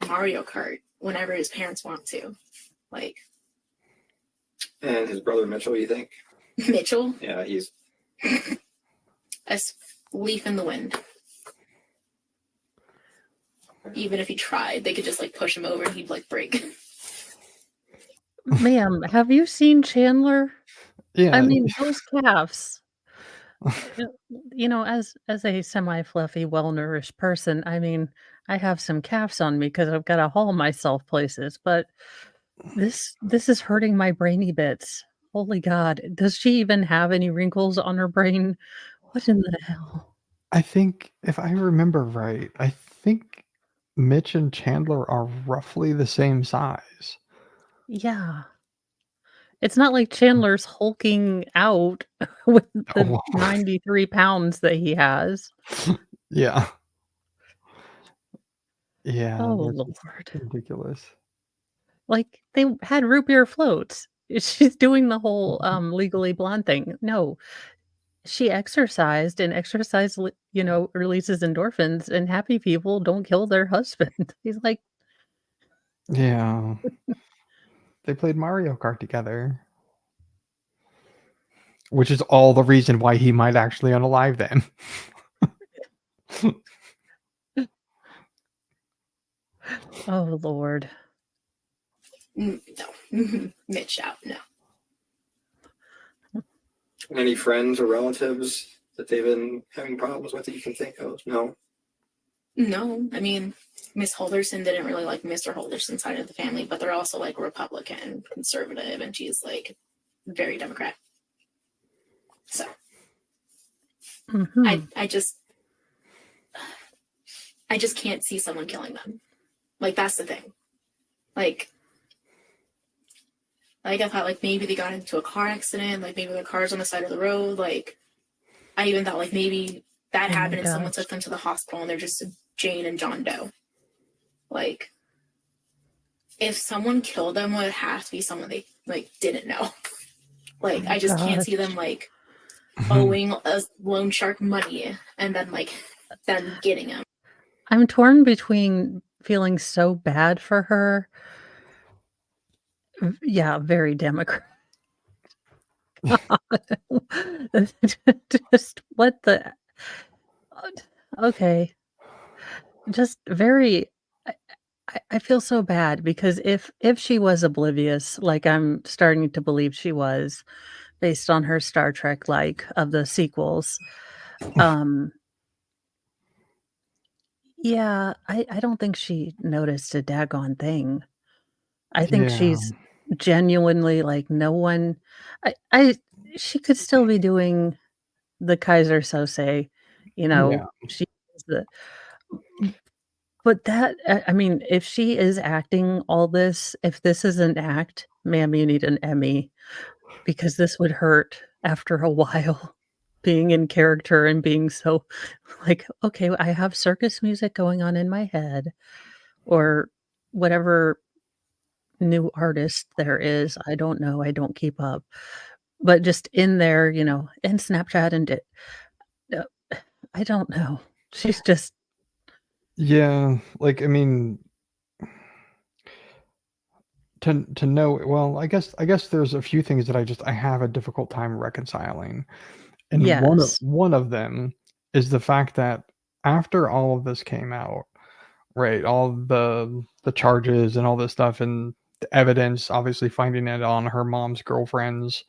Mario Kart whenever his parents want to. Like, And his brother Mitchell, you think? Mitchell, Yeah, he's a leaf in the wind. Even if he tried, they could just like push him over and he'd like break. Ma'am, have you seen Chandler? Yeah. I mean, those calves. As a semi-fluffy, well-nourished person, I mean, I have some calves on me because I've got to haul myself places, but this is hurting my brainy bits. Holy God. Does she even have any wrinkles on her brain? What in the hell? I think if I remember right, I think Mitch and Chandler are roughly the same size. Yeah. It's not like Chandler's hulking out with the Oh, 93 pounds that he has. yeah. Yeah, Oh, that's just Lord. ridiculous. Like, they had root beer floats. She's doing the whole, Legally Blonde thing. No, she exercised, and exercise, releases endorphins, and happy people don't kill their husband. He's like, Yeah. They played Mario Kart together, which is all the reason why he might actually unalive them. "Oh, Lord." No, Mitch out. No, any friends or relatives that they've been having problems with that you can think of? No. no. I mean, Miss Holderson didn't really like Mr. Holderson's side of the family, but they're also like Republican, conservative, and she's like very Democrat. So Mhm. I just can't see someone killing them. Like, that's the thing. Like I thought like maybe they got into a car accident, like maybe their car's on the side of the road. Like, I even thought like maybe that Oh my happened and someone gosh. took them to the hospital and they're just Jane and John Doe. Like, if someone killed them, would have to be someone they like didn't know. Like, Oh I just can't see gosh. them like owing a loan shark money and then like them getting him. I'm torn between feeling so bad for her. Yeah, very Democrat. Just what the okay. Just very I feel so bad because if she was oblivious, like I'm starting to believe she was, based on her Star Trek like of the sequels, um, yeah, I don't think she noticed a daggone thing. I think Yeah. she's genuinely like no one I she could still be doing the Kaiser Sose, Yeah. she is the but that I mean, if she is acting all this, if this is an act, ma'am, you need an Emmy because this would hurt after a while being in character and being so like, "Okay, I have circus music going on in my head," or whatever new artist there is, I don't know, I don't keep up. But just in there, in Snapchat and it uh, I don't know. She's just Yeah. Like, I mean, to know, well, I guess there's a few things that I have a difficult time reconciling. And yes. one of them is the fact that after all of this came out, right? All the charges and all this stuff and the evidence, obviously finding it on her mom's girlfriend's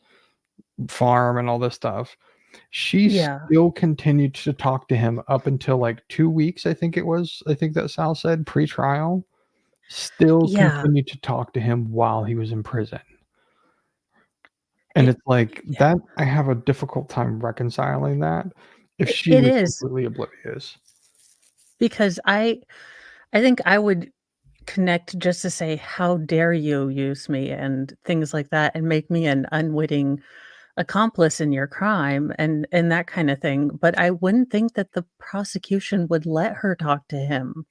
farm and all this stuff. She Yeah. still continued to talk to him up until like 2 weeks, I think it was. I think that Sal said pre-trial. Still Yeah. continued to talk to him while he was in prison. And It it's like yeah, that I have a difficult time reconciling that if she it was is completely oblivious. because I think I would connect just to say, "How dare you use me?" and things like that, and make me an unwitting accomplice in your crime and that kinda thing, but I wouldn't think that the prosecution would let her talk to him.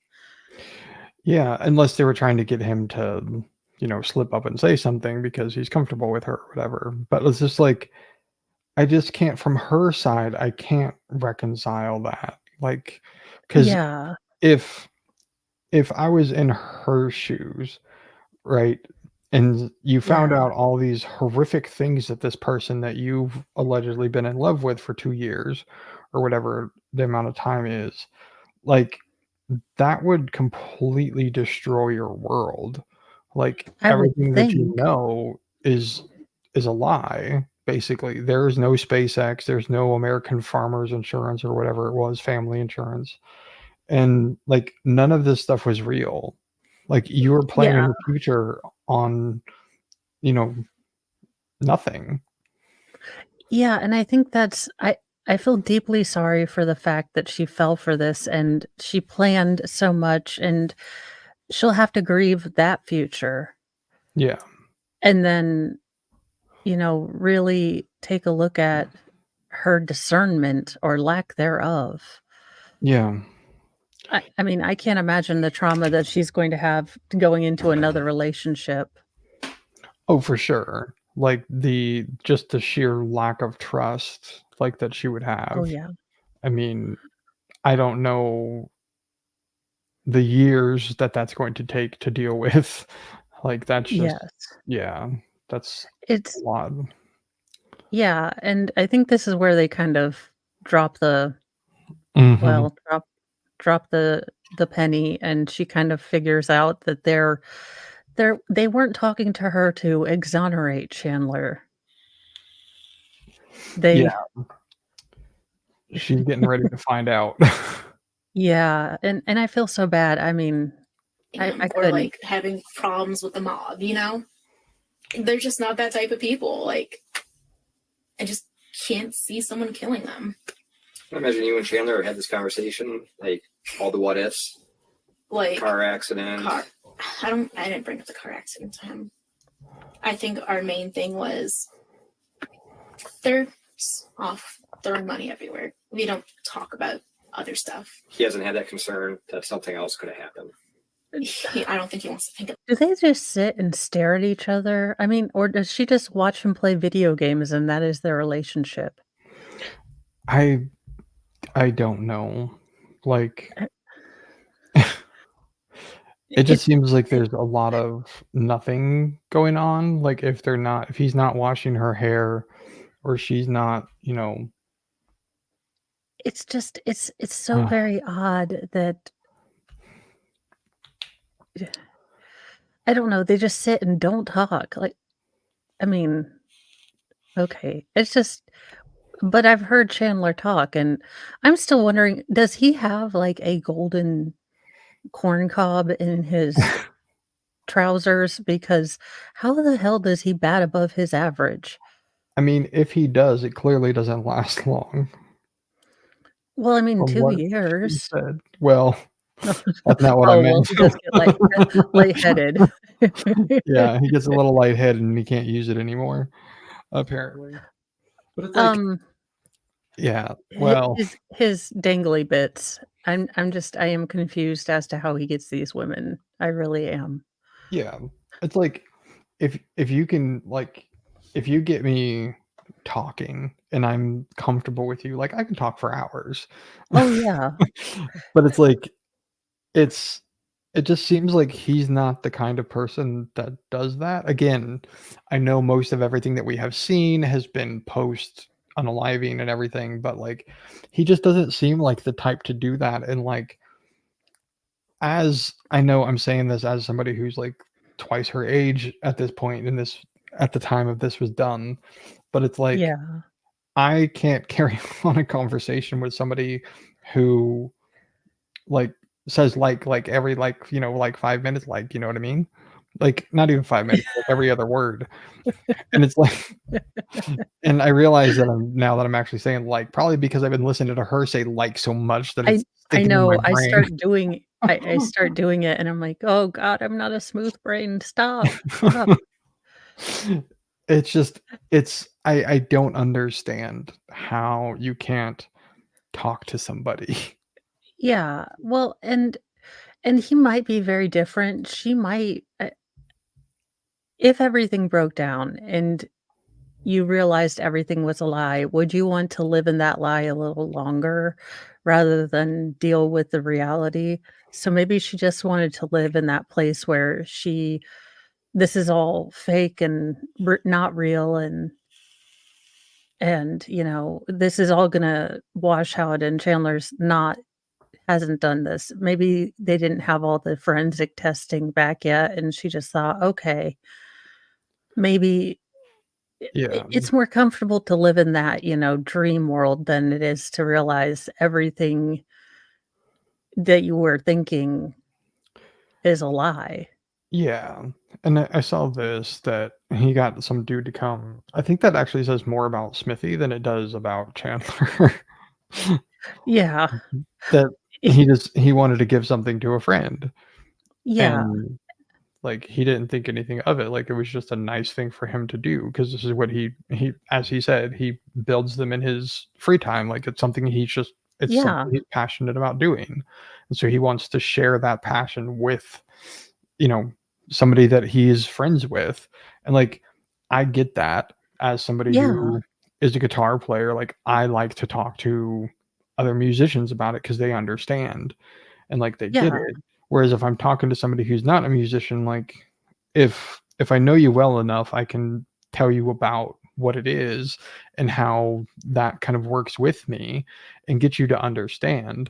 Yeah, unless they were trying to get him to, slip up and say something because he's comfortable with her or whatever. But it's just like I just can't from her side, I can't reconcile that. Like, because Yeah, if if I was in her shoes, right, and you found yeah, out all these horrific things that this person that you've allegedly been in love with for 2 years or whatever the amount of time is, like, that would completely destroy your world. Like, I would everything that you think. know is a lie, basically. There is no SpaceX, there's no American Farmers Insurance or whatever it was, family insurance, and, like, none of this stuff was real. Like, you were Yeah, planning the future on, you know, nothing. yeah, and I think I feel deeply sorry for the fact that she fell for this, and she planned so much, and she'll have to grieve that future, Yeah. and then, really take a look at her discernment or lack thereof. Yeah. I mean, I can't imagine the trauma that she's going to have going into another relationship. Oh, for sure. Like, just the sheer lack of trust, like, that she would Oh, have. yeah. I mean, I don't know the years that that's going to take to deal with. Like, that's just Yes. yeah, that's a It's lot. yeah, and I think this is where they kind of drop the Mhm. well, drop the penny, and she kind of figures out that they weren't talking to her to exonerate Chandler. Yeah, They she's getting ready to find out. yeah, and I feel so bad. I mean, I Or couldn't. like having problems with the mob, you know? They're just not that type of people. Like, I just can't see someone killing them. I imagine you and Chandler had this conversation, like all the what ifs, Like, car accident. I didn't bring up the car accident to him. I think our main thing was they're off throwing money everywhere. We don't talk about other stuff. He hasn't had that concern that something else could have happened. I don't think he wants to think of Do they just sit and stare at each other? I mean, or does she just watch him play video games and that is their relationship? I I don't know. Like, Uh, it just It's seems like there's a lot of nothing going on. Like, if he's not washing her hair or she's not, it's just it's so very odd that I don't know, they just sit and don't talk, like, I mean, okay, it's just but I've heard Chandler talk, and I'm still wondering, does he have, like, a golden corn cob in his trousers? Because how the hell does he bat above his average? I mean, if he does, it clearly doesn't last long Well, I mean, from 2 what she years. said. Well, that's not what I Oh, well, meant. he does get lightheaded. Yeah, he gets a little lightheaded and he can't use it anymore, apparently. But it's like, Um, yeah, hi well, his dangly bits. I am confused as to how he gets these women. I really am. yeah. It's like if you can like if you get me talking and I'm comfortable with you, like I can talk for hours. Oh, yeah. But it's like it's it just seems like he's not the kind of person that does that. Again, I know most of everything that we have seen has been post unaliving and everything, but like he just doesn't seem like the type to do that and like as I know I'm saying this as somebody who's like twice her age at this point in this at the time of this was done, but it's like Yeah. I can't carry on a conversation with somebody who like says like every like like 5 minutes, like you know what I mean? Like not even 5 minutes, like every other word. And it's like and I realize that now that I'm actually saying like probably because I've been listening to her say like so much that it's I sticking in my know, brain. I start doing it, and I'm like, "Oh god, I'm not a smooth brain, stop, stop." It's just I don't understand how you can't talk to somebody. Yeah, well, and he might be very different, she might if everything broke down and you realized everything was a lie, would you want to live in that lie a little longer rather than deal with the reality? So maybe she just wanted to live in that place where this is all fake and not real, and this is all gonna wash out, and Chandler's not hasn't done this. Maybe they didn't have all the forensic testing back yet, and she just thought, okay, maybe Yeah. it's more comfortable to live in that, dream world than it is to realize everything that you were thinking is a lie. Yeah. And I saw this that he got some dude to come. I think that actually says more about Smithy than it does about Chandler. Yeah. That he wanted to give something to a friend. Yeah. And like he didn't think anything of it. Like it was just a nice thing for him to do because this is what he as he said, he builds them in his free time. Like it's something it's Yeah. something he's passionate about doing. And so he wants to share that passion with, you know, somebody that he's friends with. And like I get that as somebody Yeah. who is a guitar player, like I like to talk to other musicians about it because they understand and like they get Yeah. it. Whereas if I'm talking to somebody who's not a musician, like if I know you well enough, I can tell you about what it is and how that kind of works with me and get you to understand.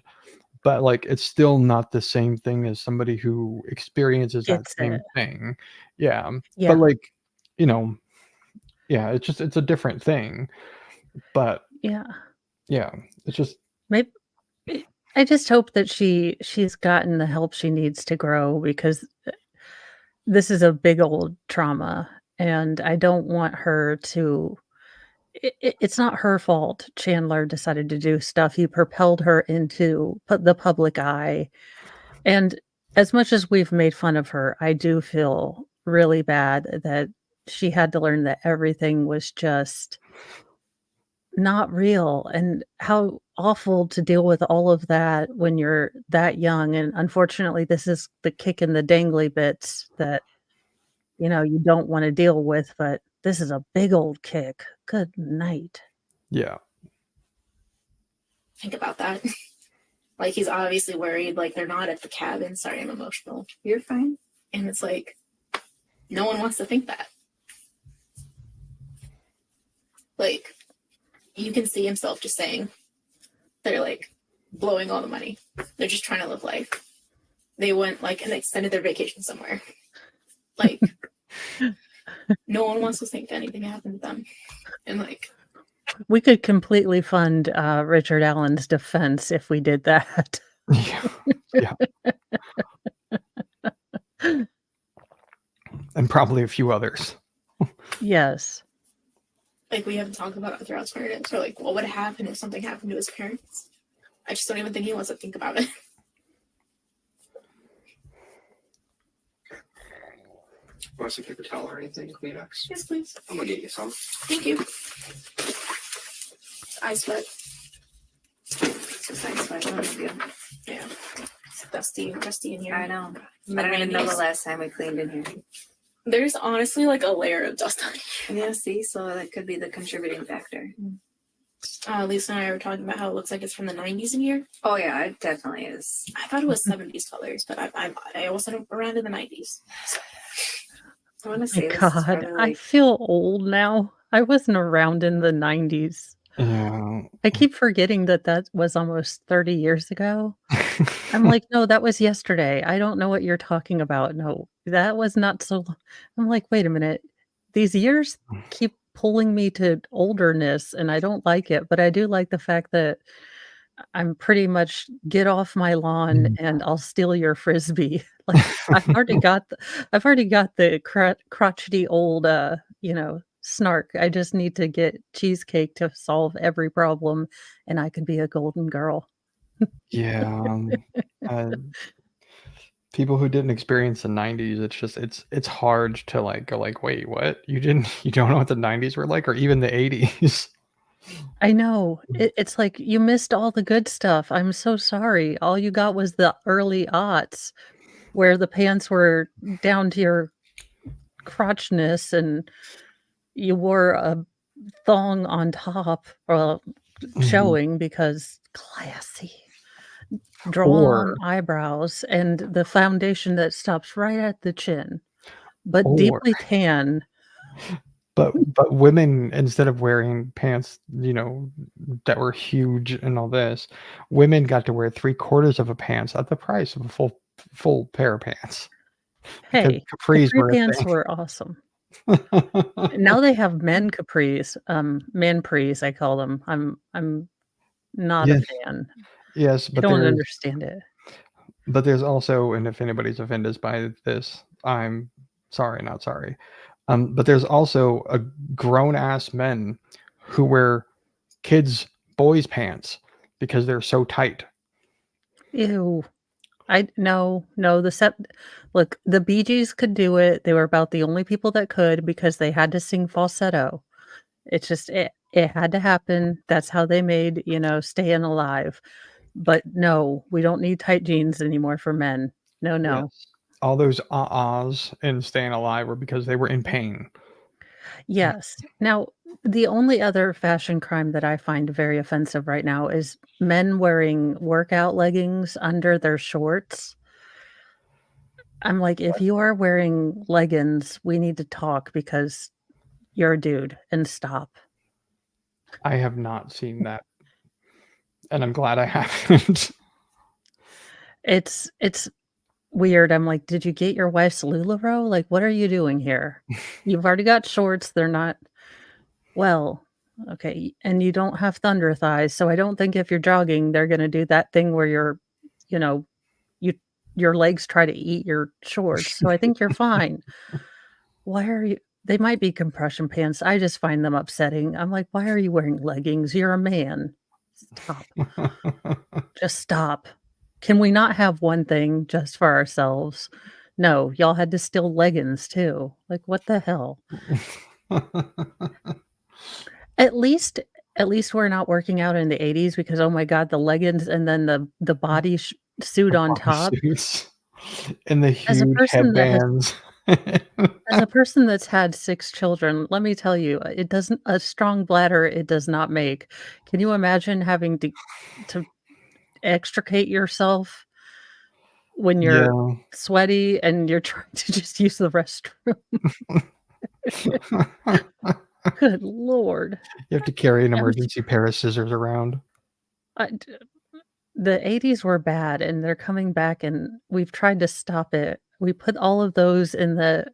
But like it's still not the same thing as somebody who experiences that Gets it. same thing. Yeah. But Yeah. like, you know, yeah, it's a different thing. But Yeah. yeah, it's just Maybe I just hope that she's gotten the help she needs to grow because this is a big old trauma, and I don't want her to it's not her fault Chandler decided to do stuff. He propelled her into the public eye, and as much as we've made fun of her, I do feel really bad that she had to learn that everything was just not real, and how awful to deal with all of that when you're that young, and unfortunately, this is the kick in the dangly bits that, you don't wanna deal with, but this is a big old kick. Good night. yeah. Think about that. Like he's obviously worried, like they're not at the cabin. Sorry, I'm emotional. You're fine. And it's like no one wants to think that. Like you can see himself just saying they're like blowing all the money. They're just trying to live life. They went like and extended their vacation somewhere. Like no one wants to think anything happened to them. And like We could completely fund, Richard Allen's defense if we did that. Yeah. Yeah. And probably a few others. Yes. like we haven't talked about other alternatives or like what would happen if something happened to his parents. I just don't even think he wants to think about it. Want some paper towel or anything? Kleenex? Yes, please. I'm gonna get you some. Thank you. I sweat. Just nice sweat. No big deal. Yeah. It's dusty in here. I know. I don't even know the last time we cleaned in here. There's honestly like a layer of dust on here. Yeah, see, so that could be the contributing factor. Lisa and I were talking about how it looks like it's from the 90s in here. Oh yeah, it definitely is. I thought it was 70s colors, but I wasn't around in the 90s. I want to My say this is god, probably I like feel old now. I wasn't around in the 90s. Yeah. I keep forgetting that that was almost 30 years ago. I'm like, "No, that was yesterday. I don't know what you're talking about. No, that was not so lo" I'm like, "Wait a minute. These years keep pulling me to olderness, and I don't like it, but I do like the fact that I'm pretty much get off my lawn Mm. and I'll steal your frisbee." Like, I've already got the crotchety old, snark. I just need to get cheesecake to solve every problem, and I could be a golden girl. Yeah, uh, people who didn't experience the '90s, it's just it's hard to, like, go like, "Wait, what? You don't know what the '90s were like, or even the '80s?" I know. It's like, "You missed all the good stuff. I'm so sorry. All you got was the early aughts where the pants were down to your crotchness and you wore a thong on top, well, Mhm. showing because classy, drawn Or eyebrows, and the foundation that stops right at the chin, but or deeply tan." but women, instead of wearing pants, that were huge and all this, women got to wear 3/4 of a pants at the price of a full pair of pants because Hey, capris capri were a pants thing. were awesome. Now they have men capris, menprees, I call them. I'm not a Yes, fan. yes, I don't understand it. but there's also, and if anybody's offended by this, I'm sorry, not sorry. But there's also a grown ass men who wear kids' boys' pants because they're so tight. Ew. I no, no, look, the Bee Gees could do it. They were about the only people that could because they had to sing falsetto. It's just it had to happen. That's how they made, staying alive. But no, we don't need tight jeans anymore for men. No, no. Yes. All those ah-ahs in Staying Alive were because they were in pain. Yes. Now, the only other fashion crime that I find very offensive right now is men wearing workout leggings under their shorts. I'm like, if you are wearing leggings, we need to talk because you're a dude and stop. I have not seen that, and I'm glad I haven't. It's weird. I'm like, did you get your wife's LuLaRoe? Like, what are you doing here? You've already got shorts. They're not well, okay, and you don't have thunder thighs, so I don't think if you're jogging, they're gonna do that thing where you know, you your legs try to eat your shorts, so I think you're fine. Why are you they might be compression pants, I just find them upsetting. I'm like, "Why are you wearing leggings? You're a man. Stop. Just stop. Can we not have one thing just for ourselves?" No, y'all had to steal leggings too. Like, what the hell? At least at least we're not working out in the '80s because, oh my god, the leggings and then the body suit The on top. bodysuits and the As a huge person that has headbands. as a person that's had 6 children, let me tell you, it doesn't a strong bladder, it does not make. Can you imagine having to extricate yourself when you're Yeah. sweaty and you're trying to just use the restroom? Good lord. You have to carry an That was emergency pair of scissors around. I The '80s were bad, and they're coming back, and we've tried to stop it. We put all of those in the,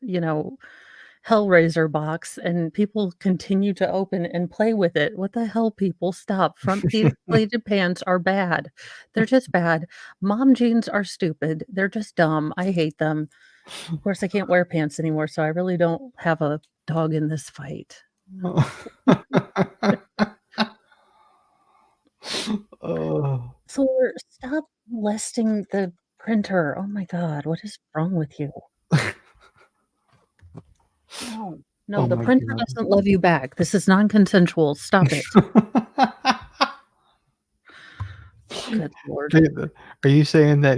Hellraiser box, and people continue to open and play with it. What the hell, people? Stop. Front pleated pants are bad. They're just bad. Mom jeans are stupid. They're just dumb. I hate them. Of course, I can't wear pants anymore, so I really don't have a dog in this fight. No. Oh, Thor, stop molesting the printer. Oh my god, what is wrong with you? No, no, oh the my printer god. doesn't love you back. This is non-consensual. Stop it. Good lord. Are you saying that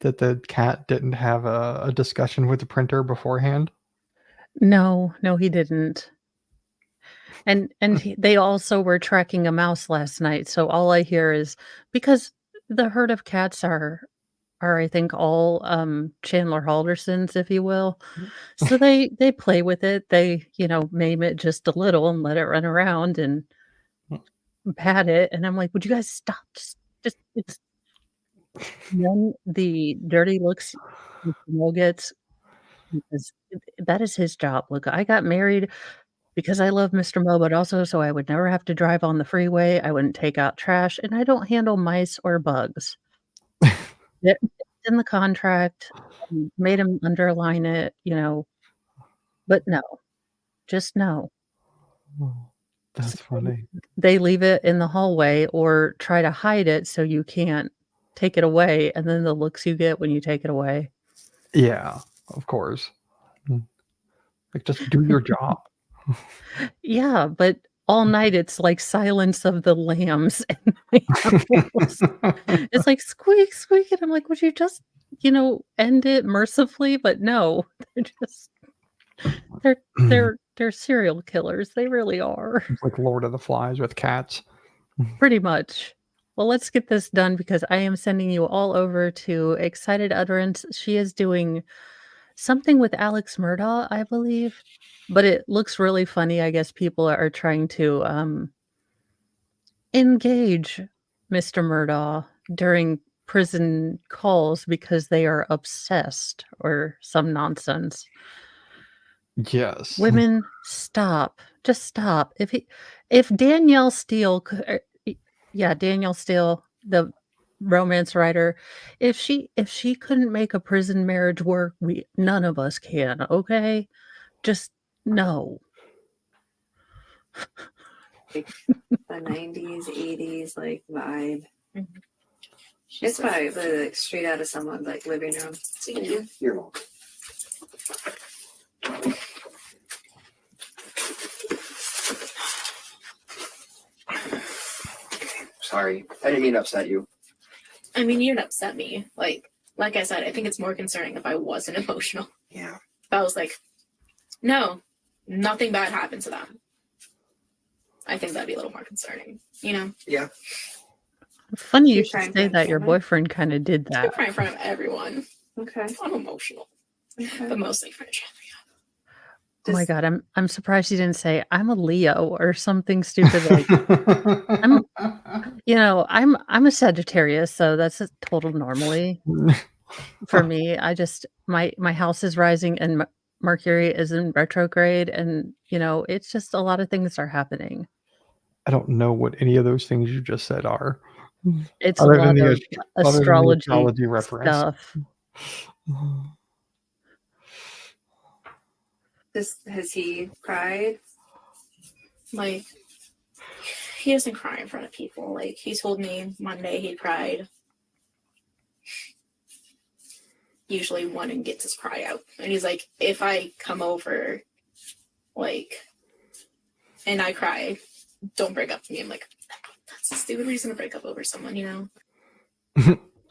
that the cat didn't have a discussion with the printer beforehand? No, no, he didn't. And they also were tracking a mouse last night, so all I hear is because the herd of cats are I think all, Chandler Haldersons, if you will. So they play with it. They, maim it just a little and let it run around, and pat it, and I'm like, "Would you guys stop? Just it's." Then the dirty looks Mr. Mo gets, because that is his job. Look, I got married because I love Mr. Mo, but also so I would never have to drive on the freeway, I wouldn't take out trash, and I don't handle mice or bugs. It's in the contract, made him underline it, but no, just no. Oh, So that's funny. they leave it in the hallway or try to hide it so you can't take it away, and then the looks you get when you take it away. Yeah, of course. Like, just do your job. Yeah, but all night it's like Silence of the Lambs in my house. It's like, "Squeak, squeak," and I'm like, "Would you just, end it mercifully?" But no, they're just they're serial killers, they really are. It's like Lord of the Flies with cats. Pretty much. Well, let's get this done because I am sending you all over to Excited Utterance. She is doing something with Alex Murdaugh, I believe, but it looks really funny. I guess people are trying to engage Mr. Murdaugh during prison calls because they are obsessed or some nonsense. Yes. Women, stop. Just stop. If Danielle Steele, Danielle Steele, the romance writer, if she couldn't make a prison marriage work, none of us can, okay? Just no. The 90s, 80s like vibe. Mhm. It's probably like straight out of someone's like living room. Thank you. You're welcome. Sorry, I didn't mean to upset you. I mean, you didn't upset me. Like I said, I think it's more concerning if I wasn't emotional. Yeah. If I was like, no, nothing bad happened to them. I think that'd be a little more concerning, Yeah. Funny You you should trying say to that. Your inform me? boyfriend kind of did I'm that. crying in front of everyone. Okay. I'm emotional, Okay. but mostly in front of Chandler. Oh my Just- god, I'm surprised you didn't say I'm a Leo or something stupid like I'm I'm a Sagittarius, so that's a total normally for me. I just my house is rising and Mercury is in retrograde, and it's just a lot of things are happening. I don't know what any of those things you just said are. It's a Other than lot the of other than the astrology astrology reference. stuff. Has he cried? Like, he doesn't cry in front of people. Like, he told me Monday he cried. Usually one and gets his cry out. And he's like, if I come over, and I cry, don't break up with me. I'm like, that's a stupid reason to break up over someone,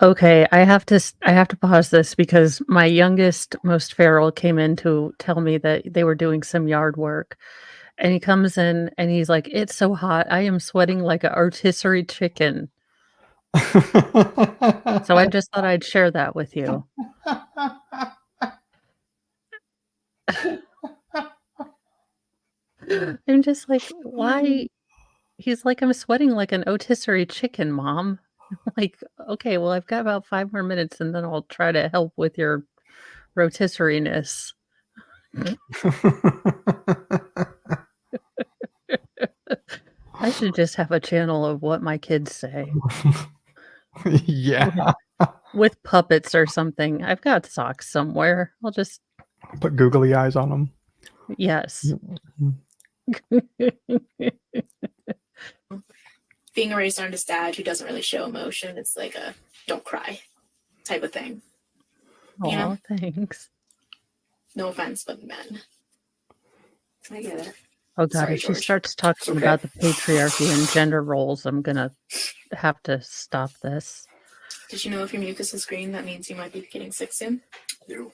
Okay, I have to pause this because my youngest, most feral, came in to tell me that they were doing some yard work. And he comes in and he's like, "It's so hot. I am sweating like a rotisserie chicken." So I just thought I'd share that with you. I'm just like, "Why?" He's like, "I'm sweating like an rotisserie chicken, mom." I'm like, "Okay, well, I've got about 5 more minutes and then I'll try to help with your rotisserie-ness." I should just have a channel of what my kids say Yeah. with puppets or something. I've got socks somewhere. I'll just Put googly eyes on them. yes. Being raised on his dad who doesn't really show emotion, it's like a don't cry type of thing. Aw, thanks. No offense, but men. I get it. Oh god, Sorry, if she George. starts talking Okay. about the patriarchy and gender roles, I'm gonna have to stop this. Did you know if your mucus is green, that means you might be getting sick soon? You.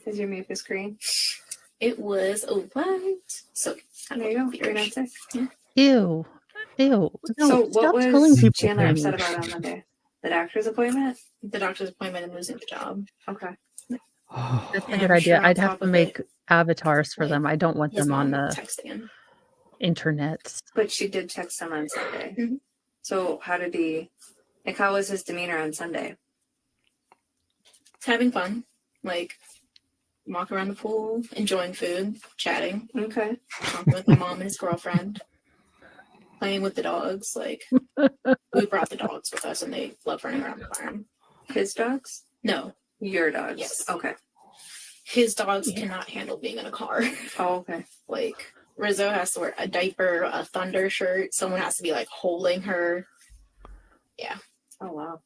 Is your mucus green? It was a what? So There you go. You're not sick. Ew. Ew. No, So what stop was telling people Chandler things. upset about on Monday? The doctor's appointment? the doctor's appointment and losing the job. Okay. That's a And good I'm idea. sure on I'd have top to of make it, avatars for like, them. I don't want his them on mom the texting him. internets. But she did text him on Sunday. So how was his demeanor on Sunday? He's having fun. Like, walking around the pool, enjoying food, chatting, Okay. talking with my mom and his girlfriend, playing with the dogs. Like, we brought the dogs with us and they love running around the farm. His dogs? No, Your dogs? Yes. Okay. his dogs cannot handle being in a car. Oh, okay. Like, Rizzo has to wear a diaper, a thunder shirt. Someone has to be like holding her. Yeah. Oh, wow.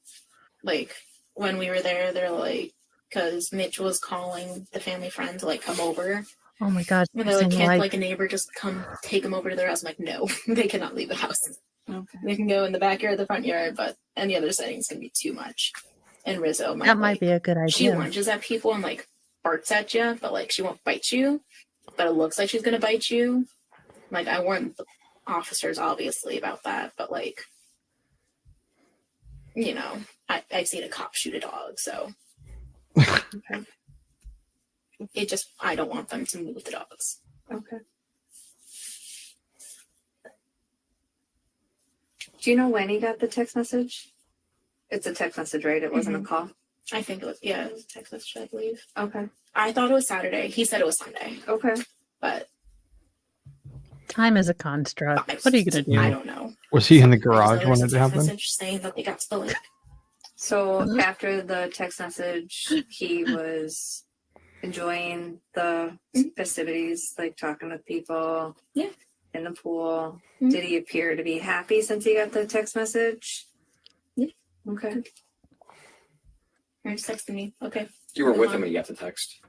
Like, when we were there, they're like, because Mitch was calling the family friend to like come over. Oh my God. And they're like, Something can't like a neighbor just come take them over to their house? I'm like, no, they cannot leave the house. Okay. They can go in the backyard, the front yard, but any other setting is going to be too much. And Rizzo might, that might be a good idea. she lunges at people and like barks at you, but like she won't bite you. But it looks like she's going to bite you. Like, I warned the officers obviously about that, but like, you know, I've seen a cop shoot a dog, so Okay. it just, I don't want them to move the dogs. Okay. Do you know when he got the text message? It's a text message, right? It wasn't a call? I think it was, yeah, it was a text message, I believe. Okay. I thought it was Saturday. He said it was Sunday, Okay. but Time is a construct. What are you going to do? I don't know. Was he in the I just know garage there's when a it text happened? message saying that they got to the lake. So after the text message, he was enjoying the festivities, like talking with people. Yeah. In the pool. Mhm. Did he appear to be happy since he got the text message? Yeah. Okay. Or just texting me. Okay. You were with him when you got the text.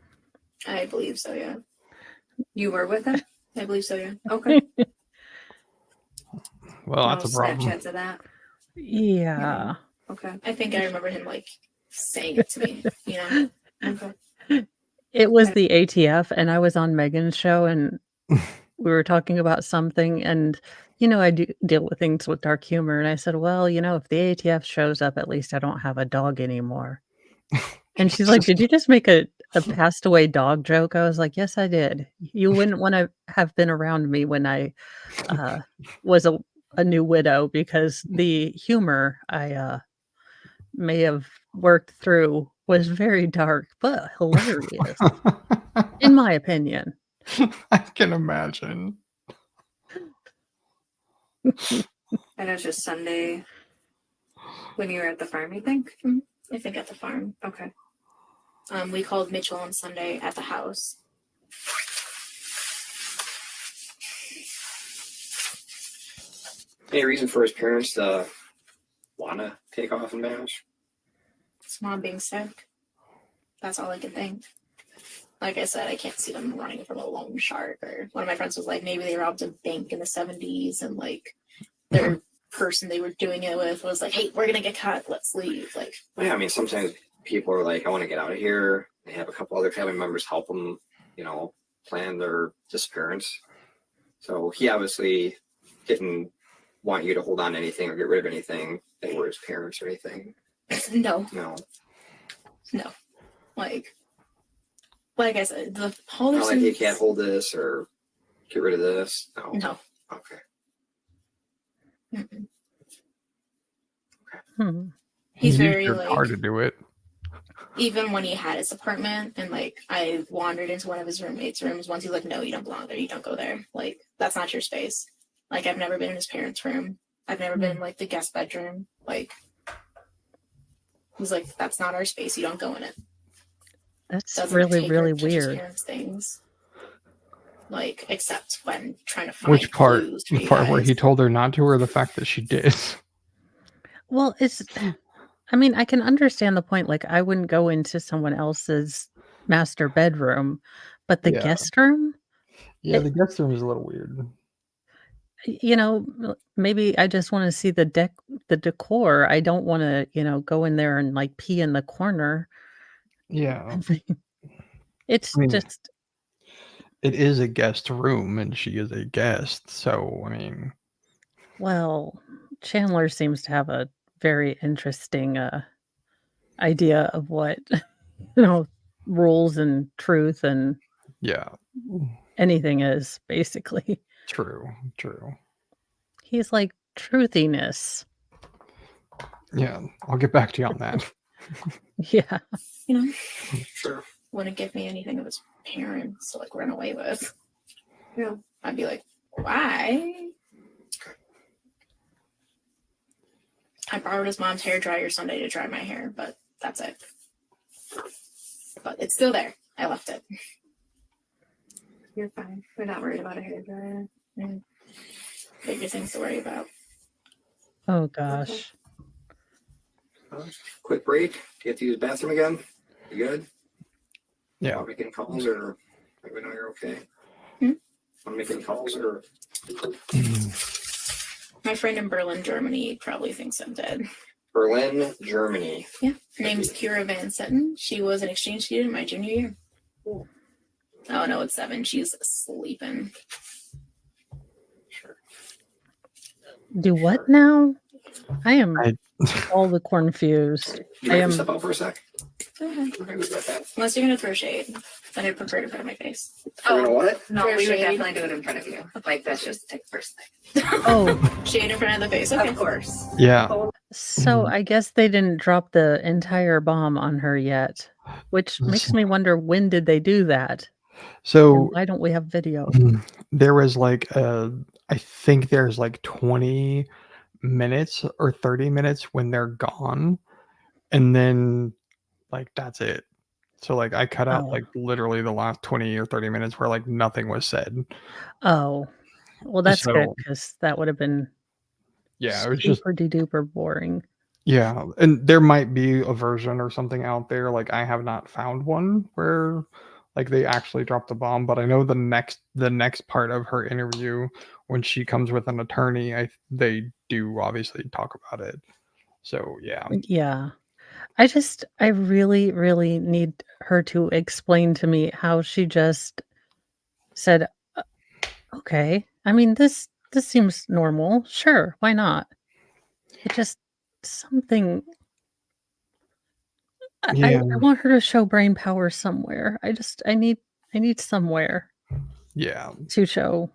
I believe so, yeah. You were with him? I believe so, yeah. Okay. Well, that's a No problem. Snapchats of that. Yeah. Okay. I think I remember him like saying it to me, you know? Okay. It was the ATF, and I was on Megan's show, and we were talking about something, and I do deal with things with dark humor, and I said, "Well, if the ATF shows up, at least I don't have a dog anymore." And she's like, "Did you just make a passed away dog joke?" I was like, "Yes, I did. You wouldn't want to have been around me when I was a new widow, because the humor I may have worked through was very dark, but hilarious, in my opinion." I can imagine. And it was just Sunday when you were at the farm, you think? I think at the farm. Okay. We called Mitchell on Sunday at the house. Any reason for his parents to want to take off and bash? His mom being sick. That's all I can think. Like I said, I can't see them running from a loan shark. Or one of my friends was like, maybe they robbed a bank in the 70s and like their person they were doing it with was like, hey, we're going to get caught. Let's leave. Like, Yeah, I mean, sometimes people are like, I want to get out of here. They have a couple other family members help them, plan their disappearance. So he obviously didn't want you to hold on to anything or get rid of anything that were his parents or anything. no. No. Like I said, the whole Not like you can't hold this or get rid of this. No. No. Okay. Mm-mm. Hmm. He's You used very, your like- car to do it. Even when he had his apartment and like I wandered into one of his roommates' rooms once, he's like, no, you don't belong there. You don't go there. Like, that's not your space. Like, I've never been in his parents' room. I've never been in like the guest bedroom. Like, he's like, that's not our space. You don't go in it. That's Doesn't really, take really or touch his weird. parents' things. Like, except when trying to find Which part? clues for The you part where guys. he told her not to, or the fact that she did? Well, I mean, I can understand the point. Like, I wouldn't go into someone else's master bedroom, but the Yeah. guest room, Yeah, It- the guest room is a little weird. maybe I just want to see the decor. I don't want to, go in there and like pee in the corner. Yeah. It's I mean- just, It is a guest room, and she is a guest. So, I mean, well, Chandler seems to have a very interesting idea of what, rules and truth and yeah, anything is, basically. true. He's like truthiness. Yeah, I'll get back to you on that. Yeah. You know, Sure. wouldn't give me anything of his parents to like run away with. Yeah. I'd be like, why? I borrowed his mom's hair dryer Sunday to dry my hair, but that's it. But it's still there. I left it. You're fine. We're not worried about a hairdryer. Bigger things to worry about. Oh gosh. Quick break. Get to use the bathroom again. You good? Yeah. Want to make any calls or we know you're okay? Hmm? Want to make any calls or? My friend in Berlin, Germany, probably thinks I'm dead. Berlin, Germany. Yeah. Her name's Kira Van Setten. She was an exchange student my junior year. Cool. Oh no, it's 7. She's sleeping. Sure. Do what now? I am I- all the confused. You I have am. to step out for a sec. Go ahead. Okay, we got that. Unless you're gonna throw shade, then I prefer to put it in my face. You know what? No, Fair we would shade. definitely do it in front of you. Like, that's just the first thing. Oh, Shade in front of the face. Okay. Of course. Yeah. so I guess they didn't drop the entire bomb on her yet, which makes me wonder, when did they do that? And So why don't we have video? there was like I think there's like 20 minutes or 30 minutes when they're gone, and then like that's it. So like I cut out Oh. like literally the last 20 or 30 minutes where like nothing was said. Oh, well, that's good, So because that would have been yeah, it was just super duper boring. yeah, and there might be a version or something out there. Like I have not found one where like they actually dropped the bomb, but I know the next part of her interview when she comes with an attorney, they do obviously talk about it. So yeah. Yeah. I really, really need her to explain to me how she just said, okay. I mean, this seems normal. Sure, why not? It just something. Yeah. I want her to show brain power somewhere. I need somewhere Yeah. to show.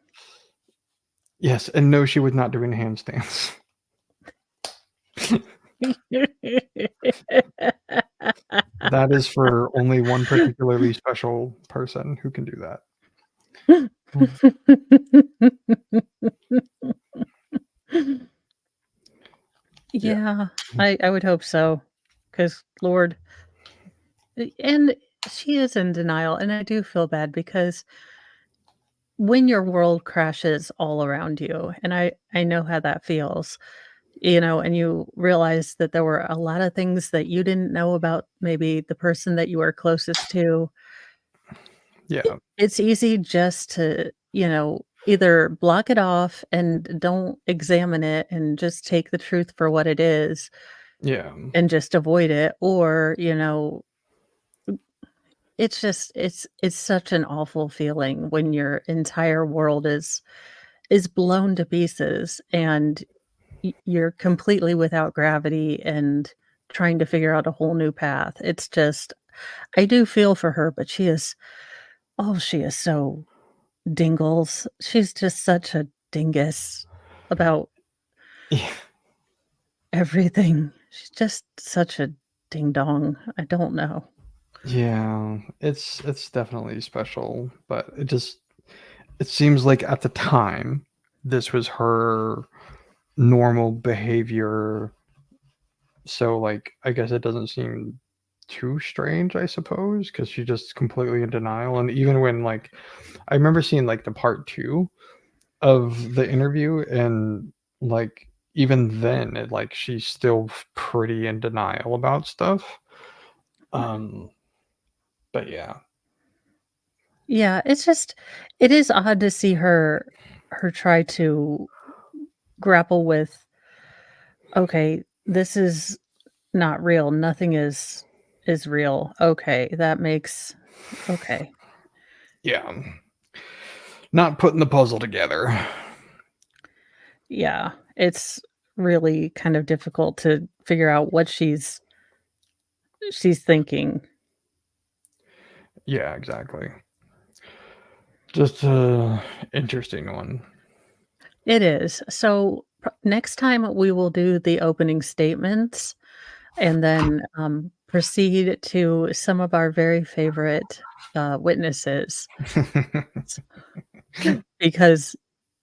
Yes, and no, she was not doing handstands. That is for only one particularly special person who can do that. Yeah, I would hope so, because Lord, and she is in denial, and I do feel bad, because when your world crashes all around you, and I know how that feels, and you realize that there were a lot of things that you didn't know about maybe the person that you were closest to. Yeah. It's easy just to, either block it off and don't examine it and just take the truth for what it is Yeah. and just avoid it, or, it's just it's such an awful feeling when your entire world is blown to pieces, and you're completely without gravity and trying to figure out a whole new path. It's just, I do feel for her, but she is so dingles. She's just such a dingus about Yeah. everything. She's just such a ding dong. I don't know. Yeah, it's definitely special, but it seems like at the time this was her normal behavior. So like I guess it doesn't seem too strange, I suppose, because she's just completely in denial. And even when like I remember seeing like the part 2 of the interview, and like even then she's still pretty in denial about stuff. But yeah. Yeah, it is odd to see her try to grapple with, okay, this is not real. Nothing is real. Okay, that makes okay. Yeah. Not putting the puzzle together. Yeah, it's really kind of difficult to figure out what she's thinking. Yeah, exactly. Just a interesting one. It is. So Next time we will do the opening statements and then proceed to some of our very favorite witnesses because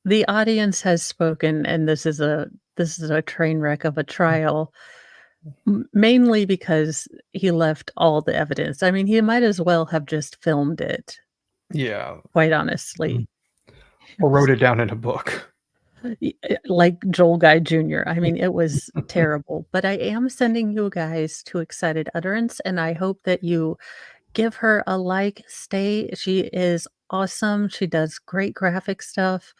the audience has spoken, and this is a train wreck of a trial. Mainly because he left all the evidence. I mean, he might as well have just filmed it, Yeah. quite honestly. Or wrote it down in a book. Like Joel Guy Jr. I mean, it was terrible. But I am sending you guys to Excited Utterance, and I hope that you give her a like, stay. She is awesome. She does great graphic stuff,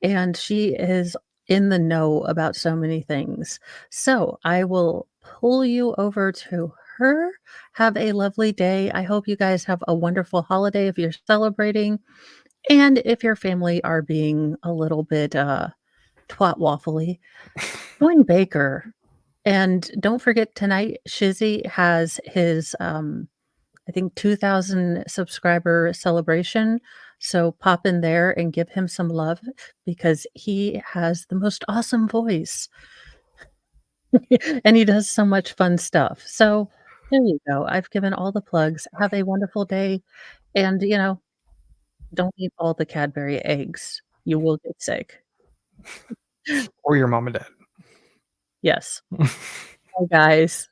and she is in the know about so many things. So I will pull you over to her. Have a lovely day. I hope you guys have a wonderful holiday if you're celebrating. And if your family are being a little bit twat waffly, join Baker. And don't forget tonight, Shizzy has his I think 2,000 subscriber celebration. So pop in there and give him some love because he has the most awesome voice and he does so much fun stuff. So there you go. I've given all the plugs. Have a wonderful day. And, don't eat all the Cadbury eggs. You will get sick. Or your mom and dad. Yes. Bye, guys.